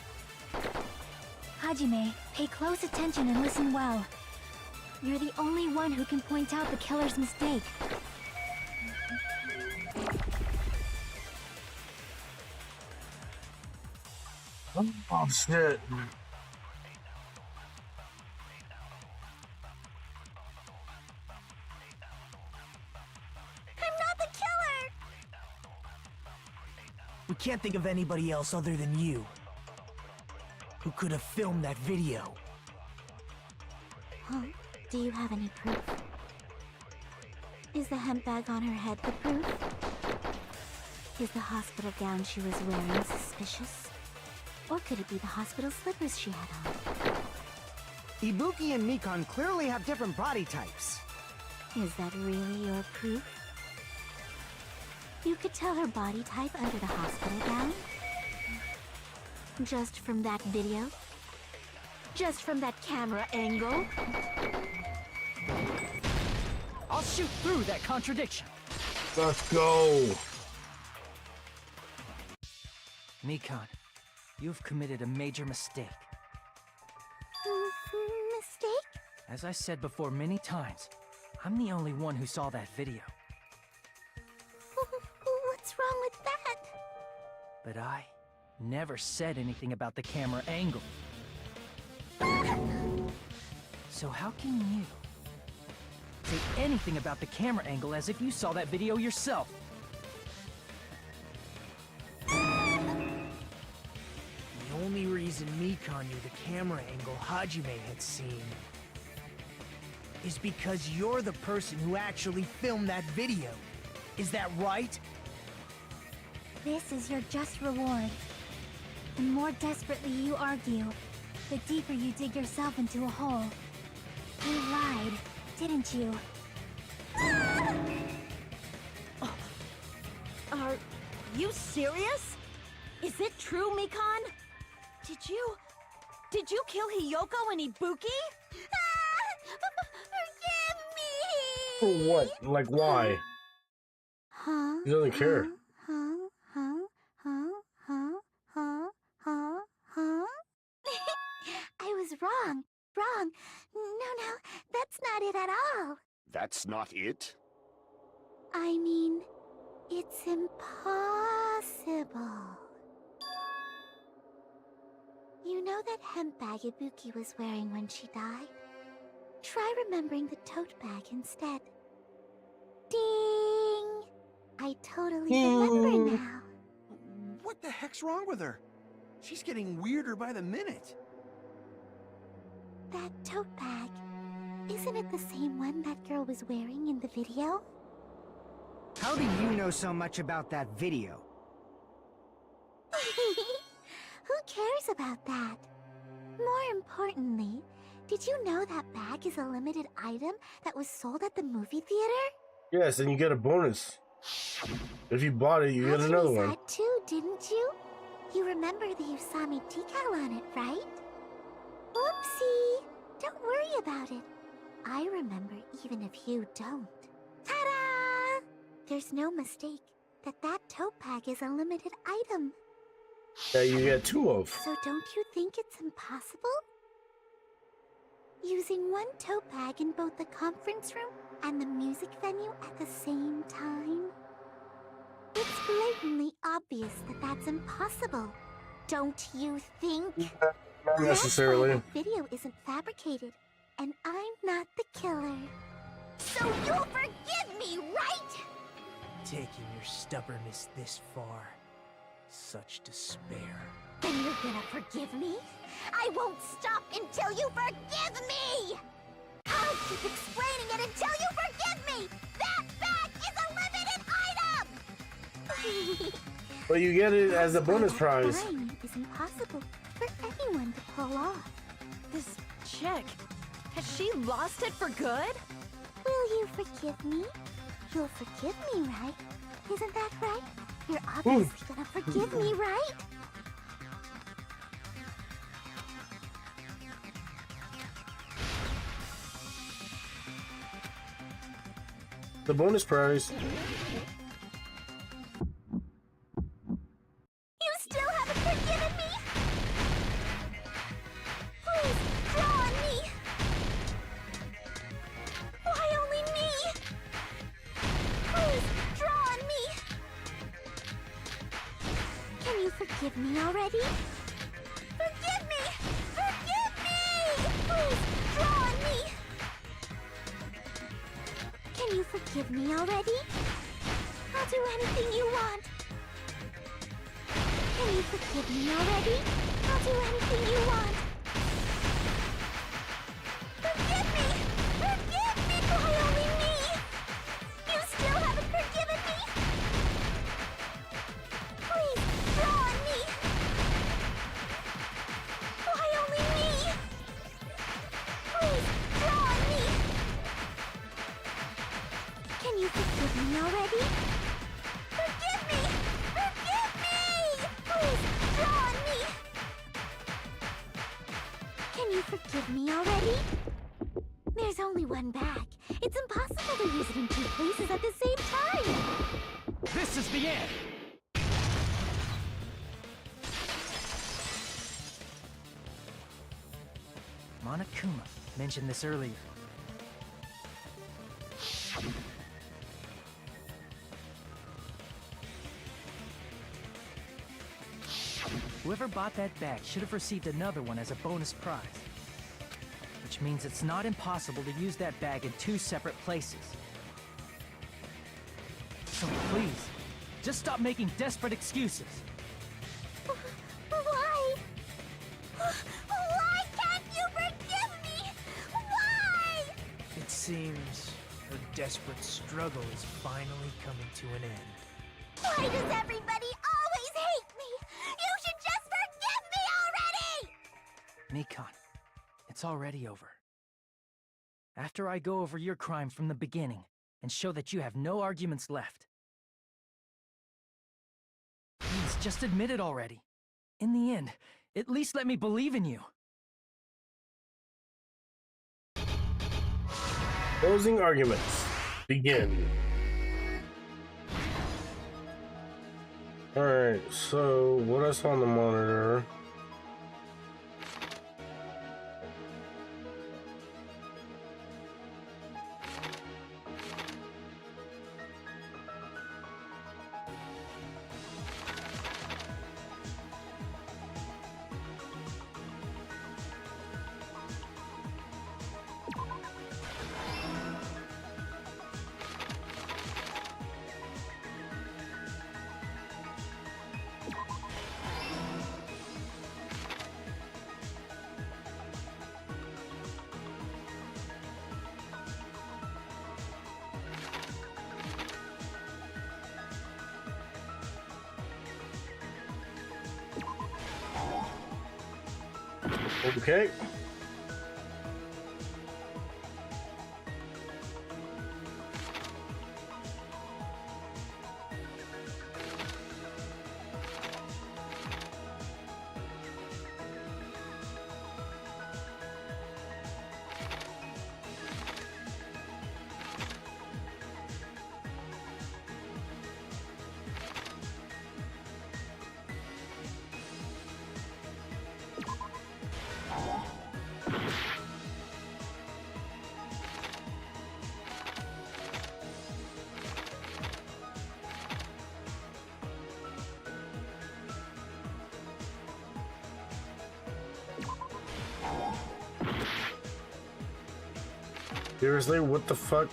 Hajime, pay close attention and listen well. You're the only one who can point out the killer's mistake. Oh, shit. I'm not the killer! We can't think of anybody else other than you who could have filmed that video. Huh? Do you have any proof? Is the hemp bag on her head the proof? Is the hospital gown she was wearing suspicious? Or could it be the hospital slippers she had on? Ibuki and Mikan clearly have different body types. Is that really your proof? You could tell her body type under the hospital gown? Just from that video? Just from that camera angle? I'll shoot through that contradiction. Let's go. Mikan, you've committed a major mistake. Mistake? As I said before many times, I'm the only one who saw that video. What's wrong with that? But I never said anything about the camera angle. So how can you say anything about the camera angle as if you saw that video yourself? The only reason Mikan knew the camera angle Hajime had seen is because you're the person who actually filmed that video. Is that right? This is your just reward. The more desperately you argue, the deeper you dig yourself into a hole. You lied, didn't you? Are you serious? Is it true, Mikan? Did you kill Hiyoko and Ibuki? Forgive me! For what? Like, why? Huh? He doesn't care. I was wrong. Wrong. No, that's not it at all. That's not it? I mean, it's impossible. You know that hemp bag Ibuki was wearing when she died? Try remembering the tote bag instead. Ding! I totally remember now. What the heck's wrong with her? She's getting weirder by the minute. That tote bag, isn't it the same one that girl was wearing in the video? How do you know so much about that video? Who cares about that? More importantly, did you know that bag is a limited item that was sold at the movie theater? Yes, and you get a bonus. If you bought it, you get another You saw one. it too, didn't you? You remember the Usami decal on it, right? Oopsie! Don't worry about it. I remember even if you don't. Ta-da! There's no mistake that tote bag is a limited item. That you get two of. So don't you think it's impossible? Using one tote bag in both the conference room and the music venue at the same time? It's blatantly obvious that that's impossible. Don't you think? Not necessarily. That's why that video isn't fabricated, and I'm not the killer. So you'll forgive me, right? Taking your stubbornness this far. Such despair. Then you're gonna forgive me? I won't stop until you forgive me! I'll keep explaining it until you forgive me! That bag is a limited item! But you get it as a bonus That prize. fine is impossible for anyone to pull off. This chick, has she lost it for good? Will you forgive me? You'll forgive me, right? Isn't that right? You're obviously gonna forgive me, right? The bonus prize. You still haven't forgiven me? Please, draw on me! Why only me? Please, draw on me! Can you forgive me already? Forgive me! Forgive me! Please, draw on me! Can you forgive me already? I'll do anything you want. Can you forgive me already? I'll do anything you want. Forgive me! Forgive me! Why only me? You still haven't forgiven me? Please, draw on me! Why only me? Please, draw on me! Can you forgive me already? Forgive me! Forgive me! Please, draw on me! Can you forgive me already? There's only one bag. It's impossible to use it in 2 places at the same time. This is the end! Monokuma mentioned this earlier. Whoever bought that bag should have received another one as a bonus prize. Which means it's not impossible to use that bag in 2 separate places. So please, just stop making desperate excuses. Why? Why can't you forgive me? Why? It seems her desperate struggle is finally coming to an end. Why does everybody always hate me? You should just forgive me already! Nikon, it's already over. After I go over your crime from the beginning and show that you have no arguments left. Please, just admit it already. In the end, at least let me believe in you. Closing arguments. Begin. Alright, so what I saw on the monitor. Okay. Seriously, what the fuck?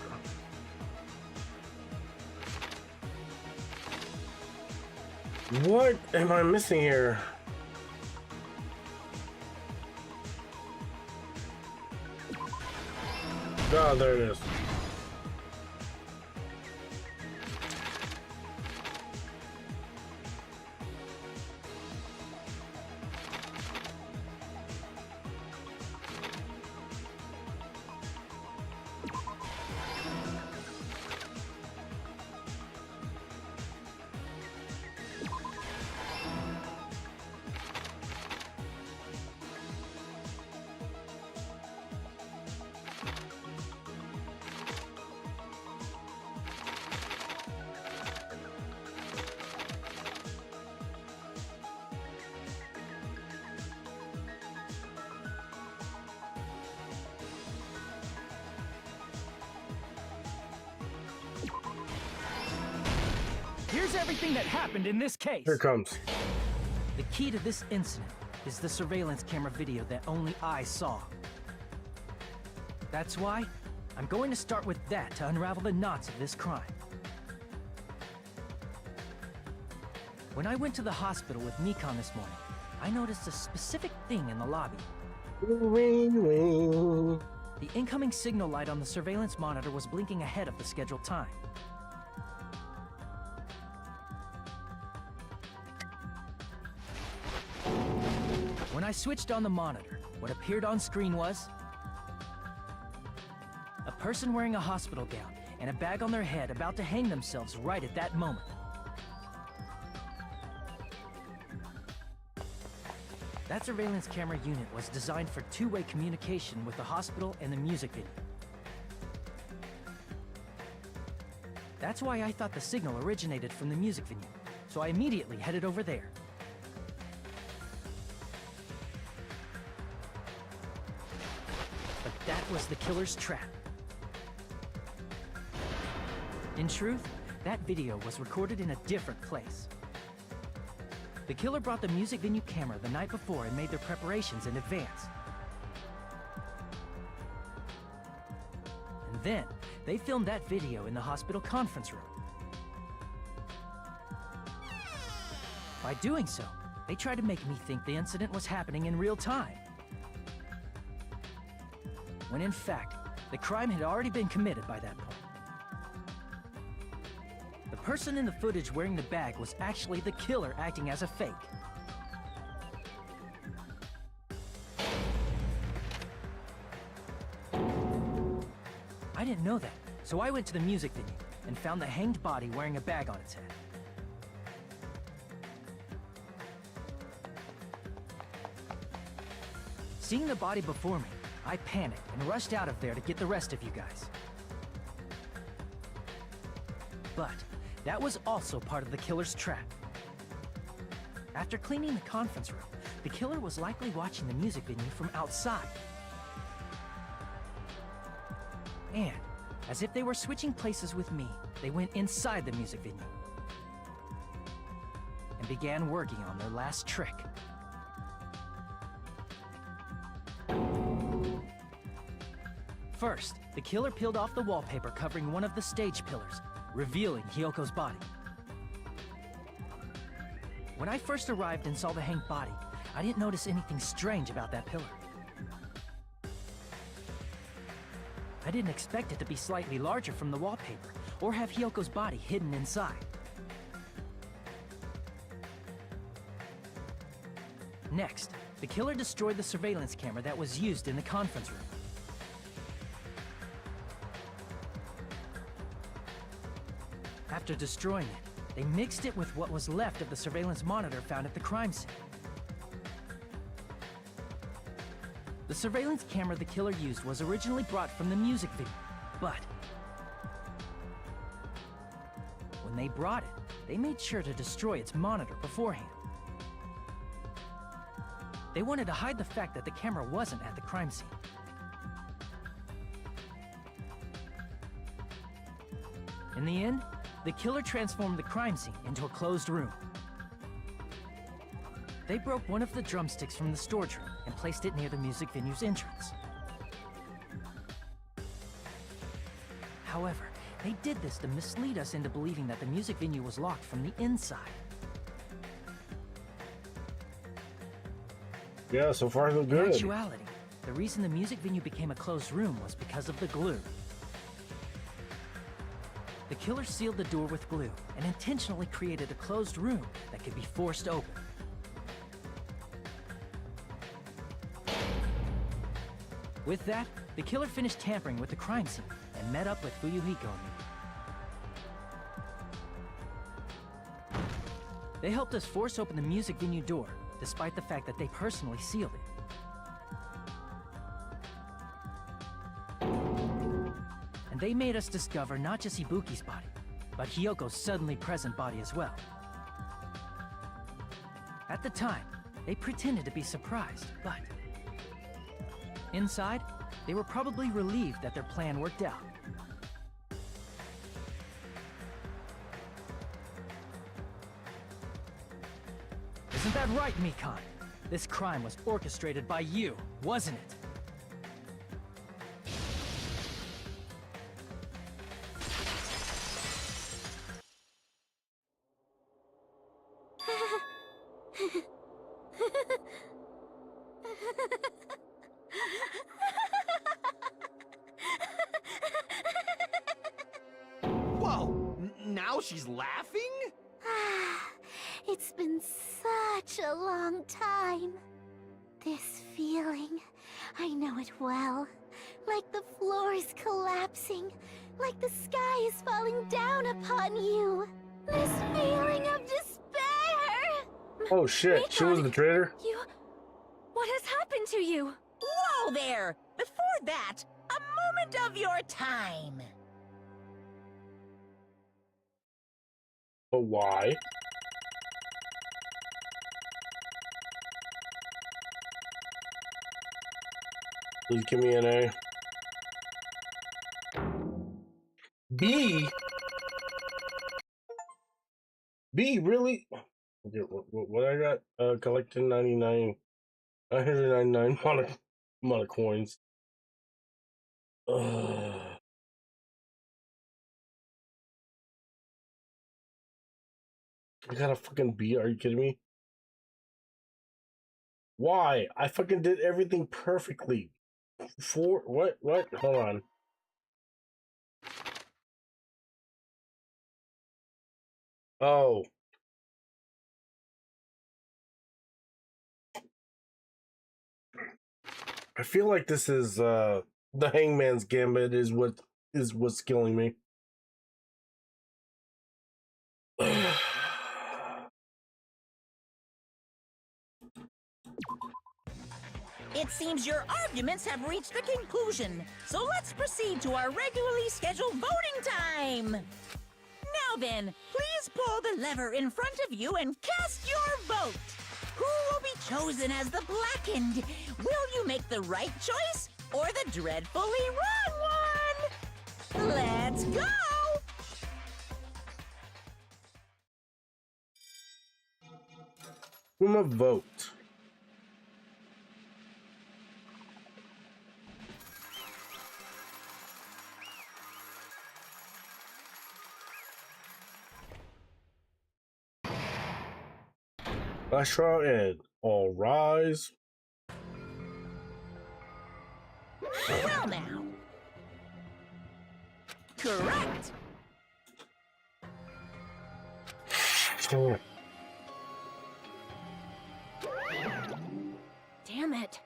What am I missing here? Oh, there it is. Here's everything that happened in this case. Here it comes. The key to this incident is the surveillance camera video that only I saw. That's why I'm going to start with that to unravel the knots of this crime. When I went to the hospital with Nikon this morning, I noticed a specific thing in the lobby. Ring, ring. The incoming signal light on the surveillance monitor was blinking ahead of the scheduled time. When I switched on the monitor, what appeared on screen was a person wearing a hospital gown and a bag on their head about to hang themselves right at that moment. That surveillance camera unit was designed for two-way communication with the hospital and the music venue. That's why I thought the signal originated from the music venue, so I immediately headed over there. But that was the killer's trap. In truth, that video was recorded in a different place. The killer brought the music venue camera the night before and made their preparations in advance. And then, they filmed that video in the hospital conference room. By doing so, they tried to make me think the incident was happening in real time. When in fact, the crime had already been committed by that point. The person in the footage wearing the bag was actually the killer acting as a fake. I didn't know that, so I went to the music venue and found the hanged body wearing a bag on its head. Seeing the body before me, I panicked and rushed out of there to get the rest of you guys. But that was also part of the killer's trap. After cleaning the conference room, the killer was likely watching the music venue from outside. And, as if they were switching places with me, they went inside the music venue and began working on their last trick. First, the killer peeled off the wallpaper covering one of the stage pillars, revealing Hyoko's body. When I first arrived and saw the hanged body, I didn't notice anything strange about that pillar. I didn't expect it to be slightly larger from the wallpaper, or have Hyoko's body hidden inside. Next, the killer destroyed the surveillance camera that was used in the conference room. After destroying it, they mixed it with what was left of the surveillance monitor found at the crime scene. The surveillance camera the killer used was originally brought from the music video, but when they brought it, they made sure to destroy its monitor beforehand. They wanted to hide the fact that the camera wasn't at the crime scene. In the end, the killer transformed the crime scene into a closed room. They broke one of the drumsticks from the storage room and placed it near the music venue's entrance. However, they did this to mislead us into believing that the music venue was locked from the inside. Yeah, so far so In good. actuality, the reason the music venue became a closed room was because of the glue. The killer sealed the door with glue and intentionally created a closed room that could be forced open. With that, the killer finished tampering with the crime scene and met up with Fuyuhiko and me. They helped us force open the music venue door, despite the fact that they personally sealed it. And they made us discover not just Ibuki's body, but Hyoko's suddenly present body as well. At the time, they pretended to be surprised, but inside, they were probably relieved that their plan worked out. Isn't that right, Mikan? This crime was orchestrated by you, wasn't it? she's laughing? It's been such a long time. This feeling, I know it well. Like the floor is collapsing, like the sky is falling down upon you. This feeling of despair! Oh shit, she was the traitor? What has happened to you? Whoa there! Before that, a moment of your time. But why? Please give me an A. B? B, really? Okay, what I got? Collected 999 mono coins. Ugh. I got a fucking B, are you kidding me? Why? I fucking did everything perfectly. What? Hold on. Oh. I feel like this is, the Hangman's Gambit is what's killing me. It seems your arguments have reached a conclusion, so let's proceed to our regularly scheduled voting time. Now then, please pull the lever in front of you and cast your vote. Who will be chosen as the blackened? Will you make the right choice or the dreadfully wrong one? Let's go! I'm a vote. Last trial end. All rise. Well now. Correct. Oh. Damn it.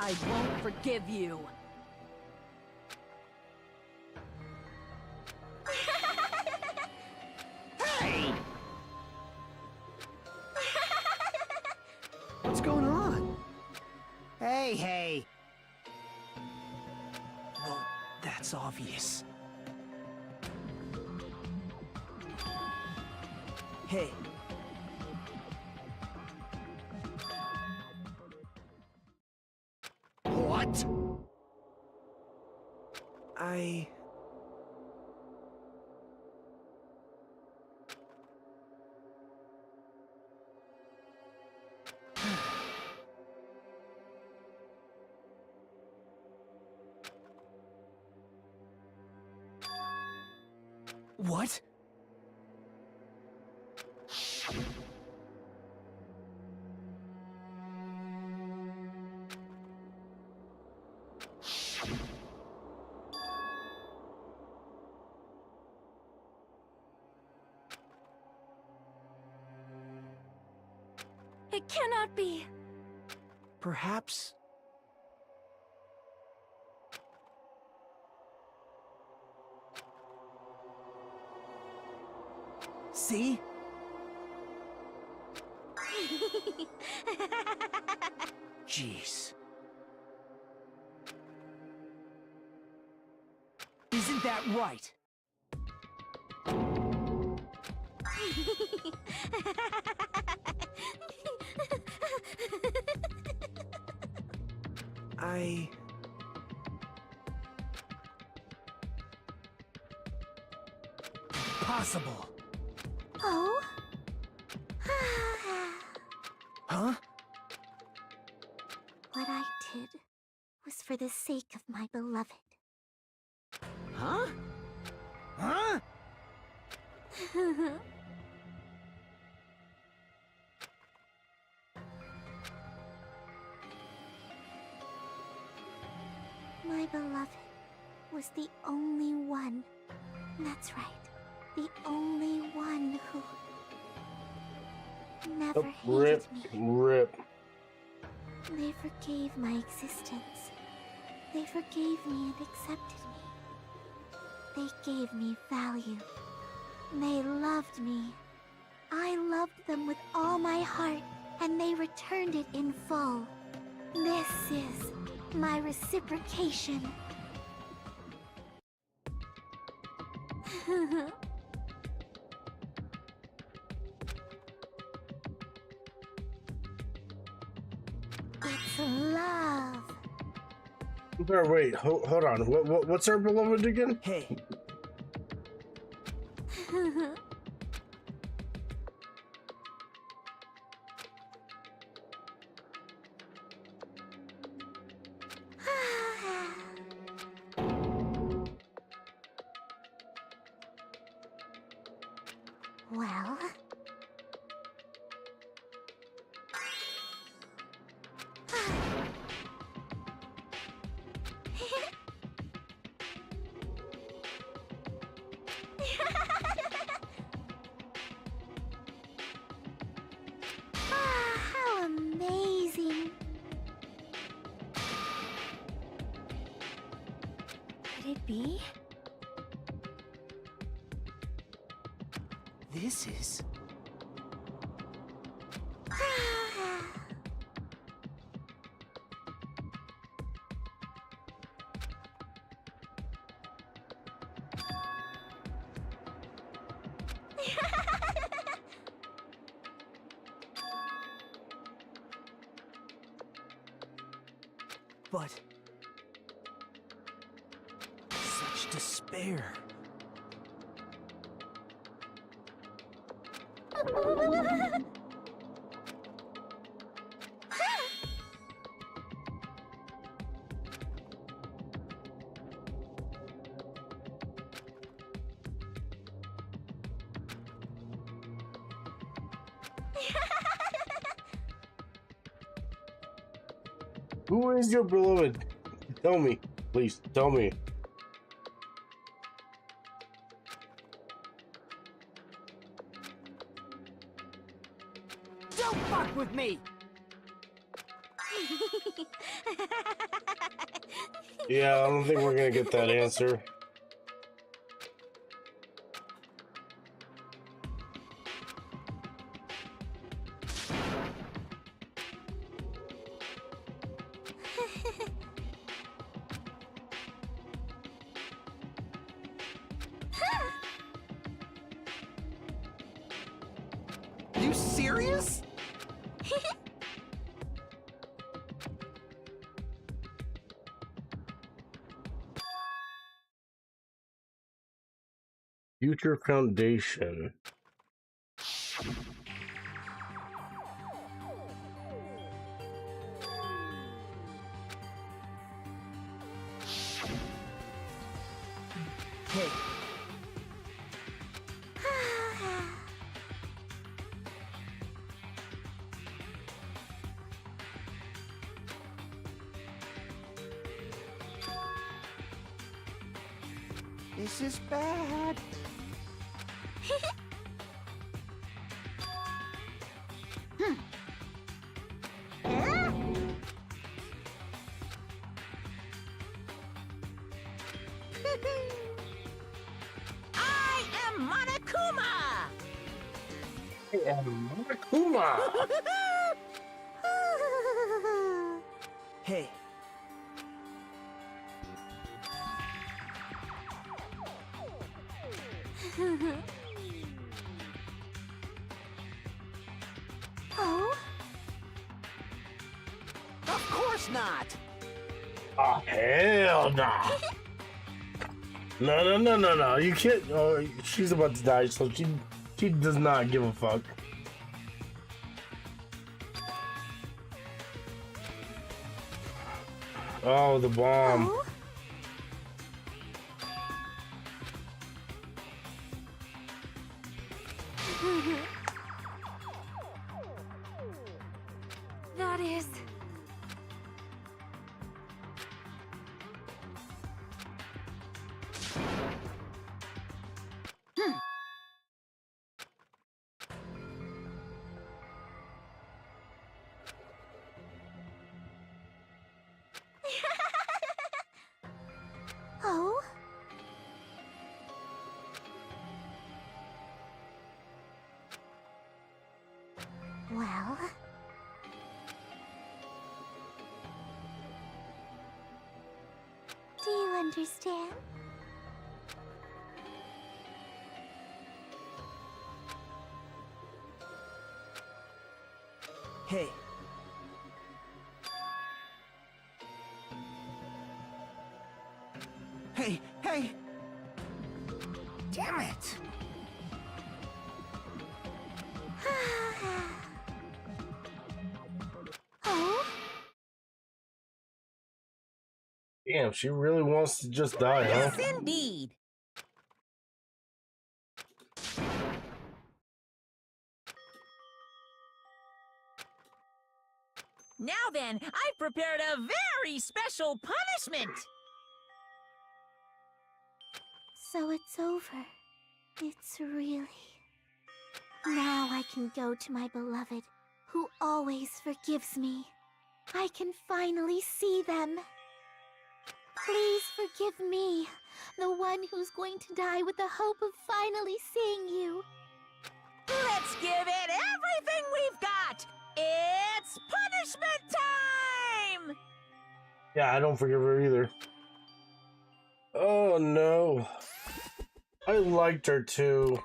I won't forgive you. Hey! What's going on? Hey! Well, that's obvious. Hey. What? What? It cannot be. Perhaps... See? Jeez. Isn't that right? Impossible. Oh? Huh? What I did was for the sake of my beloved. Huh? Huh? My beloved was the only one. That's right. The only one who never hated me. Rip. They forgave my existence. They forgave me and accepted me. They gave me value. They loved me. I loved them with all my heart, and they returned it in full. This is my reciprocation. It's love. Wait, hold on. What's our beloved again? Hey, Well... how amazing! Could it be? this is... But... such despair. Who is your beloved? Tell me, please. Tell me. Don't fuck with me! Yeah, I don't think we're gonna get that answer. You serious? Future Foundation. Hey, This is bad. I am Monokuma! Kuma! hey. Oh? Of course not. Oh, hell no! No. You can't. Oh, she's about to die, so she does not give a fuck. Oh, the bomb. Oh? That is... Well... Do you understand? Hey. Hey, hey! Damn it! Oh? Damn, she really wants to just die, huh? Yes, indeed. Now then, I've prepared a very special punishment. So it's over. It's really... Now I can go to my beloved, who always forgives me. I can finally see them. Please forgive me, the one who's going to die with the hope of finally seeing you. Let's give it everything we've got. It's punishment time! Yeah, I don't forgive her either. Oh no. I liked her too.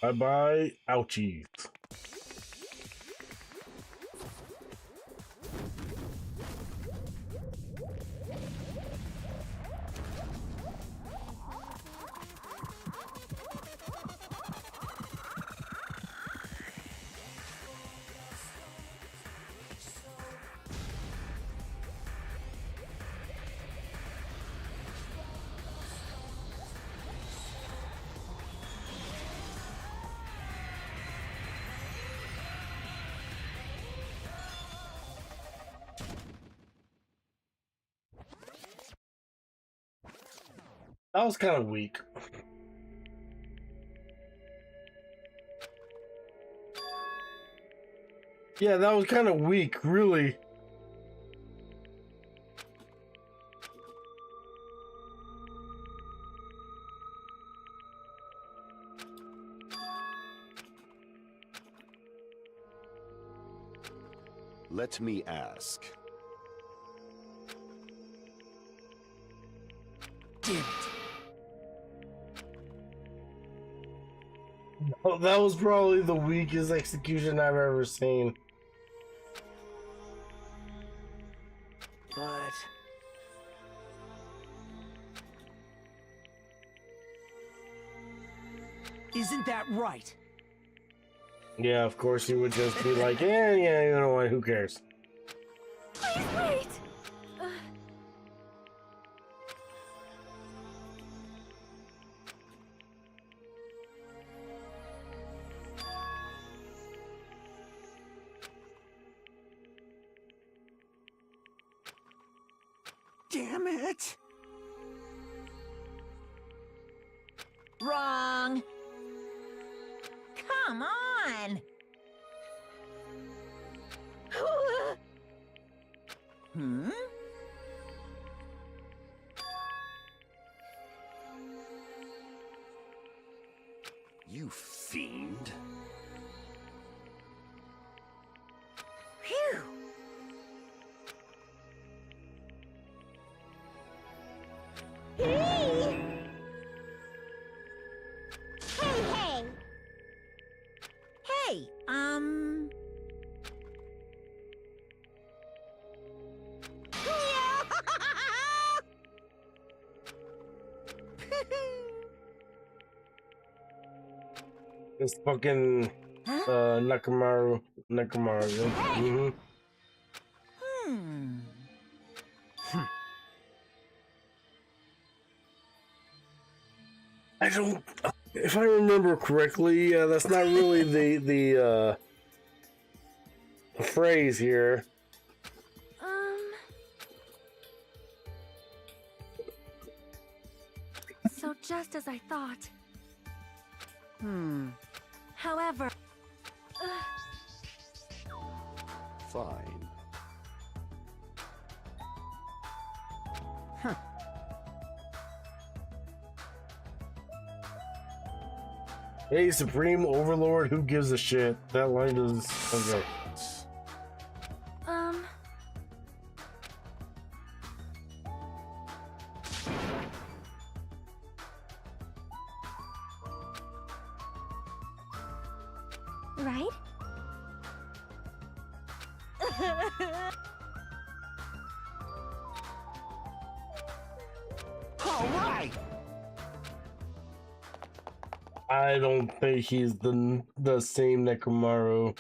Bye-bye, ouchies. That was kind of weak. Yeah, that was kind of weak, really. Let me ask. Damn it. Oh, that was probably the weakest execution I've ever seen. But... Isn't that right? Yeah, of course he would just be like, yeah, you know what, who cares? Please wait! Damn it! Wrong. Come on. Hmm? You fiend. Phew. Hey! Hey! Hey, This fucking Nakamaru. Mm-hmm. Hmm. I don't. If I remember correctly, that's not really the phrase here. So just as I thought. Whatever. Fine. Hey, Supreme Overlord, who gives a shit? That line does. Okay. Right? All right. I don't think he's the same Nekomaru.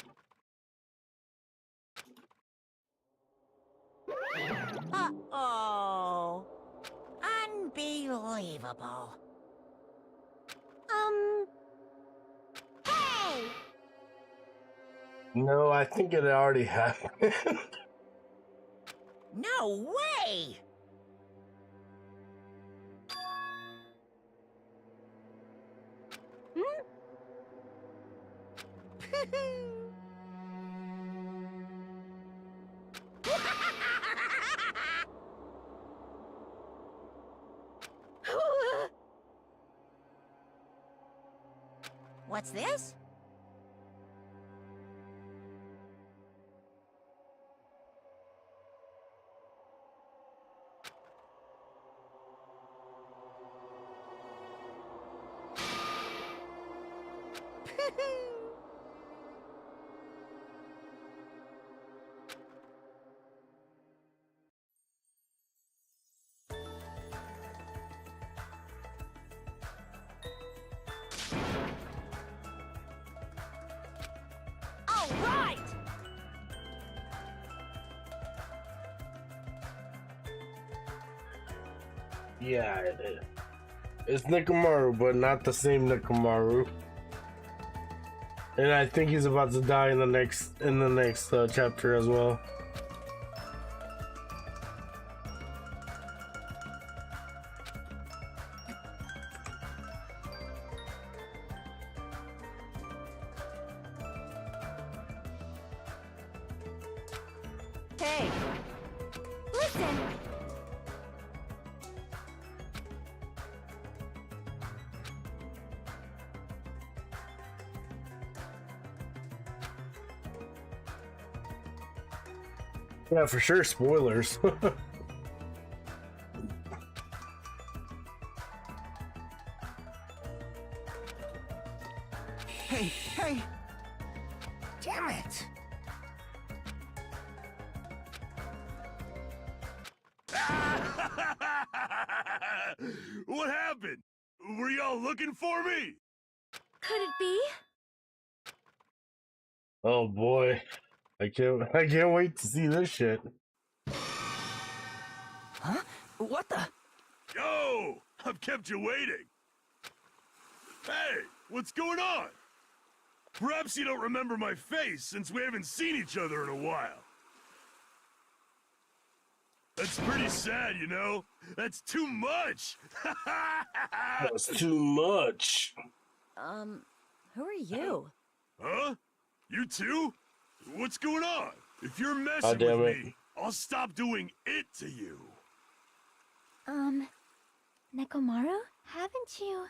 Uh-oh. Unbelievable. Hey! No, I think it already happened. No way! What's this? All right! Yeah, it's Nekomaru, but not the same Nekomaru. And I think he's about to die in the next chapter as well. Hey! Listen! Yeah, for sure, spoilers. Hey. Damn it! What happened? Were y'all looking for me? Could it be? Oh boy, I can't wait to see this shit. Huh? What the? Yo, I've kept you waiting. Hey, what's going on? Perhaps you don't remember my face since we haven't seen each other in a while. That's pretty sad, you know? That's too much! That's too much. Who are you? Huh? You too? What's going on? If you're God messing damn with it. me, I'll stop doing it to you. Nekomaru? Haven't you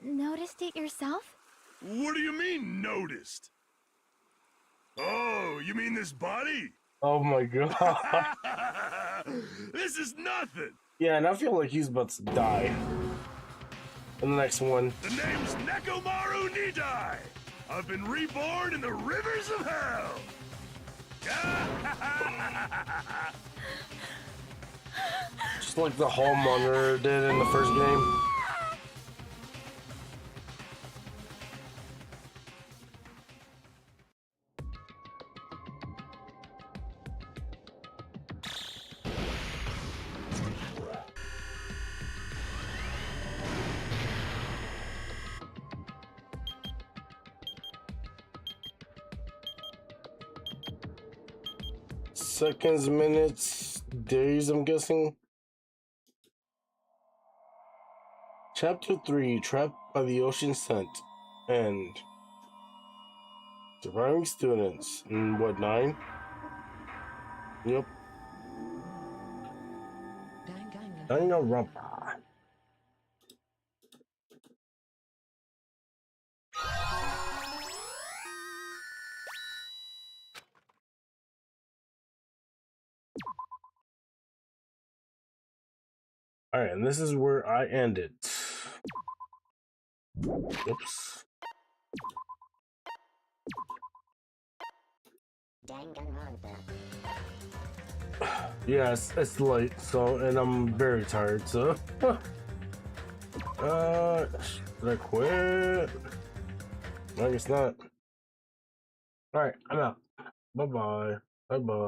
noticed it yourself? What do you mean, noticed? Oh, you mean this body? Oh my god. This is nothing! Yeah, and I feel like he's about to die. In the next one. The name's Nekomaru Nidai! I've been reborn in the rivers of hell! Just like the Hall Monitor did in the first game. Seconds, minutes, days, I'm guessing. Chapter 3, Trapped by the Ocean Scent. End. Surviving students. What, 9? Yep. Danganronpa. Alright, and this is where I end it. Oops. Yes, it's late, so, and I'm very tired, so. Should I quit? I guess not. Alright, I'm out. Bye bye. Bye bye.